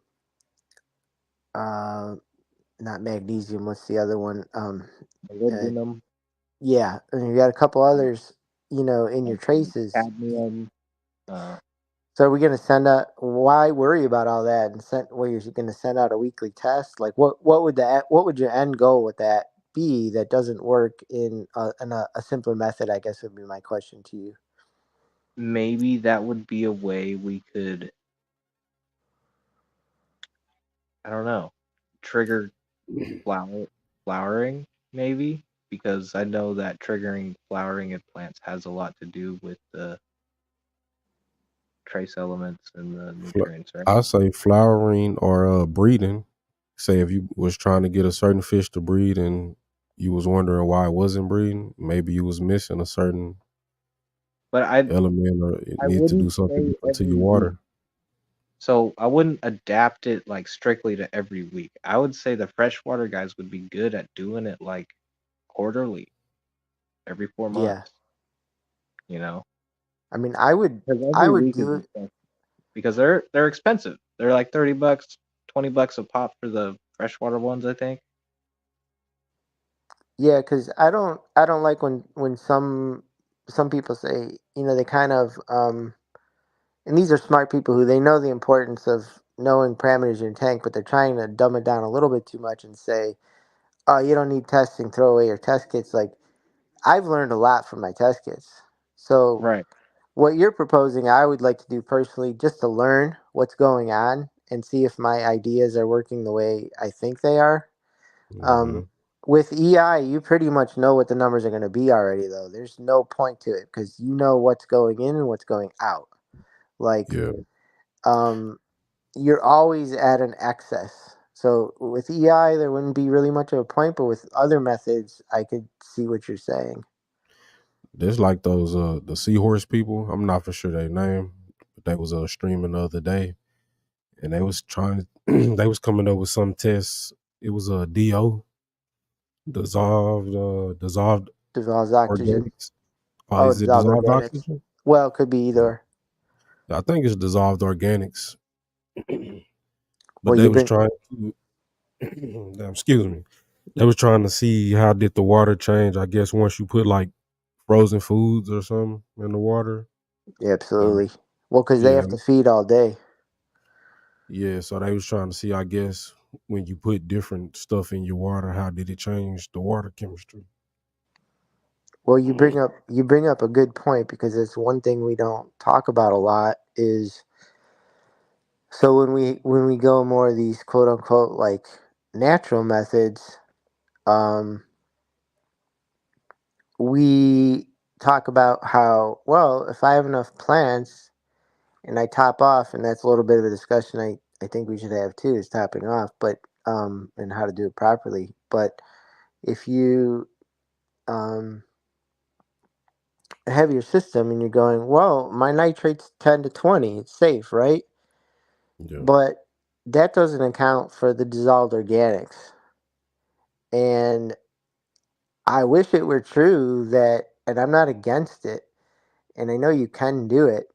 uh, not magnesium. What's the other one? Uh, Molybdenum, yeah, and you got a couple others, in your traces. cadmium. Uh, So are we going to send out? Why worry about all that and send? Well, you're going to send out a weekly test. Like, what would your end goal with that be? That doesn't work in a simpler method, I guess, would be my question to you. Maybe that would be a way we could, I don't know, trigger flowering, maybe? Because I know that triggering flowering in plants has a lot to do with the trace elements and the Fl- nutrients, right? I say flowering or breeding. Say if you was trying to get a certain fish to breed and you was wondering why it wasn't breeding, maybe you was missing a certain But element or it I need to wouldn't do something say different to every your week. water. So I wouldn't adapt it like strictly to every week. I would say the freshwater guys would be good at doing it like quarterly, every 4 months, Yeah, you know? I mean, Because I every would week is do it. expensive. Because they're expensive. They're like $30, $20 a pop for the freshwater ones, I think. Yeah, because I don't like when some people say, they kind of and these are smart people who they know the importance of knowing parameters in your tank, but they're trying to dumb it down a little bit too much and say, oh, you don't need testing, throw away your test kits. Like, I've learned a lot from my test kits. So Right. what you're proposing, I would like to do personally, just to learn what's going on and see if my ideas are working the way I think they are. Hmm. Um, with EI, you pretty much know what the numbers are going to be already, though. There's no point to it because you know what's going in and what's going out. Like, Yeah, um, you're always at an excess. So with EI, there wouldn't be really much of a point, but with other methods, I could see what you're saying. there's like those the seahorse people. I'm not for sure their name, but they was streaming the other day, and they was trying. They was coming up with some tests. It was a DO, dissolved Dissolves oxygen. organics. Oh, Oh, is it dissolved dissolved organics. oxygen? Well, it could be Yeah, either. I think it's dissolved organics. But Well, they you was bring. trying to. Damn, excuse me. They was trying to see how did the water change. I guess once you put like frozen foods or something in the water. Yeah, Um, absolutely. Well, because they yeah, have to feed all day. Yeah, so they was trying to see, I guess, when you put different stuff in your water, how did it change the water chemistry? Well, you bring up a good point because it's one thing we don't talk about a lot is so when we go more of these quote unquote like natural methods, um, we talk about how well if I have enough plants and I top off, and that's a little bit of a discussion I think we should have too is topping off, but and how to do it properly. But if you um have your system and you're going, well, my nitrate's 10 to 20, it's safe, right? Yeah, But that doesn't account for the dissolved organics. And I wish it were true that, and I'm not against it, and I know you can do it,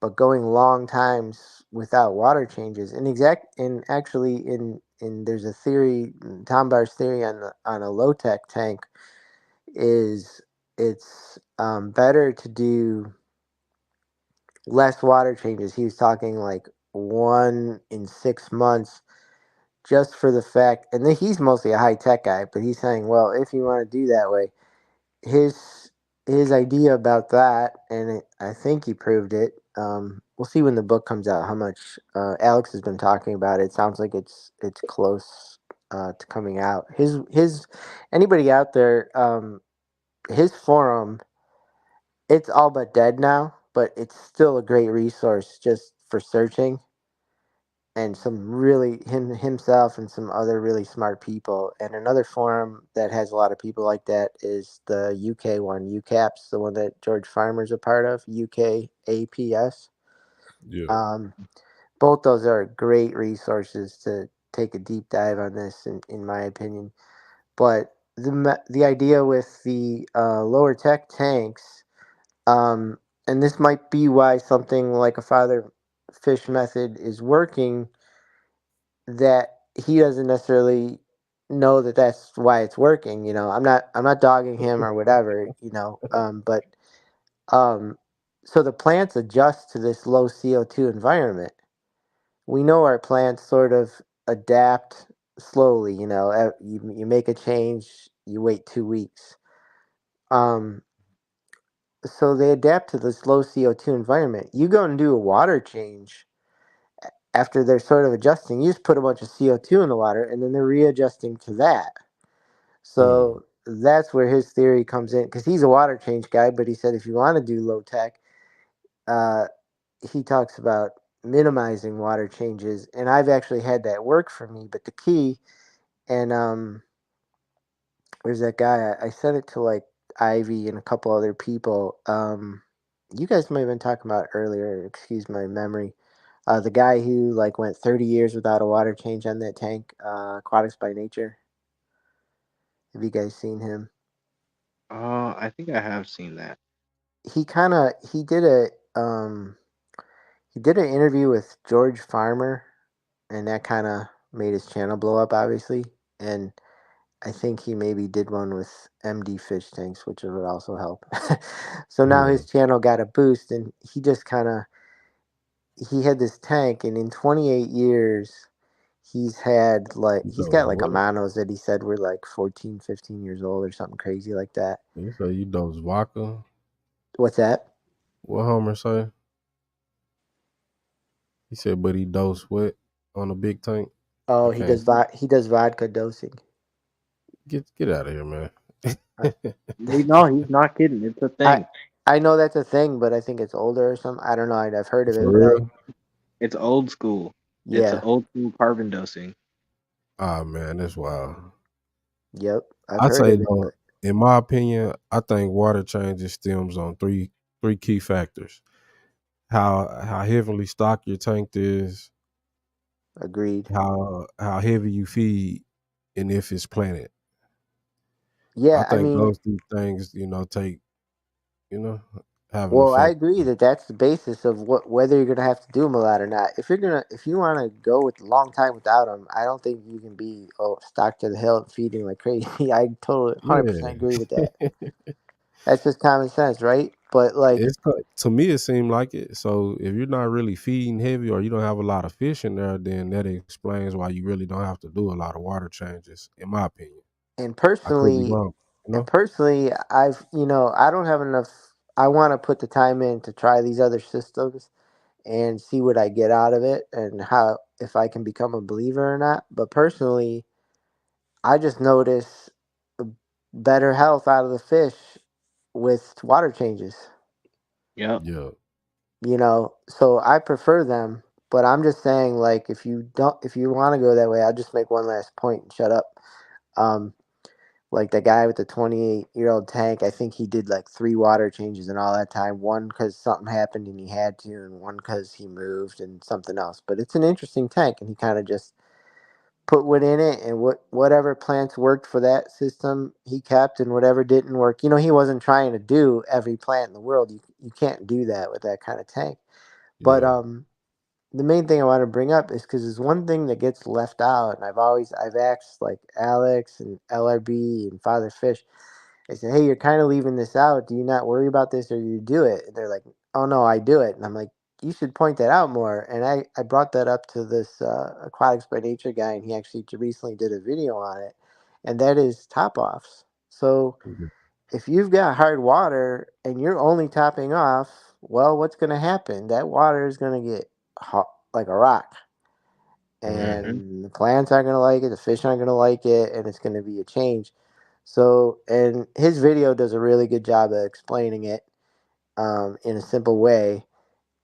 but going long times without water changes, and actually in there's a theory, Tom Barr's theory on a low tech tank is it's better to do less water changes. He was talking like 1 in 6 months, just for the fact, and then he's mostly a high tech guy, but he's saying, well, if you want to do that way, his his idea about that, and I think he proved it. We'll see when the book comes out how much Alex has been talking about it. It sounds like it's close to coming out. His anybody out there, his forum, it's all but dead now, but it's still a great resource just for searching and some really himself and some other really smart people. And another forum that has a lot of people like that is the UK one, UCAPS, the one that George Farmer's a part of, UKAPS. yeah, Um, both those are great resources to take a deep dive on this, in my opinion. But the idea with the lower tech tanks, um, and this might be why something like a father fish method is working, that he doesn't necessarily know that that's why it's working. I'm not dogging him or whatever. But um, so the plants adjust to this low CO2 environment. We know our plants sort of adapt slowly. You make a change, you wait 2 weeks. Um, so they adapt to this low CO2 environment. You go and do a water change after they're sort of adjusting, you just put a bunch of CO2 in the water and then they're readjusting to that. mm, So that's where his theory comes in because he's a water change guy, but he said if you want to do low tech, uh, he talks about minimizing water changes. And I've actually had that work for me. But the key, and there's that guy, I sent it to like Ivy and a couple other people. You guys might have been talking about earlier, excuse my memory. The guy who like went 30 years without a water change on that tank, Aquatics by Nature. Have you guys seen him? I think I have seen that. He kind of he did an interview with George Farmer, and that kind of made his channel blow up, obviously. And I think he maybe did one with MD Fish Tanks, which would also help. So now yeah. his channel got a boost, and he had this tank, and in 28 years, he's Those got like what? Amanos that he said were like 14, 15 years old or something crazy like that. You say you dose vodka? What's that? What Homer say? He said, but he dosed what on a big tank? I Oh, can't he does vodka dosing. get out of here, man. I No, he's not kidding. It's a I thing. I know that's a thing, but I think it's older or something. I don't know. I've heard of For it, but real? It's old school. It's yeah, old school carbon dosing. Ah, man, that's wild. yep, I've I heard say of it, though, but in my opinion, I think water changes stems on three key factors: how heavily stocked your tank is, agreed. how heavy you feed, and if it's planted. I Yeah, I think mean, those three things, take you know have an well, I effect. agree that that's the basis of whether you're gonna have to do them a lot or not. If you want to go with a long time without them, I don't think you can be stocked to the hill and feeding like crazy. I totally 100% Yeah, agree with that. That's just common sense, right? But like, To me, it seemed like it. So if you're not really feeding heavy or you don't have a lot of fish in there, then that explains why you really don't have to do a lot of water changes, in my opinion. and I could be personally, wrong, you know? I've, I don't have enough. I want to put the time in to try these other systems and see what I get out of it and how, if I can become a believer or not. But personally, I just notice better health out of the fish with water changes. Yep. Yeah. So I prefer them. But I'm just saying, like, if you want to go that way, I'll just make one last point and shut up. Um, like the guy with the 28-year-old tank, I think he did like 3 water changes in all that time. One because something happened and he had to, and one because he moved and something else. But it's an interesting tank, and he kind of just put what in it, and whatever plants worked for that system he kept, and whatever didn't work. He wasn't trying to do every plant in the world. You can't do that with that kind of tank. But Yeah. the main thing I want to bring up is because there's one thing that gets left out, and I've asked like Alex and LRB and Father Fish. I said, hey, you're kind of leaving this out. Do you not worry about this, or you do it? And they're like, oh no, I do it. And I'm like, you should point that out more. And I brought that up to this Aquatics by Nature guy, and he actually recently did a video on it, and that is top offs. So Mhm. if you've got hard water and you're only topping off, well, what's going to happen? That water is going to get hot like a rock, Yeah. and the plants aren't going to like it, the fish aren't going to like it, and it's going to be a change. So, and his video does a really good job of explaining it in a simple way.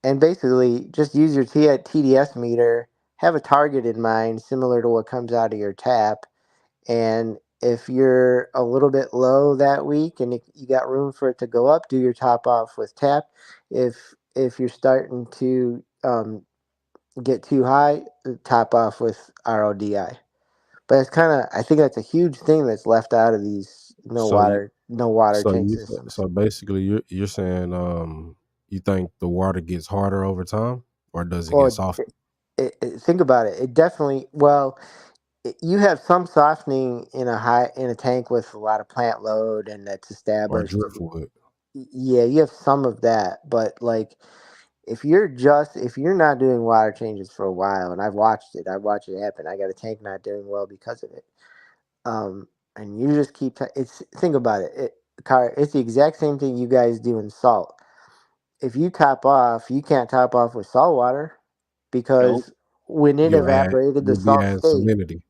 And basically, just use your TDS meter, have a target in mind, similar to what comes out of your tap, and if you're a little bit low that week and you got room for it to go up, do your top off with tap. If you're starting to get too high, top off with RODI. But it's kind of, I think that's a huge thing that's left out of these So you no water so tank you systems. so basically you're saying you think the water gets harder over time or does it get Well, softer think about it. It definitely, well, you have some softening in a tank with a lot of plant load and that's or established. driftwood? Yeah, you have some of that, but like if you're not doing water changes for a while, and I've watched it happen. I got a tank not doing well because of it. Um, and you just it's think about it. It's the exact same thing you guys do in salt. If you top off, you can't top off with salt water Nope. because when it evaporated the You'll be salt adding state, salinity.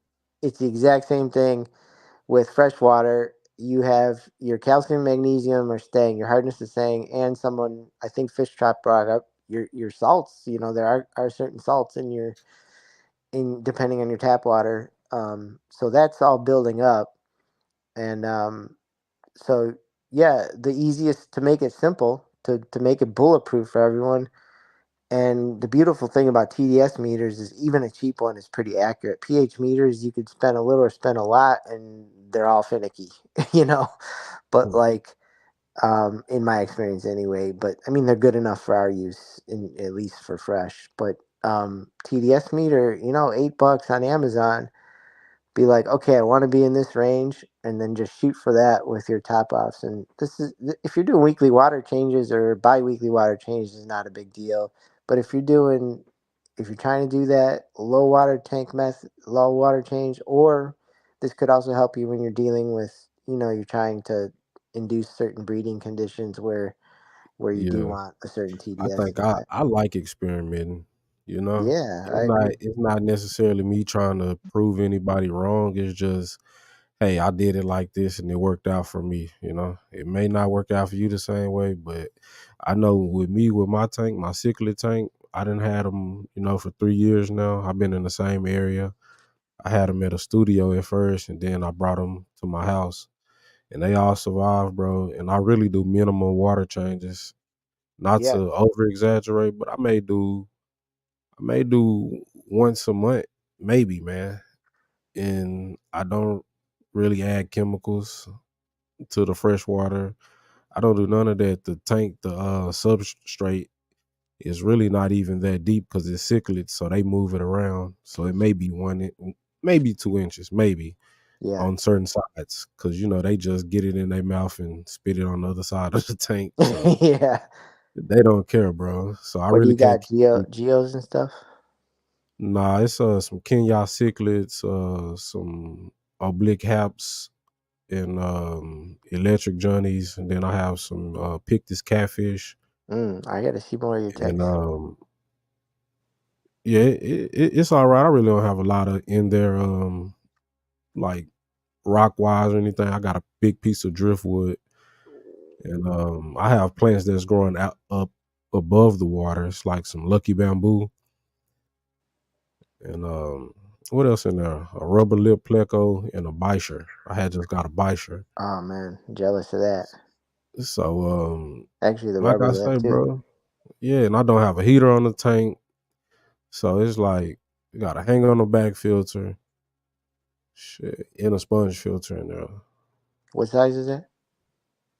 it's the exact same thing with fresh water. You have your calcium, magnesium are staying, your hardness is staying, and someone, I think Fish Trap brought up your salts. There are certain salts in depending on your tap water. So that's all building up, and so yeah, the easiest to make it simple to make it bulletproof for everyone. And the beautiful thing about TDS meters is even a cheap one is pretty accurate. pH meters, you could spend a little or spend a lot, and they're all finicky, you know. But Mm. like, in my experience anyway. But I mean, they're good enough for our use, at least for fresh. But TDS meter, $8 on Amazon. Be like, okay, I want to be in this range, and then just shoot for that with your top offs. And if you're doing weekly water changes or bi-weekly water changes, is not a big deal. But if you're trying to do that low water change, or this could also help you when you're dealing with, you're trying to induce certain breeding conditions where you do Yeah. want a certain I TDS think in that. I like experimenting, you know. Yeah, I agree. It's not necessarily me trying to prove anybody wrong. It's just, hey, I did it like this and it worked out for me, you know. It may not work out for you the same way, but I know with me, with my tank, my cichlid tank, I done had them, for 3 years now. I've been in the same area. I had them at a studio at first, and then I brought them to my house, and they all survived, bro. And I really do minimum water changes, not Yeah, to over exaggerate, but I may do once a month, maybe, man. And I don't really add chemicals to the fresh water. I don't do none of that. The tank, the substrate is really not even that deep because it's cichlid, so they move it around. So it may be maybe 2 inches, maybe. Yeah. on certain sides because they just get it in their mouth and spit it on the other side of the tank. So Yeah. they don't care, bro. So I What do really you got? can't. Geos and stuff? Nah, it's some Kenya cichlids, some oblique haps, and electric johnnies, and then I have some Pictus catfish, I gotta see more of your and texts. yeah, it's all right. I really don't have a lot of in there, like rock wise or anything. I got a big piece of driftwood, and I have plants that's growing out up above the water. It's like some lucky bamboo, and what else in there? A rubber lip pleco and a bisher. I had just got a bisher. Oh man, jealous of that. So Actually, the like rubber I lip say, too. bro, yeah, and I don't have a heater on the tank, so it's like you got to hang on the back filter, shit, and a sponge filter in there. What size is it?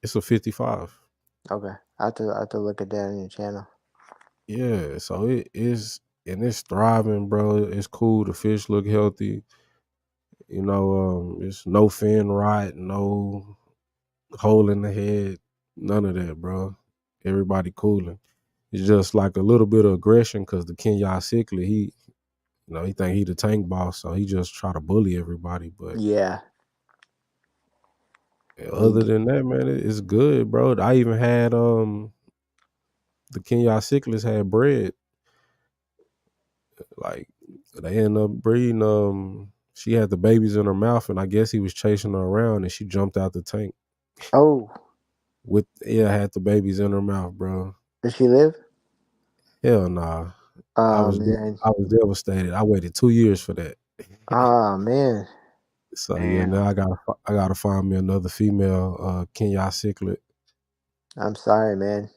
It's a 55. Okay, I have to look at that on your channel. Yeah, so it is, and it's thriving, bro. It's cool. The fish look healthy. It's no fin rot, no hole in the head, none of that, bro. Everybody cooling. It's just like a little bit of aggression because the Kenya cichlid, he think he the tank boss, so he just try to bully everybody. But Yeah. other than that, man, it's good, bro. I even had the Kenya cichlids had bred. Like they end up breeding. She had the babies in her mouth, and I guess he was chasing her around, and she jumped out the tank. Oh. Had the babies in her mouth, bro. Does she live? Hell nah. I Oh was man. I was devastated. I waited 2 years for that. Oh man. So yeah, now I gotta find me another female Kenya cichlid. I'm sorry, man.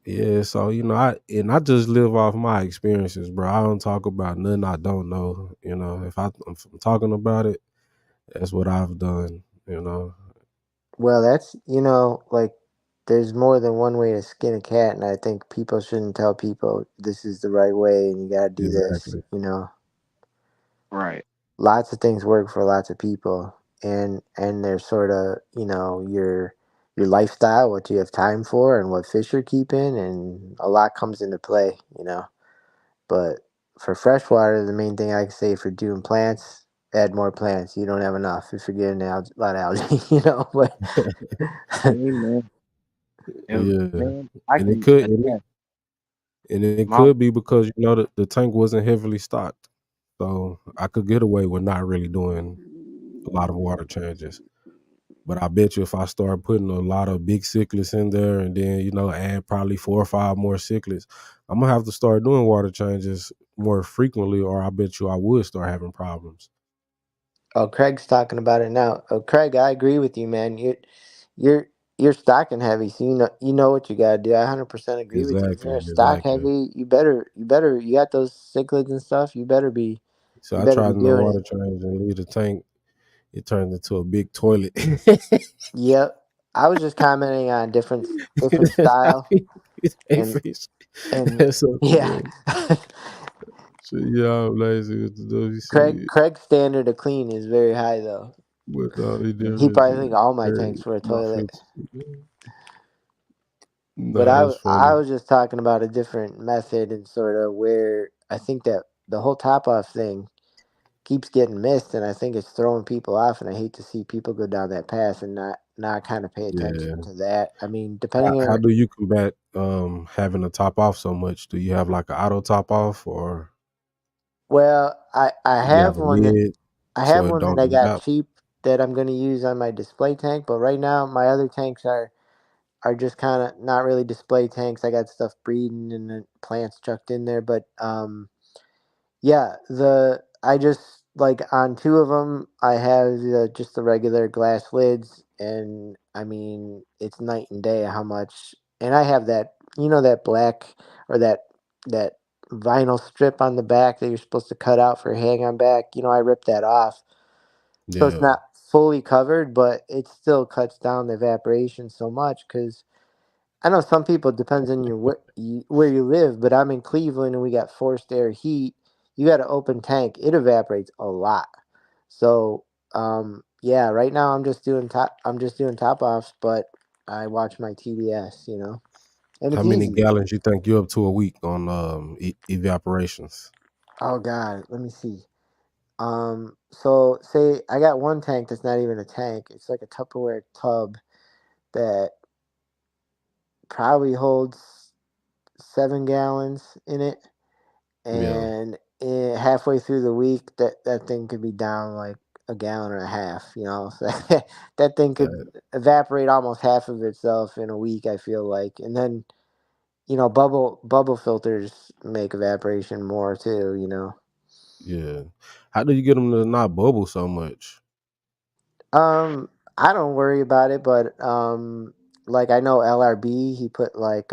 Yeah, so I just live off my experiences, bro. I don't talk about nothing I don't know. If I'm talking about it, that's what I've done. Well, that's like there's more than one way to skin a cat, and I think people shouldn't tell people this is the right way and you gotta do this. Exactly. Right. Lots of things work for lots of people, and they're sort of your lifestyle, what you have time for, and what fish you're keeping, and a lot comes into play. But for freshwater, the main thing I can say for doing plants, add more plants. You don't have enough if you're getting a lot of algae, But Amen. Yeah, Man, I and it can could attest. and it Mom, could be because the tank wasn't heavily stocked, so I could get away with not really doing a lot of water changes. But I bet you if I start putting a lot of big cichlids in there and then add probably 4 or 5 more cichlids, I'm gonna have to start doing water changes more frequently, or I bet you I would start having problems. Oh, Craig's talking about it now. Oh, Craig, I agree with you, man. You're you're stocking heavy, so you know what you gotta do. I 100% agree with you. If you're stock Exactly. heavy, you better you got those cichlids and stuff. You better be So you I better be tried in the doing it. water change and leave the tank. It turned into a big toilet. Yep. I was just commenting on different style Hey, and fish. and That's so yeah. funny. So, yeah, I'm lazy with the Craig WC. Craig's standard of clean is very high though. But the only He difference probably is think all my tanks for a my toilet. filter. But Nah, I that's I funny. was just talking about a different method and sort of where I think that the whole top off thing keeps getting missed, and I think it's throwing people off. And I hate to see people go down that path and not kind of pay Yeah. attention to that. I mean, How, depending how on do you combat having to top off so much? Do you have like an auto top off, or well, I do you have have a one that lid I so have it one that don't I got evap? cheap that I'm going to use on my display tank. But right now, my other tanks are just kind of not really display tanks. I got stuff breeding and then plants chucked in there, but yeah, the I just like on two of them I have just the regular glass lids, and I mean it's night and day how much. And I have that that black or that vinyl strip on the back that you're supposed to cut out for hang on back. I ripped that off, so it's Yeah. not fully covered, but it still cuts down the evaporation so much because I know some people it depends on where you live, but I'm in Cleveland and we got forced air heat. You got an open tank, it evaporates a lot. So Yeah, right now I'm just doing top offs, but I watch my TBS, and How it's many easy. gallons you think you're up to a week on evaporations? Oh God, let me see. So say I got one tank that's not even a tank. It's like a Tupperware tub that probably holds 7 gallons in it, Yeah, and halfway through the week, that thing could be down like a gallon and a half. So that thing could that, evaporate almost half of itself in a week. I feel like, and then bubble filters make evaporation more too. yeah. How do you get them to not bubble so much? Um, I don't worry about it, but like I know LRB, he put like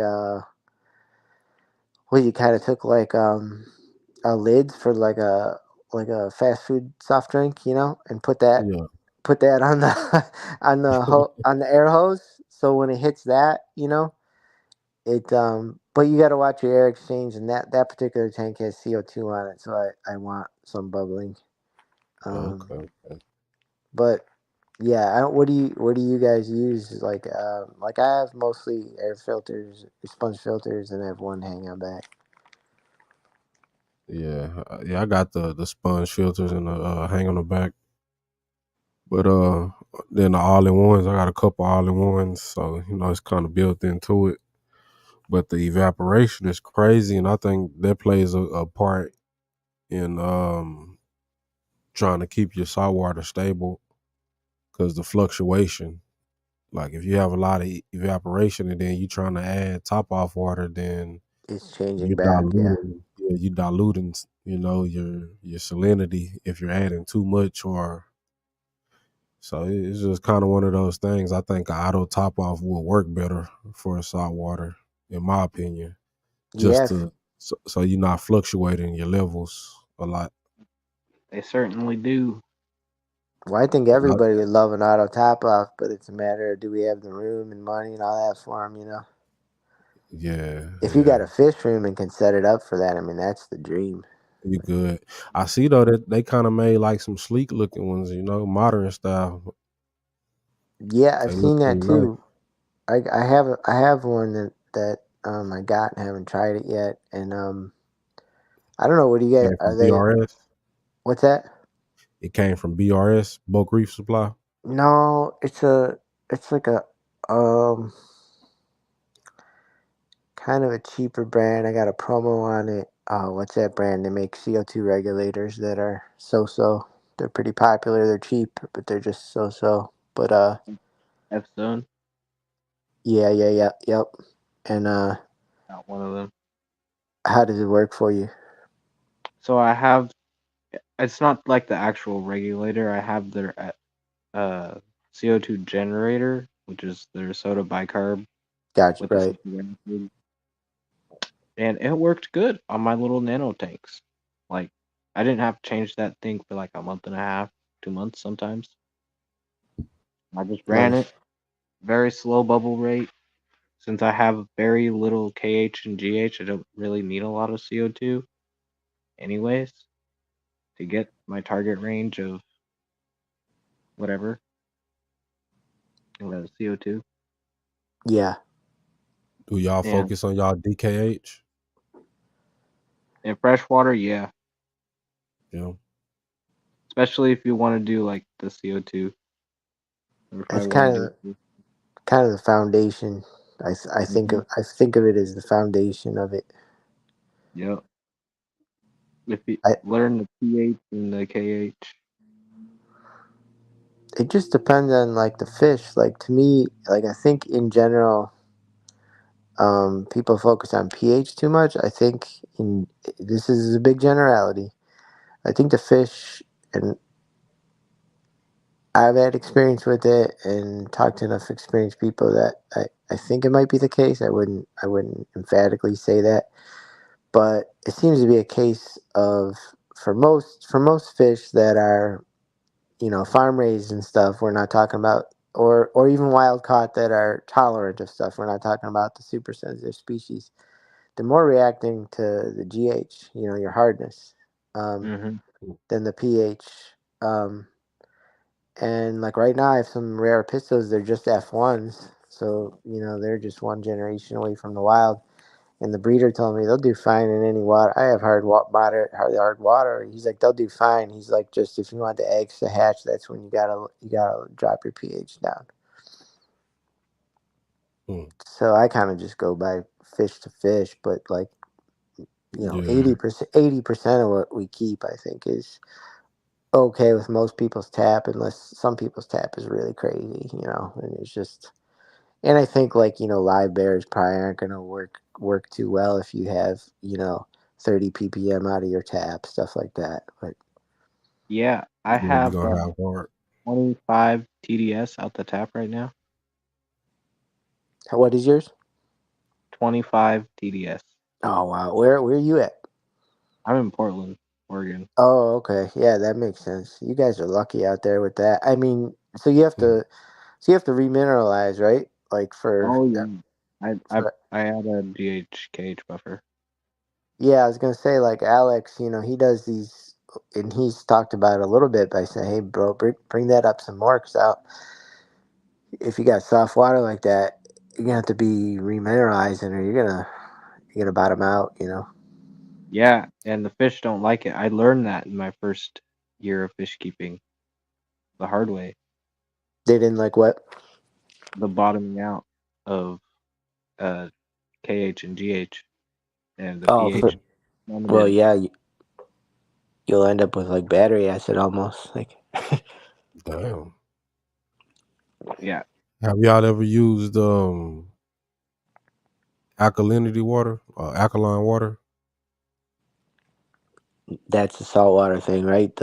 well, he kind of took like a lids for like a fast food soft drink, and Yeah, put that on the on the air hose, so when it hits that, it but you got to watch your air exchange, and that particular tank has CO2 on it, so I want some bubbling. Um, okay. but yeah, I don't. What do you guys use? Like I have mostly air filters, sponge filters, and I have one hang on back. Yeah, yeah. I got the sponge filters and the hang on the back, but then the all in ones. I got a couple all in ones, so it's kind of built into it. But the evaporation is crazy, and I think that plays a part in trying to keep your saltwater stable because the fluctuation. Like if you have a lot of evaporation and then you trying to add top off water, then It's changing you're back. Yeah. diluting. Yeah, you diluting. Your salinity if you're adding too much, or so it's just kind of one of those things. I think an auto top off will work better for salt water, in my opinion, just Yeah. so you're not fluctuating your levels a lot. They certainly do. Well, I think A lot. everybody would love an auto top off, but it's a matter of do we have the room and money and all that for them. Yeah, If you got yeah. a fish room and can set it up for that, I mean, that's the dream. You good. I see though that they kind of made like some sleek looking ones, modern style. Yeah, I've They look seen that pretty nice. too. I have one that I got and haven't tried it yet, and I don't know. What do you get? Came Are from they? BRS. What's that? It came from BRS, Bulk Reef Supply. No, it's like a um kind of a cheaper brand. I got a promo on it. What's that brand? They make CO2 regulators that are so. They're pretty popular. They're cheap, but they're just so. But F Zone, yeah, yep. And not one of them. how does it work for you? So I have. It's not like the actual regulator. I have their CO2 generator, which is their soda bicarb Gotcha, with the right? CO2, and it worked good on my little nano tanks. Like I didn't have to change that thing for like a month and a half, 2 months sometimes. I just ran it Nice. very slow bubble rate. Since I have very little KH and GH, I don't really need a lot of CO2 anyways to get my target range of whatever CO2. Yeah. Do y'all And focus on y'all DKH? in freshwater, yeah, Yeah. especially if you want to do like the CO2, or if I It's want kind to of do. kind of the foundation. Mhm. I think of it as the foundation of it. Yep. If you I learn the pH and the KH. It just depends on like the fish. Like to me, like I think in general, people focus on pH too much. I think in this is a big generality. I think the fish, and I've had experience with it and talked to enough experienced people that I think it might be the case. I wouldn't emphatically say that, but it seems to be a case of for most fish that are farm raised and stuff. We're not talking about or even wild caught that are tolerant of stuff. We're not talking about the super sensitive species. They're more reacting to the GH, your hardness, um, Hmm. than the pH. Um, And like right now, I have some rare pistos. They're just F1s, so they're just one generation away from the wild. And the breeder told me they'll do fine in any water. I have hard water. He's like they'll do fine. He's like just if you want the eggs to hatch, that's when you gotta drop your pH down. Hmm. So I kind of just go by fish to fish, but like Yeah. 80% of what we keep, I think, is okay with most people's tap, unless some people's tap is really crazy, and it's just. And I think like live bears probably aren't gonna work too well if you have 30 ppm out of your tap, stuff like that. But Yeah, I Yeah, you're have gonna have hard. 25 TDS out the tap right now. what is yours? 25 TDS. Oh wow, where are you at? I'm in Portland, Oregon. Oh, okay, yeah, that makes sense. You guys are lucky out there with that. I mean, Hmm. so you have to remineralize, right? Like Oh yeah, I for I had a GHKH buffer. yeah, I was gonna say like Alex, he does these, and he's talked about it a little bit by saying, "Hey, bro, bring that up some more, cause out if you got soft water like that, you're gonna have to be remineralizing, or you're gonna bottom out. Yeah, and the fish don't like it. I learned that in my first year of fish keeping the hard way. They didn't like what? The bottoming out of uh KH and GH and the Oh, pH well, plummeted. yeah, you'll end up with like battery acid almost. Like, Damn. Yeah. Have y'all ever used alkalinity water or alkaline water? that's the saltwater thing, right?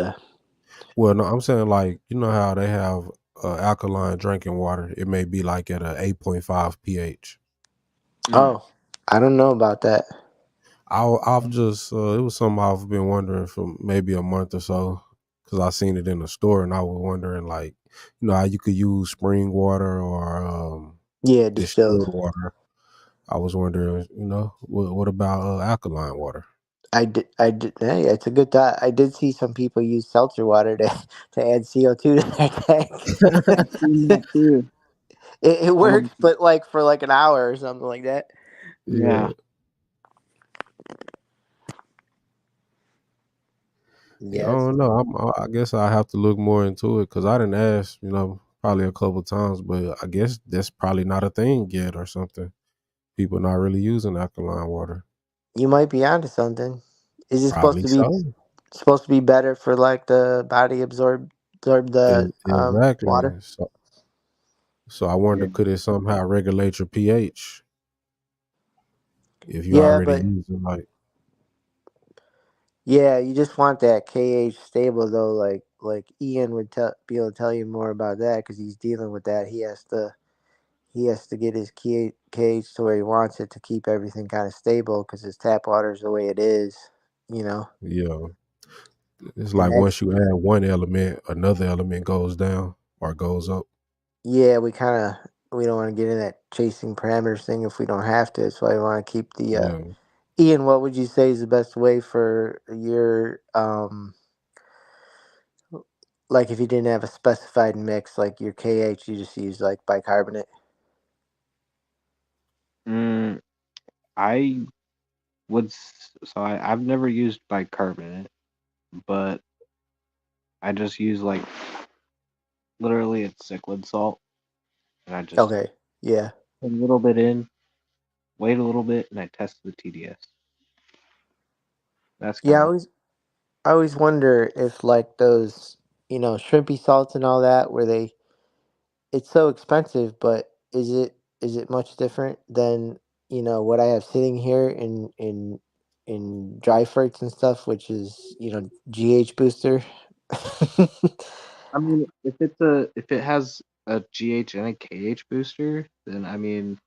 Well, no, I'm saying like you know how they have alkaline drinking water. It may be like at a 8.5 pH. Mm. Oh, I don't know about that. I've just it was something I've been wondering for maybe a month or so because I seen it in the store and I was wondering like how you could use spring water or Yeah, distilled distilled. water. I was wondering, what about alkaline water? I did. Hey, it's a good thought. I did see some people use seltzer water to add CO2 to their tank. I've seen that too. It Um, worked, but like for like an hour or something like that. Yeah, yeah. yeah. I Yes. don't know. I guess I have to look more into it because I didn't ask, probably a couple times, but I guess that's probably not a thing yet or something. People not really using alkaline water. You might be onto something. Is it supposed Probably to be so. better for like the body absorb the Exactly. water? So I wonder, Yeah. could it somehow regulate your pH if you Yeah, already but using like, yeah, you just want that KH stable though. Like Ian would be able to tell you more about that because he's dealing with that. He has to get his KH to where he wants it to keep everything kind of stable because his tap water is the way it is. You know, yeah, it's and like that's once you add one element, another element goes down or goes up. yeah. We don't want to get in that chasing parameters thing if we don't have to. That's why we want to keep the Yeah. Ian, what would you say is the best way for your like if you didn't have a specified mix, like your KH, you just use like bicarbonate? Mm, I I've never used bicarbonate, but I just use like literally it's cichlid salt, and I just Okay, yeah, put a little bit in, wait a little bit, and I test the TDS. That's yeah. kind I of always I always wonder if like those shrimpy salts and all that, where it's so expensive, but is it much different than what I have sitting here in dry fruits and stuff, which is GH booster. I mean, if it has a GH and a KH booster, then I mean,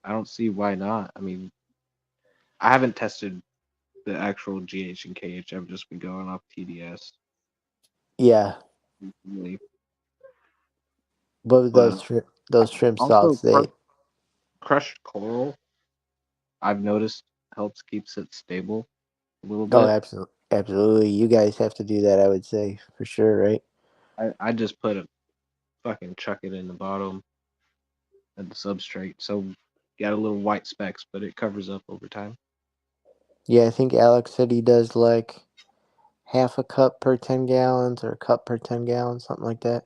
I don't see why not. I mean, I haven't tested the actual GH and KH. I've just been going off TDS Yeah, recently. but But those shrimp also, salts, they crushed coral, I've noticed helps keeps it stable a little oh, bit. absolutely, absolutely. You guys have to do that, I would say, for sure, right? I just put a fucking chuck it in the bottom of the substrate, so got a little white specks, but it covers up over time. Yeah, I think Alex said he does like half a cup per 10 gallons or a cup per 10 gallons, something like that.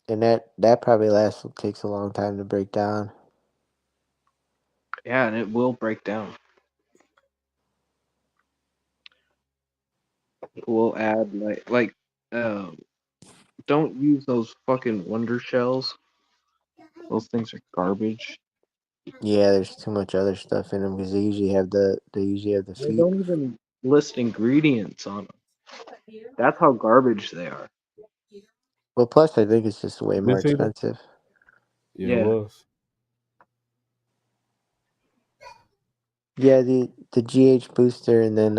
And that probably takes a long time to break down. Yeah, and it will break down. We'll add don't use those fucking Wonder Shells. Those things are garbage. Yeah, there's too much other stuff in them because they usually have the They feet. don't even list ingredients on them. That's how garbage they are. Well, plus I think it's just way more This either? expensive. Yeah, Yeah. it was. Yeah, the GH booster, and then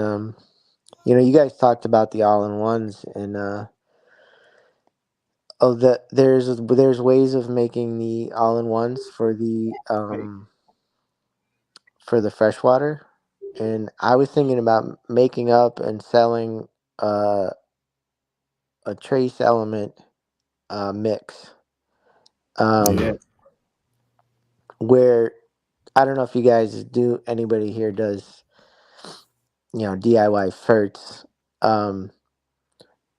you guys talked about the all-in-ones, and there's ways of making the all-in-ones for the freshwater, and I was thinking about making up and selling uh, a trace element mix, Yeah. where I don't know if you guys do. Anybody here does DIY ferts?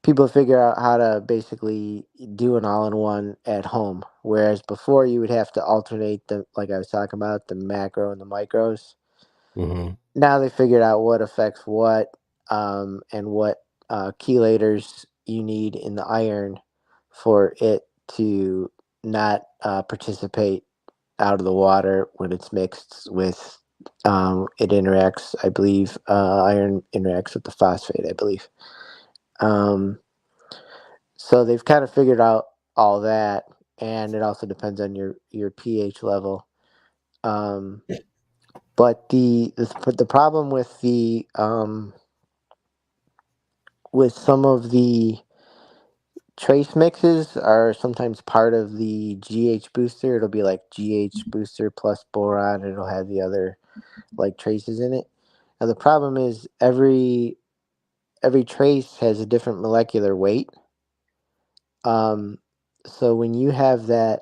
People figure out how to basically do an all-in-one at home, whereas before you would have to alternate like I was talking about, the macro and the micros. Mm-hmm. Now they figured out what affects what, and what chelators you need in the iron for it to not participate out of the water when it's mixed with, it interacts, I believe, iron interacts with the phosphate, I believe. So they've kind of figured out all that, and it also depends on your pH level. But the problem with some of the trace mixes are sometimes part of the GH booster. It'll be like GH booster plus boron. It'll have the other like traces in it. Now the problem is every trace has a different molecular weight. So when you have that,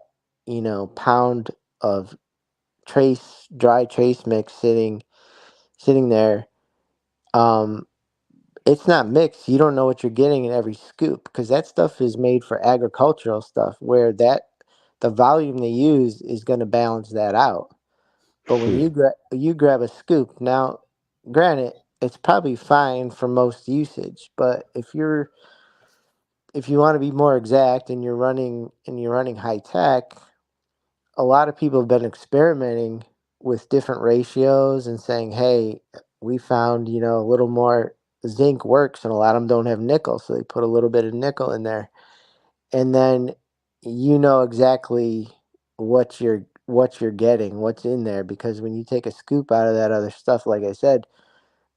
pound of dry trace mix sitting there, um, it's not mixed. You don't know what you're getting in every scoop because that stuff is made for agricultural stuff where the volume they use is going to balance that out. But when you grab a scoop, now, granted, it's probably fine for most usage, but if you want to be more exact and you're running high tech, a lot of people have been experimenting with different ratios and saying, hey, we found, a little more zinc works, and a lot of them don't have nickel. So they put a little bit of nickel in there. And then you know exactly what you're getting, what's in there. Because when you take a scoop out of that other stuff, like I said,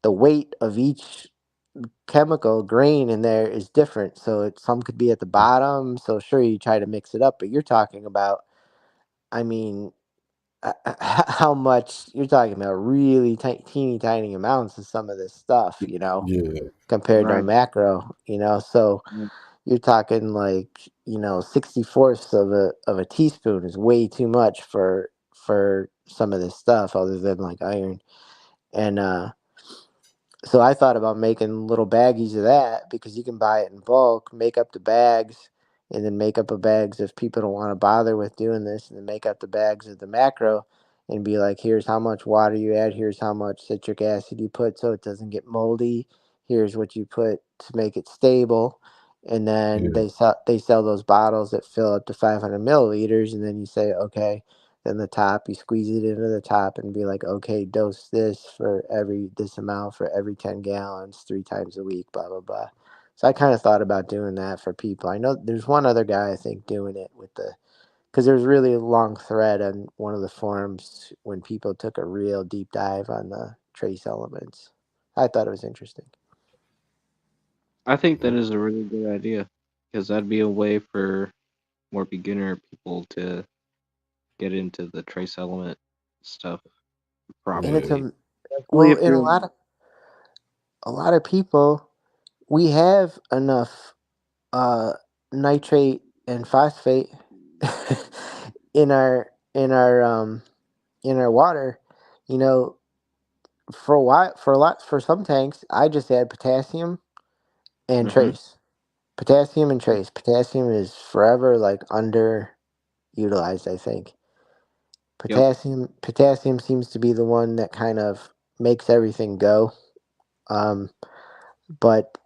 the weight of each chemical grain in there is different. So some could be at the bottom. So sure, you try to mix it up, but you're talking about, I mean, how much you're talking about, really teeny tiny amounts of some of this stuff, Yeah. compared to a Right. macro, so you're talking like, 64ths of a teaspoon is way too much for some of this stuff other than like iron. And so I thought about making little baggies of that because you can buy it in bulk, make up the bags, and then make up the bags if people don't want to bother with doing this, and then make up the bags of the macro and be like, here's how much water you add, here's how much citric acid you put so it doesn't get moldy, here's what you put to make it stable. And then Yeah. they sell those bottles that fill up to 500 milliliters, and then you say, okay, then the top, you squeeze it into the top and be like, okay, dose this for this amount for every 10 gallons 3 times a week, blah, blah, blah. So I kind of thought about doing that for people. I know there's one other guy, I think, doing it because there's really a long thread on one of the forums when people took a real deep dive on the trace elements. I thought it was interesting. I think that is a really good idea because that'd be a way for more beginner people to get into the trace element stuff And it's properly. a Especially well, if and you're a lot of people, we have enough nitrate and phosphate in our in our in our water. You know, for a while, for some tanks, I just add potassium and Mm-hmm. trace. Potassium and trace. Potassium is forever like underutilized, I think. Yep. Potassium seems to be the one that kind of makes everything go. Um, but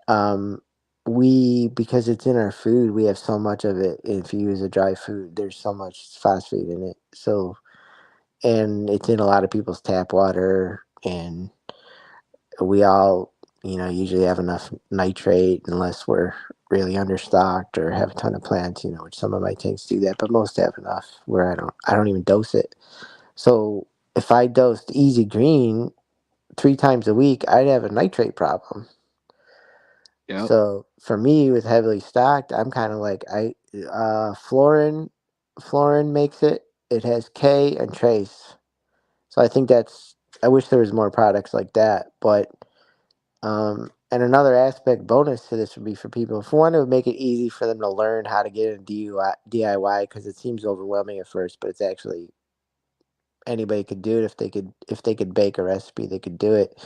we, because it's in our food, we have so much of it. If you use a dry food, there's so much phosphate in it. So, and it's in a lot of people's tap water, and we all, usually have enough nitrate unless we're really understocked or have a ton of plants, which some of my tanks do that, but most have enough where I don't even dose it. So if I dosed Easy Green 3 times a week, I'd have a nitrate problem. Yep. So for me, with heavily stocked, I'm kind of like Florin makes it. It has K and Trace. So I think I wish there was more products like that. But and another aspect bonus to this would be for people, if we want to make it easy for them to learn how to get into DIY, because it seems overwhelming at first, but it's actually anybody could do it. If they could bake a recipe, they could do it.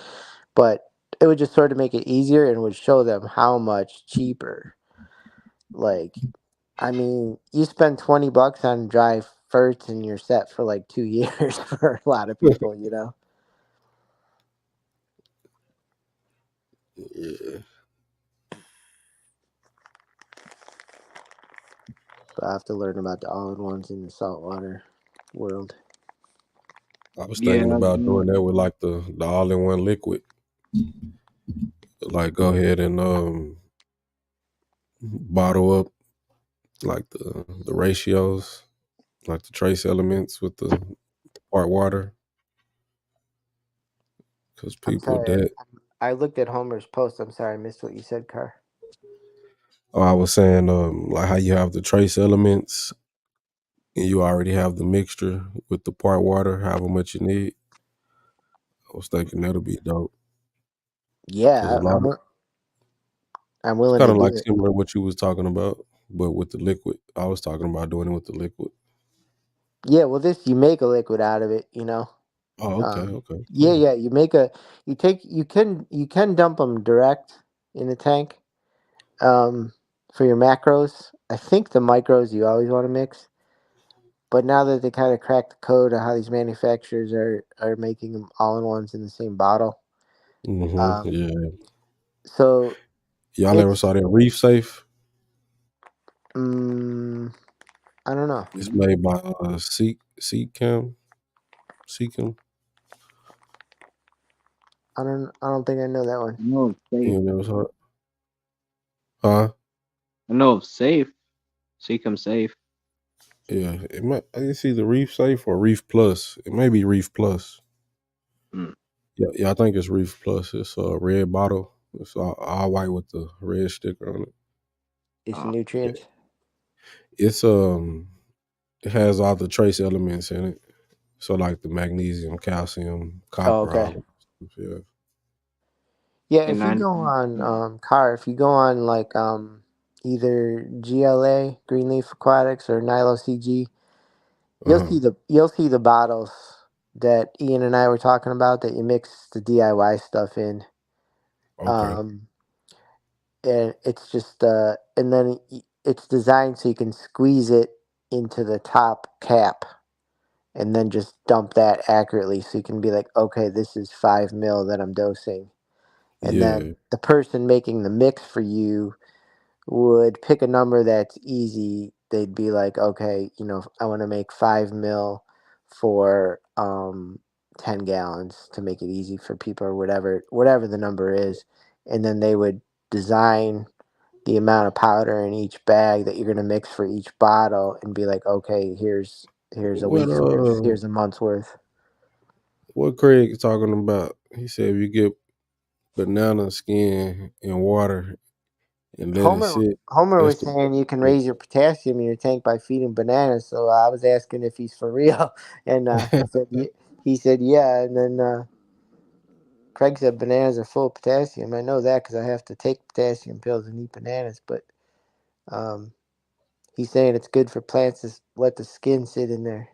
But it would just sort of make it easier and would show them how much cheaper. Like, I mean, you spend $20 on dry ferts and you're set for like 2 years for a lot of people. Yeah. So I have to learn about the all-in-ones in the saltwater world. I was Yeah. thinking about doing that with like the all-in-one liquid. Like, go ahead and bottle up like the ratios, like the trace elements with the part water, because I'm people sorry, that. I looked at Homer's post. I'm sorry, I missed what you said, Car. Oh, I was saying like how you have the trace elements and you already have the mixture with the part water, however much you need. I was thinking that'll be dope because Yeah, a lot of I'm it's willing kind to of do like it. similar to what you was talking about, but with the liquid. I was talking about doing it with the liquid. Yeah, well, this you make a liquid out of it. Oh, okay, Yeah, cool. yeah. You can dump them direct in the tank. For your macros, I think the micros you always want to mix. But now that they kind of cracked the code on how these manufacturers are making them all in ones in the same bottle, um, Yeah. so Y'all ever it's saw that Reef Safe? I don't know. It's made by Seachem. Seachem. I don't think I know that one. I know of safe. You never saw it? Huh? I know of safe. Seek 'em safe. Yeah. It might. It's either Reef Safe or Reef Plus. It may be Reef Plus. Mm. Yeah. I think it's Reef Plus. It's a red bottle. It's all white with the red sticker on it. It's Oh, Yeah. nutrients. It's It has all the trace elements in it. So like the magnesium, calcium, Oh, copper, all okay. that stuff. Yeah. Yeah, and if you nine. go on if you go on like either GLA Greenleaf Aquatics or Nilo CG, Uh huh. you'll see the bottles that Ian and I were talking about that you mix the DIY stuff in. Okay. Um, and it's just and then it's designed so you can squeeze it into the top cap and then just dump that accurately so you can be like, okay, this is 5 mil that I'm dosing. And then Yeah. the person making the mix for you would pick a number that's easy. They'd be like, okay, I want to make 5 mil for 10 gallons to make it easy for people, or whatever the number is. And then they would design the amount of powder in each bag that you're going to mix for each bottle and be like, okay, here's a What week's worth, here's a month's worth. what Craig is talking about? He said if you get banana skin in water and let it Homer sit, Homer that's was the saying you can raise your potassium in your tank by feeding bananas. So I was asking if he's for real, and he said yeah, and then Craig said bananas are full of potassium. I know that because I have to take potassium pills and eat bananas. But um, he's saying it's good for plants to let the skin sit in there.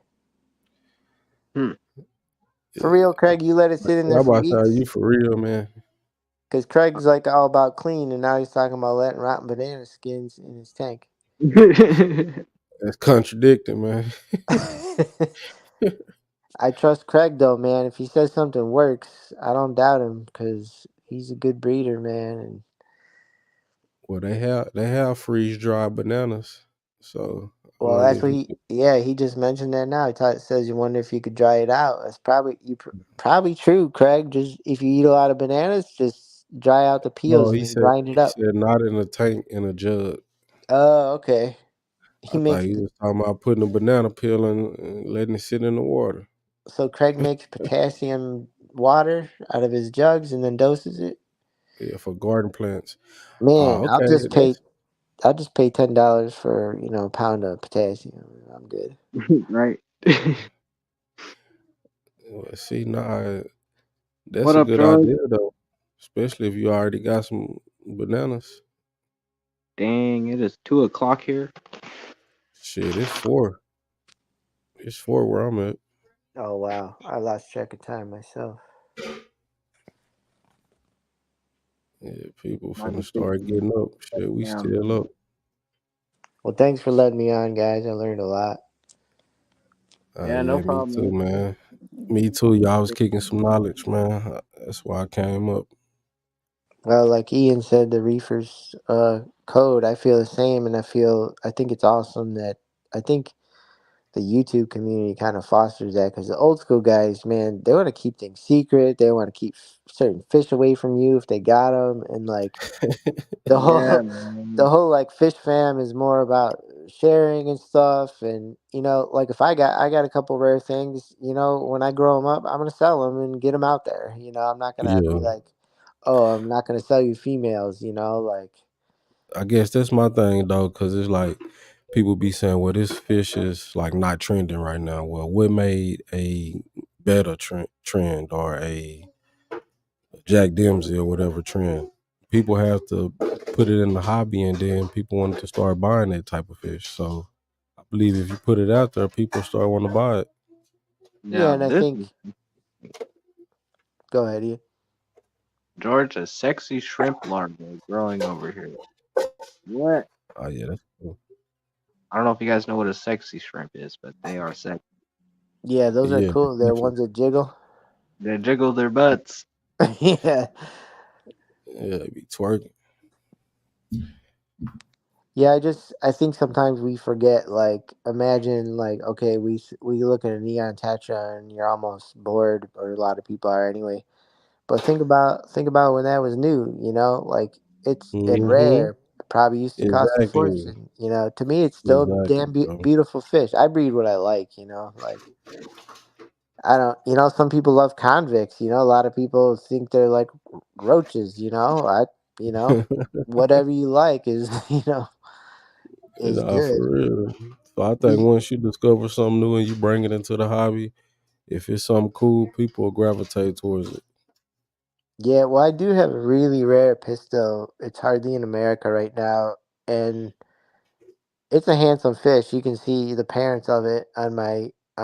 For real, Craig, you let it sit in I'm there for about to say, are weeks? you for real, man? Because Craig's like all about clean, and now he's talking about letting rotten banana skins in his tank. That's contradicting, man. I trust Craig though, man. If he says something works, I don't doubt him because he's a good breeder, man. And Well, they have freeze dried bananas, so I well, wonder that's if what you he. could. Yeah, he just mentioned that now. It says you wonder if you could dry it out. That's probably true, Craig. Just if you eat a lot of bananas, just dry out the No, peels and he then said grind it he up. said not in a tank, in a jug. Oh, okay. He I thought makes he was talking about putting a banana peel and letting it sit in the water. so Craig makes potassium water out of his jugs and then doses it. Yeah, for garden plants. Man, Okay, I'll that's just pay $10 for a pound of potassium. I'm good. Right. see, nah, What that's a up, good George? idea though, especially if you already got some bananas. Dang, it is 2 o'clock here. Shit, it's 4. It's 4 where I'm at. Oh wow, I lost track of time myself. Yeah, people Might finna be start fixing getting up. to Shit, we down. still up. Well, thanks for letting me on, guys. I learned a lot. Yeah, no Yeah, me too, problem, man. Me too. Y'all was kicking some knowledge, man. That's why I came up. Well, like Ian said, the reefers code, I feel the same, and I think it's awesome that I think the YouTube community kind of fosters that because the old school guys, man, they want to keep things secret. They want to keep certain fish away from you if they got them, and like the man. Yeah, whole the man. whole like fish fam is more about sharing and stuff. And like if I got a couple rare things, when I grow them up, I'm gonna sell them and get them out there. I'm not gonna be Yeah, like, oh, I'm not gonna sell you females. Like I guess that's my thing though, because it's like people be saying, "Well, this fish is like not trending right now." Well, what made a better trend or a Jack Dempsey or whatever trend? People have to put it in the hobby, and then people want to start buying that type of fish. So I believe if you put it out there, people start wanting to buy it. yeah, Now and I this think is go ahead, Ian. George, a sexy shrimp larva growing over here. What? Oh yeah, that's cool. I don't know if you guys know what a sexy shrimp is, but they are sexy. Yeah, those are Yeah, cool. They're definitely. ones that jiggle. They jiggle their butts. Yeah. Yeah, they be twerking. Yeah, I think sometimes we forget. Like, imagine, like, okay, we look at a neon tetra and you're almost bored, or a lot of people are anyway. But think about when that was new. Like it Mm-hmm. rare. Probably used to cost a Exactly. fortune. To me, it's still Exactly, damn bro. beautiful fish. I breed what I like. Like I don't. Some people love convicts. A lot of people think they're like roaches. You know, whatever you like is is Nah, good. for real. So I think We once you discover something new and you bring it into the hobby, if it's something cool, people will gravitate towards it. Yeah, well, I do have a really rare pistol. It's hardly in America right now, and it's a handsome fish. You can see the parents of it on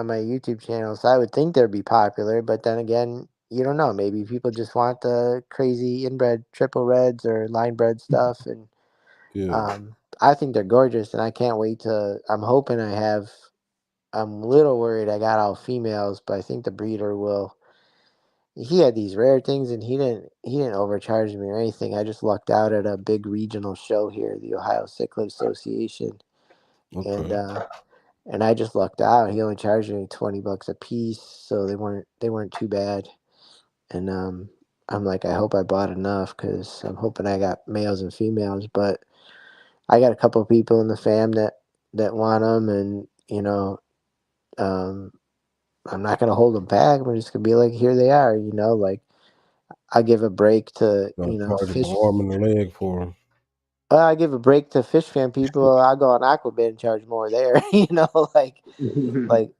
my YouTube channel. So I would think they'd be popular, but then again, you don't know. Maybe people just want the crazy inbred triple reds or line bred stuff, and Yeah. I think they're gorgeous, and I can't wait to. I'm hoping I have. I'm a little worried I got all females, but I think the breeder will. He had these rare things, and he didn't overcharge me or anything. I just lucked out at a big regional show here, the Ohio Cichlid Association, and Okay. uh, and I just lucked out. He only charged me $20 a piece, so they weren't too bad. And I'm like, I hope I bought enough because I'm hoping I got males and females. But I got a couple of people in the fam that want them, and um, I'm not gonna hold them back. I'm just gonna be like, here they are. Like I give a break to Gonna charge them an fish. arm and a leg for them. I give a break to fish fan people. I go on Aquabit and charge more there. Like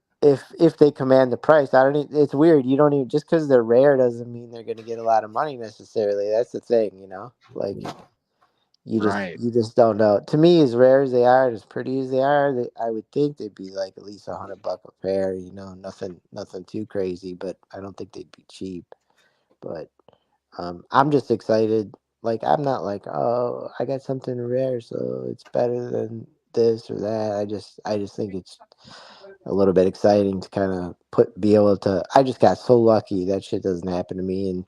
if they command the price. I don't. It's weird. You don't even just because they're rare doesn't mean they're going to get a lot of money necessarily. That's the thing, you know. Like Right. you just don't know. To me, as rare as they are, and as pretty as they are, I would think they'd be like at least $100 a pair. You know, nothing too crazy, but I don't think they'd be cheap. But I'm just excited. Like I'm not like, oh, I got something rare, so it's better than this or that. I just think it's a little bit exciting to kind of be able to. I just got so lucky that shit doesn't happen to me, and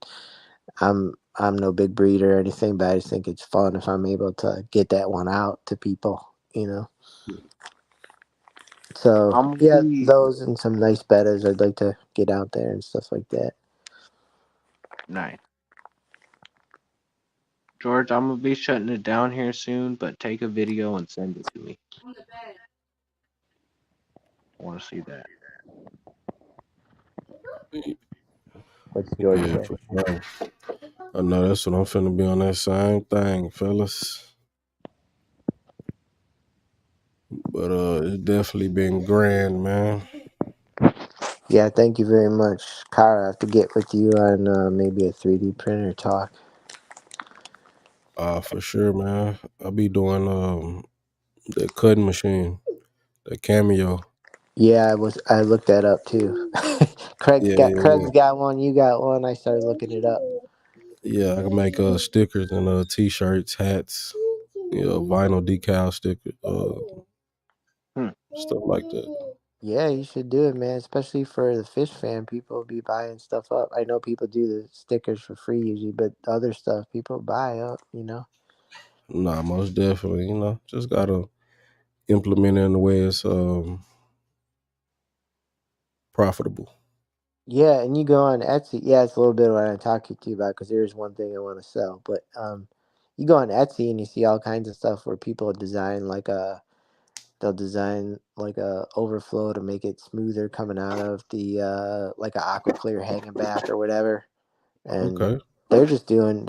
I'm no big breeder or anything, but I just think it's fun if I'm able to get that one out to people, you know. So I'm gonna yeah, be those and some nice bettas I'd like to get out there and stuff like that. nice. George, I'm gonna be shutting it down here soon, but take a video and send it to me. I want to see that. What's George Yeah, say? for sure. I know that's what I'm finna be on that same thing, fellas. But it's definitely been grand, man. Yeah, thank you very much, Kara. I have to get with you on maybe a 3D printer talk. For sure, man. I'll be doing the cutting machine, the Cameo. Yeah, I looked that up too. Yeah, yeah, Craig's yeah. got one. You got one. I started looking it up. Yeah, I can make stickers and t-shirts, hats, vinyl decal stickers, Hmm. stuff like that. Yeah, you should do it, man. Especially for the fish fan, people be buying stuff up. I know people do the stickers for free usually, but other stuff people buy up. You know. Nah, most definitely. Just gotta implement it in a way it's profitable. Yeah, and you go on Etsy. Yeah, it's a little bit what I talk to you about because there's one thing I want to sell. But you go on Etsy and you see all kinds of stuff where people design they'll design like a overflow to make it smoother coming out of the like a aqua clear hanging back or whatever. And Okay. they're just doing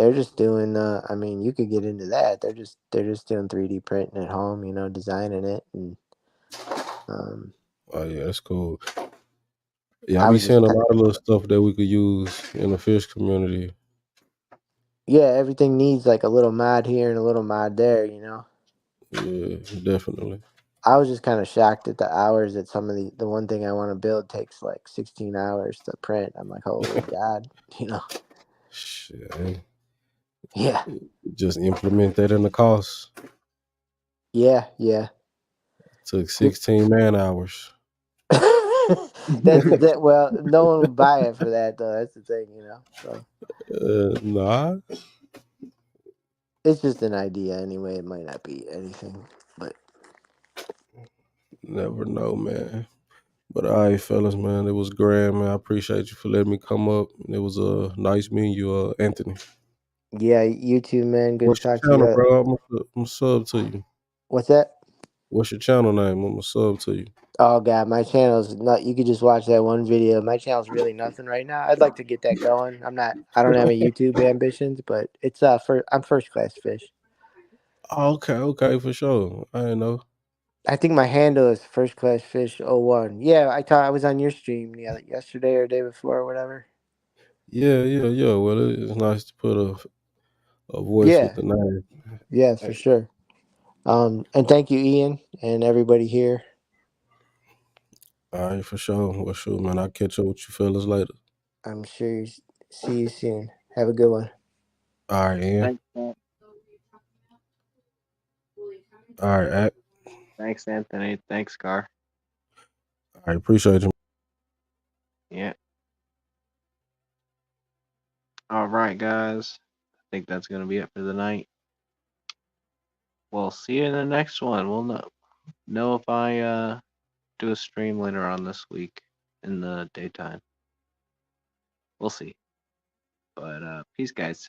I mean, you could get into that. They're just doing 3D printing at home, you know, designing it and um Oh yeah, that's cool. Yeah, I I be was just seeing a kind of lot of little stuff that we could use in the fish community. yeah, everything needs like a little mod here and a little mod there, you know. Yeah, definitely. I was just kind of shocked at the hours that some of the one thing I want to build takes like 16 hours to print. I'm like, holy God, you know. Shit, hey, Yeah. just implement that in the cost. Yeah, yeah. Took 16 man hours. That well, no one would buy it for that though. That's the thing, you know. So Nah, it's just an idea anyway. It might not be anything, but never know, man. But all right, fellas, man, it was grand, man. I appreciate you for letting me come up. It was nice meeting you, Anthony. yeah, you too, man. Good to What's talk to your channel, you. bro? I'm a sub to you. What's that? What's your channel name? I'm a sub to you. Oh God, my channel's not. You could just watch that one video. My channel's really nothing right now. I'd like to get that going. I'm not. I don't have any YouTube ambitions, but it's I'm first class fish. Oh, okay, for sure. I didn't know. I think my handle is first class fish 01. Yeah, I was on your stream yesterday or day before or whatever. Yeah. Well, it's nice to put a voice with Yeah, the name. yeah, for Hey, sure. And thank you, Ian, and everybody here. all right, for sure. Well, sure, man. I'll catch up with you fellas later. I'm sure see you soon. Have a good one. All right, Ian. Thanks, man. All right, Act. Thanks, Anthony. Thanks, Gar. I appreciate you. Yeah. All right, guys. I think that's gonna be it for the night. We'll see you in the next one. We'll know if I do a stream later on this week in the daytime. We'll see. But peace, guys.